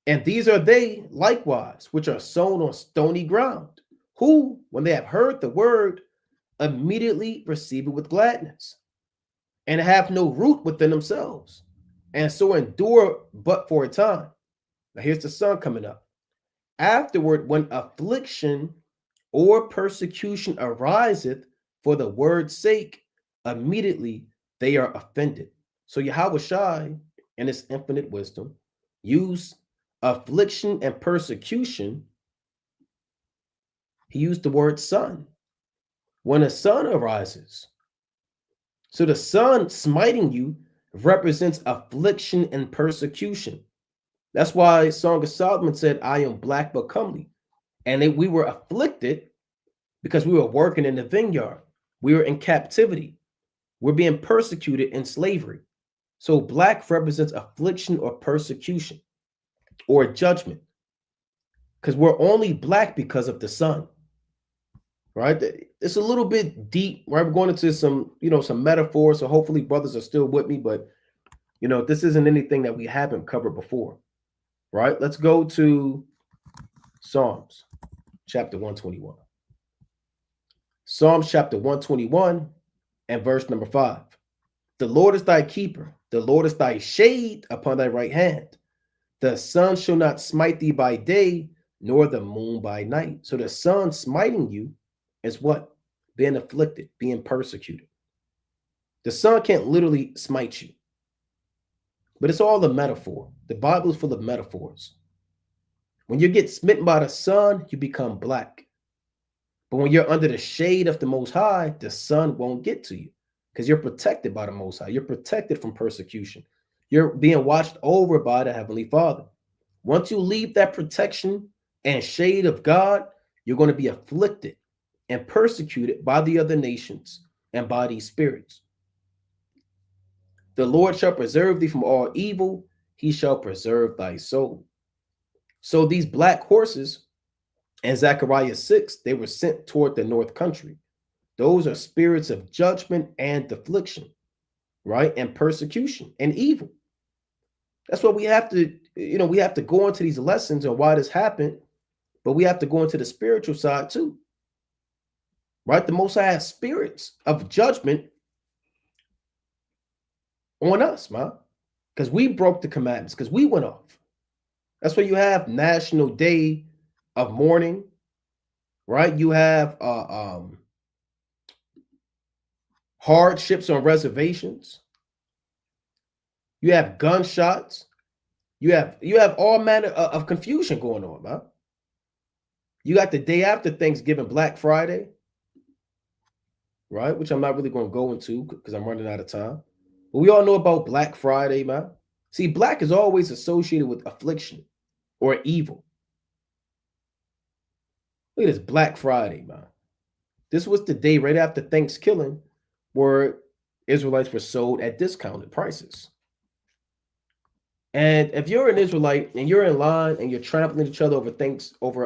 [SPEAKER 1] And these are they likewise, which are sown on stony ground, who, when they have heard the word, immediately receive it with gladness, and have no root within themselves, and so endure but for a time. Now here's the sun coming up. Afterward, when affliction or persecution ariseth for the word's sake, immediately they are offended. So Yahweh Shai, in his infinite wisdom, used affliction and persecution. He used the word sun. When a sun arises, so the sun smiting you represents affliction and persecution. That's why Song of Solomon said, I am black but comely. And we were afflicted because we were working in the vineyard. We were in captivity. We're being persecuted in slavery. So black represents affliction or persecution or judgment, because we're only black because of the sun, right? It's a little bit deep, right? We're going into some, some metaphors. So hopefully brothers are still with me, but this isn't anything that we haven't covered before, right? Let's go to Psalms chapter 121. Psalms chapter 121 and verse number 5. The Lord is thy keeper. The Lord is thy shade upon thy right hand. The sun shall not smite thee by day, nor the moon by night. So the sun smiting you is what? Being afflicted, being persecuted. The sun can't literally smite you, but it's all a metaphor. The Bible is full of metaphors. When you get smitten by the sun, you become black. But when you're under the shade of the Most High, the sun won't get to you because you're protected by the Most High. You're protected from persecution. You're being watched over by the Heavenly Father. Once you leave that protection and shade of God, you're going to be afflicted and persecuted by the other nations and by these spirits. The Lord shall preserve thee from all evil. He shall preserve thy soul. So these black horses in Zechariah 6, they were sent toward the north country. Those are spirits of judgment and affliction, right? And persecution and evil. That's what we have to, we have to go into these lessons and why this happened, but we have to go into the spiritual side too, right? The Most High has spirits of judgment on us, man, because we broke the commandments, because we went off. That's why you have National Day of Mourning, right? You have hardships on reservations. You have gunshots. You have all manner of confusion going on, man. You got the day after Thanksgiving, Black Friday, right? Which I'm not really going to go into because I'm running out of time. But we all know about Black Friday, man. See, black is always associated with affliction or evil. Look at this Black Friday, man. This was the day right after Thanksgiving where Israelites were sold at discounted prices. And if you're an Israelite and you're in line and you're trampling each other over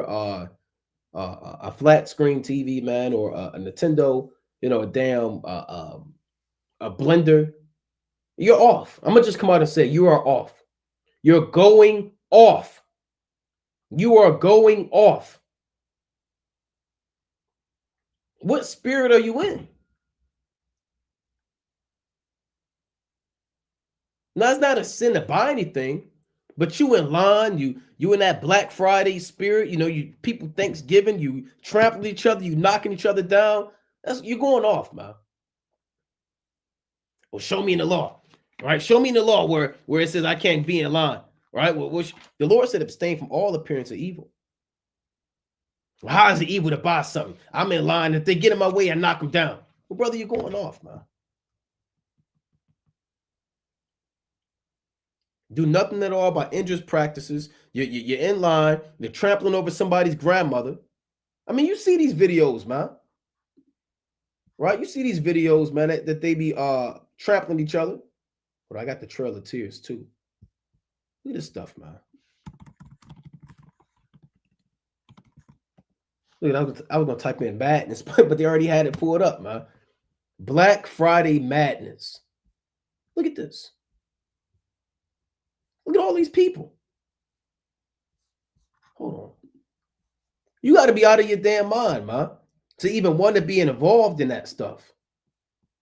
[SPEAKER 1] a flat screen TV, man, or a Nintendo, a damn a blender, you're off. I'm gonna just come out and say you are off. You're going off. You are going off. What spirit are you in? Now, it's not a sin to buy anything, but you in line, you in that Black Friday spirit, you people Thanksgiving, you trampling each other, you knocking each other down. You're going off, man. Well, show me in the law, right? Show me in the law where it says I can't be in line, right? Well, the Lord said abstain from all appearance of evil. Well, how is it evil to buy something? I'm in line. If they get in my way, I knock them down. Well, brother, you're going off, man. Do nothing at all by injurious practices. You're in line. You're trampling over somebody's grandmother. I mean, you see these videos, man. Right? You see these videos, man, that they be trampling each other. But I got the Trail of Tears, too. Look at this stuff, man. Look, I was going to type in madness, but they already had it pulled up, man. Black Friday madness. Look at this. Look at all these people. Hold on. You got to be out of your damn mind, man, to even want to be involved in that stuff.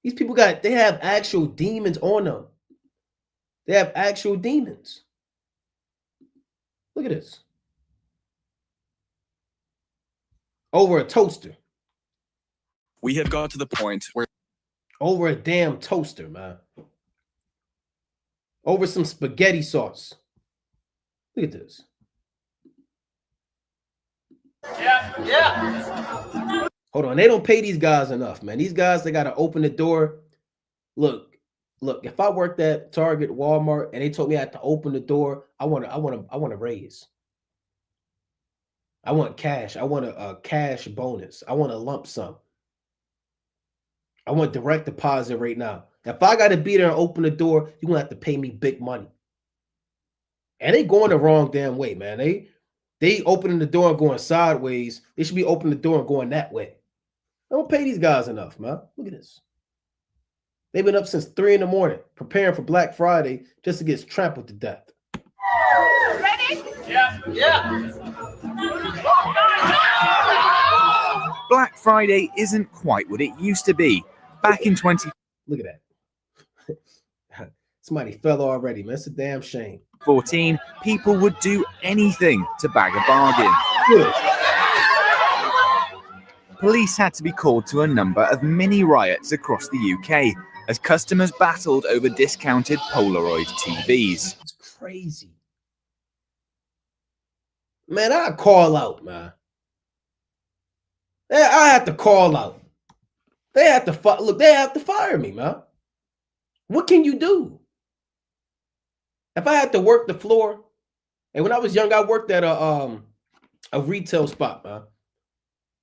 [SPEAKER 1] These people they have actual demons on them. They have actual demons. Look at this. Over a toaster.
[SPEAKER 8] We have got to the point where
[SPEAKER 1] over a damn toaster, man. Over some spaghetti sauce. Look at this. Yeah. Hold on. They don't pay these guys enough, man. These guys, they got to open the door. Look, if I worked at Target, Walmart, and they told me I had to open the door, I want a raise. I want cash. I want a cash bonus. I want a lump sum. I want direct deposit right now. If I got to be there and open the door, you're going to have to pay me big money. And they going the wrong damn way, man. They opening the door and going sideways. They should be opening the door and going that way. I don't pay these guys enough, man. Look at this. They've been up since 3 a.m. preparing for Black Friday just to get trampled to death.
[SPEAKER 9] Ready? Yeah.
[SPEAKER 10] Black Friday isn't quite what it used to be. Back in
[SPEAKER 1] Look at that. Somebody fell already, man. It's a damn shame.
[SPEAKER 10] 2014, people would do anything to bag a bargain.
[SPEAKER 1] Good.
[SPEAKER 10] Police had to be called to a number of mini riots across the UK as customers battled over discounted Polaroid TVs.
[SPEAKER 1] It's crazy. Man, I call out, man. I have to call out. They have to look. They have to fire me, man. What can you do? If I had to work the floor, and when I was young, I worked at a retail spot, man.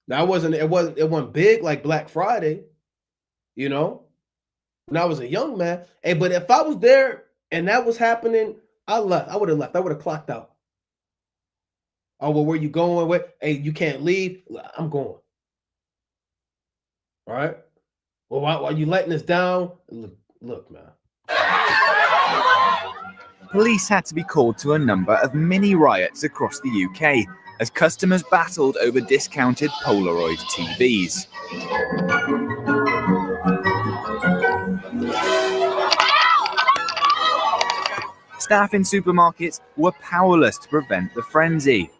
[SPEAKER 1] Now it wasn't big like Black Friday, you know. When I was a young man, hey, but if I was there and that was happening, I left. I would have left. I would have clocked out. Oh, well, where you going? Where? Hey, you can't leave. I'm going. All right. Well, why you letting us down? Look, man.
[SPEAKER 10] Police had to be called to a number of mini riots across the UK as customers battled over discounted Polaroid TVs. Staff in supermarkets were powerless to prevent the frenzy.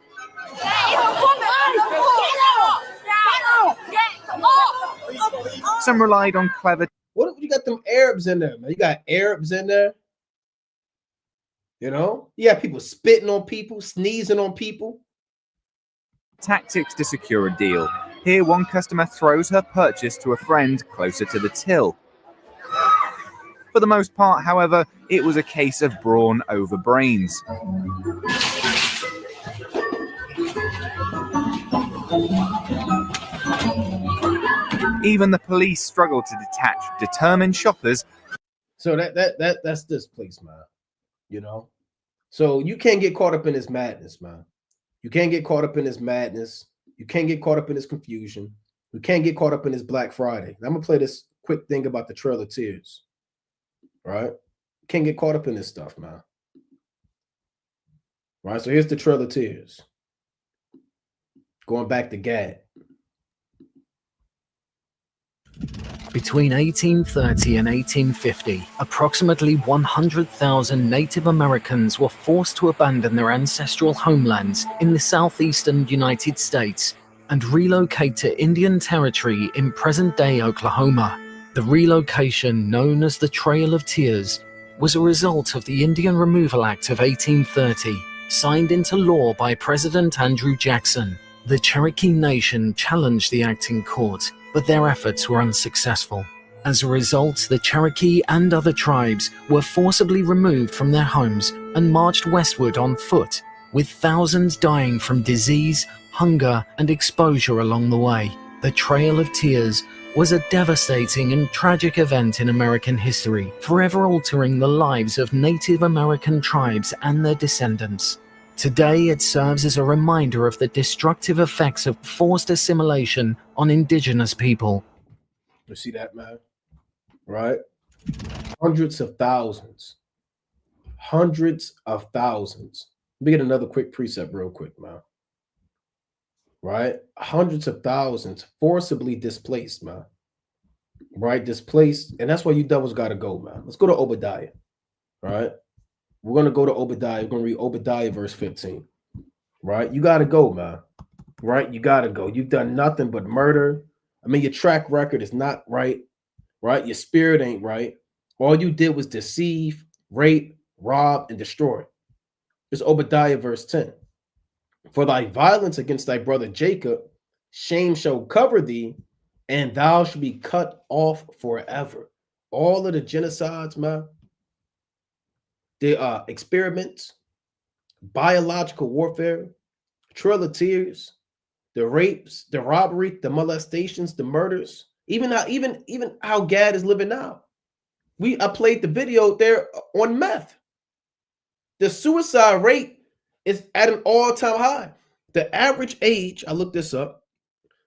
[SPEAKER 10] Some relied on clever.
[SPEAKER 1] What you got them Arabs in there, man? You got Arabs in there. You know, you got people spitting on people, sneezing on people.
[SPEAKER 10] Tactics to secure a deal. Here, one customer throws her purchase to a friend closer to the till. For the most part, however, it was a case of brawn over brains. Even the police struggled to detach determined shoppers.
[SPEAKER 1] So that's this place, man. You know, so you can't get caught up in this madness, man. You can't get caught up in this madness. You can't get caught up in this confusion. You can't get caught up in this Black Friday. I'm gonna play this quick thing about the Trail of Tears. Right? Can't get caught up in this stuff, man. Right? So here's the Trail of Tears. Going back to Gad.
[SPEAKER 11] Between 1830 and 1850, approximately 100,000 Native Americans were forced to abandon their ancestral homelands in the southeastern United States and relocate to Indian Territory in present-day Oklahoma. The relocation, known as the Trail of Tears, was a result of the Indian Removal Act of 1830, signed into law by President Andrew Jackson. The Cherokee Nation challenged the act in court, but their efforts were unsuccessful. As a result, the Cherokee and other tribes were forcibly removed from their homes and marched westward on foot, with thousands dying from disease, hunger, and exposure along the way. The Trail of Tears was a devastating and tragic event in American history, forever altering the lives of Native American tribes and their descendants. Today, it serves as a reminder of the destructive effects of forced assimilation on indigenous people.
[SPEAKER 1] You see that, man? Right? Hundreds of thousands. Hundreds of thousands. Let me get another quick precept real quick, man. Right? Hundreds of thousands forcibly displaced, man. Right? Displaced. And that's why you devils got to go, man. Let's go to Obadiah. Right? We're going to go to Obadiah. We're going to read Obadiah verse 15. Right? You got to go, man. Right? You got to go. You've done nothing but murder. I mean, your track record is not right. Right? Your spirit ain't right. All you did was deceive, rape, rob, and destroy. It's Obadiah verse 10. For thy violence against thy brother Jacob, shame shall cover thee, and thou shalt be cut off forever. All of the genocides, man, the experiments, biological warfare, Trail of Tears, the rapes, the robbery, the molestations, the murders, Even how Gad is living now. I played the video there on meth. The suicide rate is at an all-time high. The average age, I looked this up,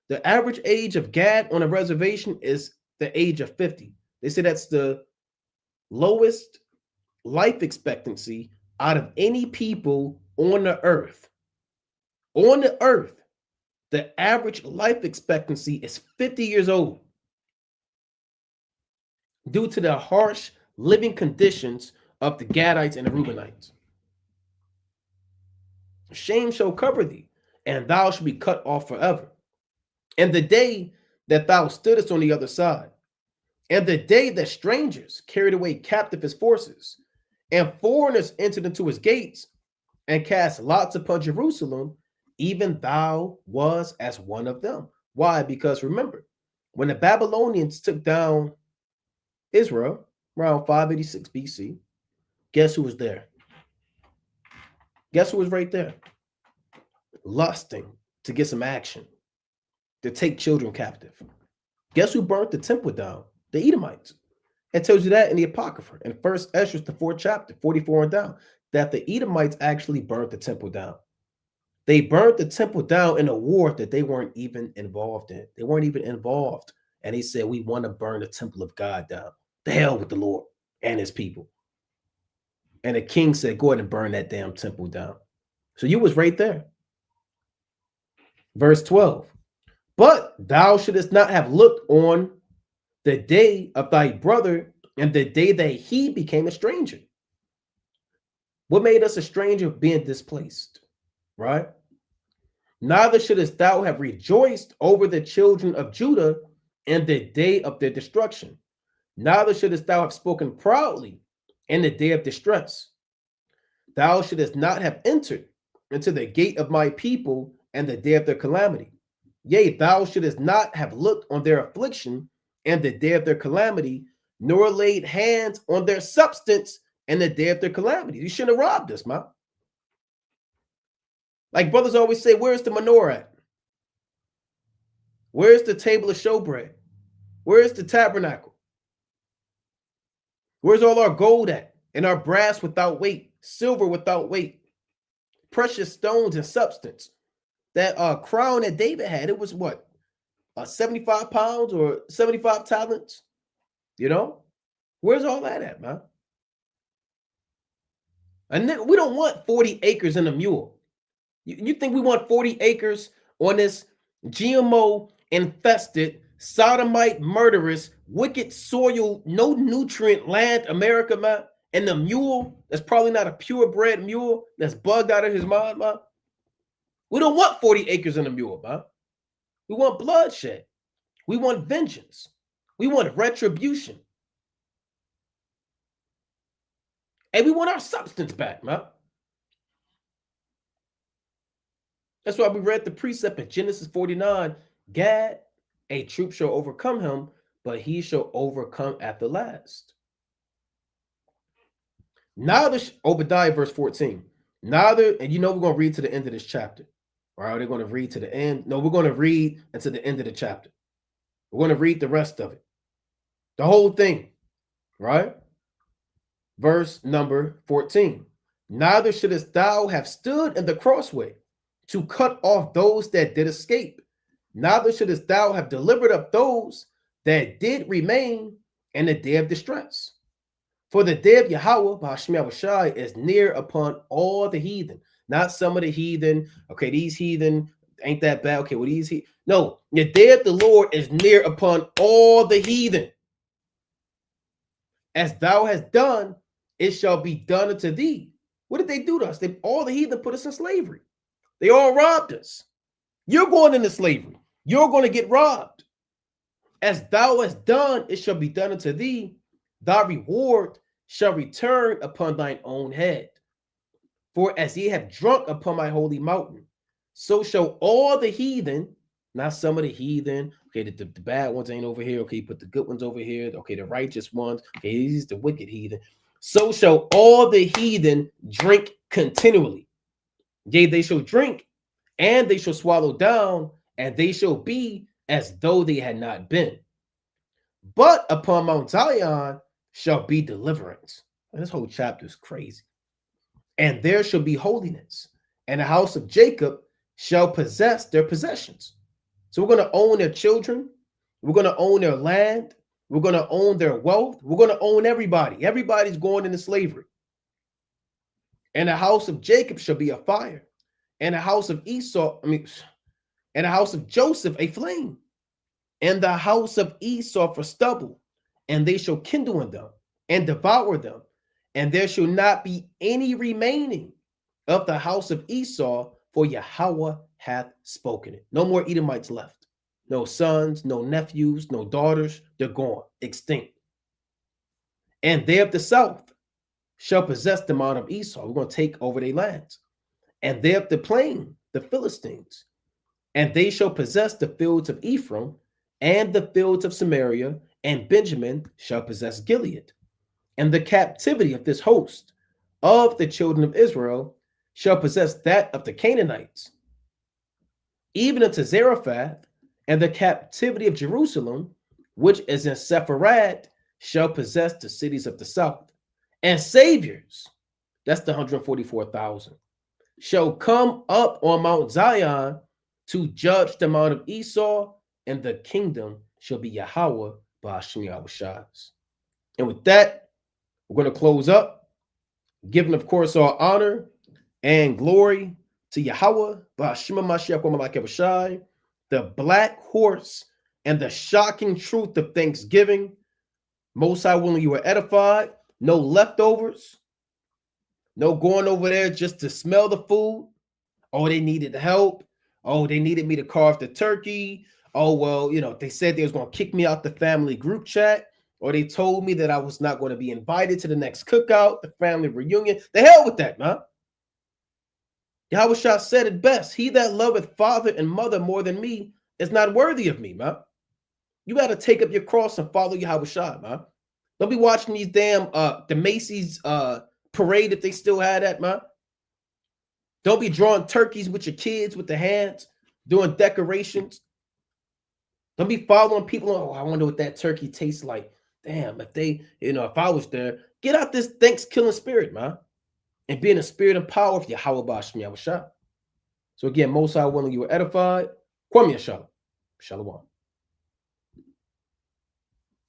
[SPEAKER 1] the average age of Gad on a reservation is the age of 50. They say that's the lowest life expectancy out of any people on the earth. On the earth, the average life expectancy is 50 years old due to the harsh living conditions of the Gadites and the Reubenites. Shame shall cover thee, and thou shalt be cut off forever. And the day that thou stoodest on the other side, and the day that strangers carried away captive his forces, and foreigners entered into his gates, and cast lots upon Jerusalem, even thou was as one of them. Why? Because remember, when the Babylonians took down Israel around 586 BC, guess who was there? Guess who was right there? Lusting to get some action, to take children captive. Guess who burnt the temple down? The Edomites. It tells you that in the Apocrypha, in 1st Esdras, the 4th chapter, 44 and down, that the Edomites actually burnt the temple down. They burnt the temple down in a war that they weren't even involved in. They weren't even involved. And they said, we want to burn the temple of God down. The hell with the Lord and his people. And the king said, go ahead and burn that damn temple down. So you was right there. Verse 12. But thou shouldest not have looked on the day of thy brother and the day that he became a stranger. What made us a stranger? Being displaced, right? Neither shouldest thou have rejoiced over the children of Judah in the day of their destruction. Neither shouldest thou have spoken proudly in the day of distress. Thou shouldest not have entered into the gate of my people and the day of their calamity. Yea, thou shouldest not have looked on their affliction and the day of their calamity, nor laid hands on their substance and the day of their calamity. You shouldn't have robbed us, man. Like brothers always say, where's the menorah at? Where's the table of showbread? Where's the tabernacle? Where's all our gold at? And our brass without weight, silver without weight, precious stones and substance. That crown that David had, it was what? 75 pounds or 75 talents? You know? Where's all that at, man? And then we don't want 40 acres and a mule. You think we want 40 acres on this GMO infested, sodomite, murderous, wicked soil, no nutrient land, America, man? And the mule that's probably not a purebred mule that's bugged out of his mind, man? We don't want 40 acres and a mule, man. We want bloodshed. We want vengeance. We want retribution. And we want our substance back, man. That's why we read the precept in Genesis 49. Gad, a troop shall overcome him, but he shall overcome at the last. Neither, Obadiah verse 14. Neither, and you know we're going to read to the end of this chapter. All right, they're going to read to the end. No, we're going to read until the end of the chapter. We're going to read the rest of it. The whole thing, right? Verse number 14. Neither shouldest thou have stood in the crossway to cut off those that did escape. Neither shouldest thou have delivered up those that did remain in the day of distress. For the day of Yahweh, B'Hashem Yahushai, is near upon all the heathen. Not some of the heathen. Okay, these heathen ain't that bad. Okay, well, these heathen. No, the day of the Lord is near upon all the heathen. As thou hast done, it shall be done unto thee. What did they do to us? All the heathen put us in slavery. They all robbed us. You're going into slavery. You're going to get robbed. As thou hast done, it shall be done unto thee. Thy reward shall return upon thine own head. For as ye have drunk upon my holy mountain, so shall all the heathen, not some of the heathen, okay, the bad ones ain't over here, okay, put the good ones over here, okay, the righteous ones, okay, these the wicked heathen. So shall all the heathen drink continually. Yea, they shall drink, and they shall swallow down, and they shall be as though they had not been. But upon Mount Zion shall be deliverance. And this whole chapter is crazy. And there shall be holiness, and the house of Jacob shall possess their possessions. So we're going to own their children. We're going to own their land. We're going to own their wealth. We're going to own everybody. Everybody's going into slavery. And the house of Jacob shall be a fire, and the house of and the house of Joseph a flame, and the house of Esau for stubble, and they shall kindle in them and devour them, and there shall not be any remaining of the house of Esau, for Yahweh hath spoken it. No more Edomites left. No sons, no nephews, no daughters. They're gone, extinct. And they of the south shall possess the mount of Esau. We're going to take over their lands. And they of the plain, the Philistines, and they shall possess the fields of Ephraim and the fields of Samaria, and Benjamin shall possess Gilead. And the captivity of this host of the children of Israel shall possess that of the Canaanites, even unto Zarephath, and the captivity of Jerusalem, which is in Sepharad, shall possess the cities of the south. And saviors, that's the 144,000, shall come up on Mount Zion to judge the mount of Esau, and the kingdom shall be Yahweh Ba'ashem Yahushai. And with that, we're going to close up, giving, of course, all honor and glory to Yahweh Ba'ashem Mashiach Malak Yahushai, the black horse and the shocking truth of thanksgiving. Most High willing you were edified. No leftovers. No going over there just to smell the food. Oh, they needed help. Oh, they needed me to carve the turkey. Oh, well, they said they was going to kick me out the family group chat. Or they told me that I was not going to be invited to the next cookout, the family reunion. The hell with that, man. Yahushua said it best. He that loveth father and mother more than me is not worthy of me, man. You got to take up your cross and follow Yahushua, man. Don't be watching these damn the Macy's parade if they still had that, man. Don't be drawing turkeys with your kids with the hands, doing decorations. Don't be following people. Oh, I wonder what that turkey tastes like. Damn, if they, if I was there, get out this thanks-killing spirit, man. And be in the spirit and power of Yahweh Ba'ashem Yahushua. So again, Most High willing you were edified. Kwame Shalom. Shalom.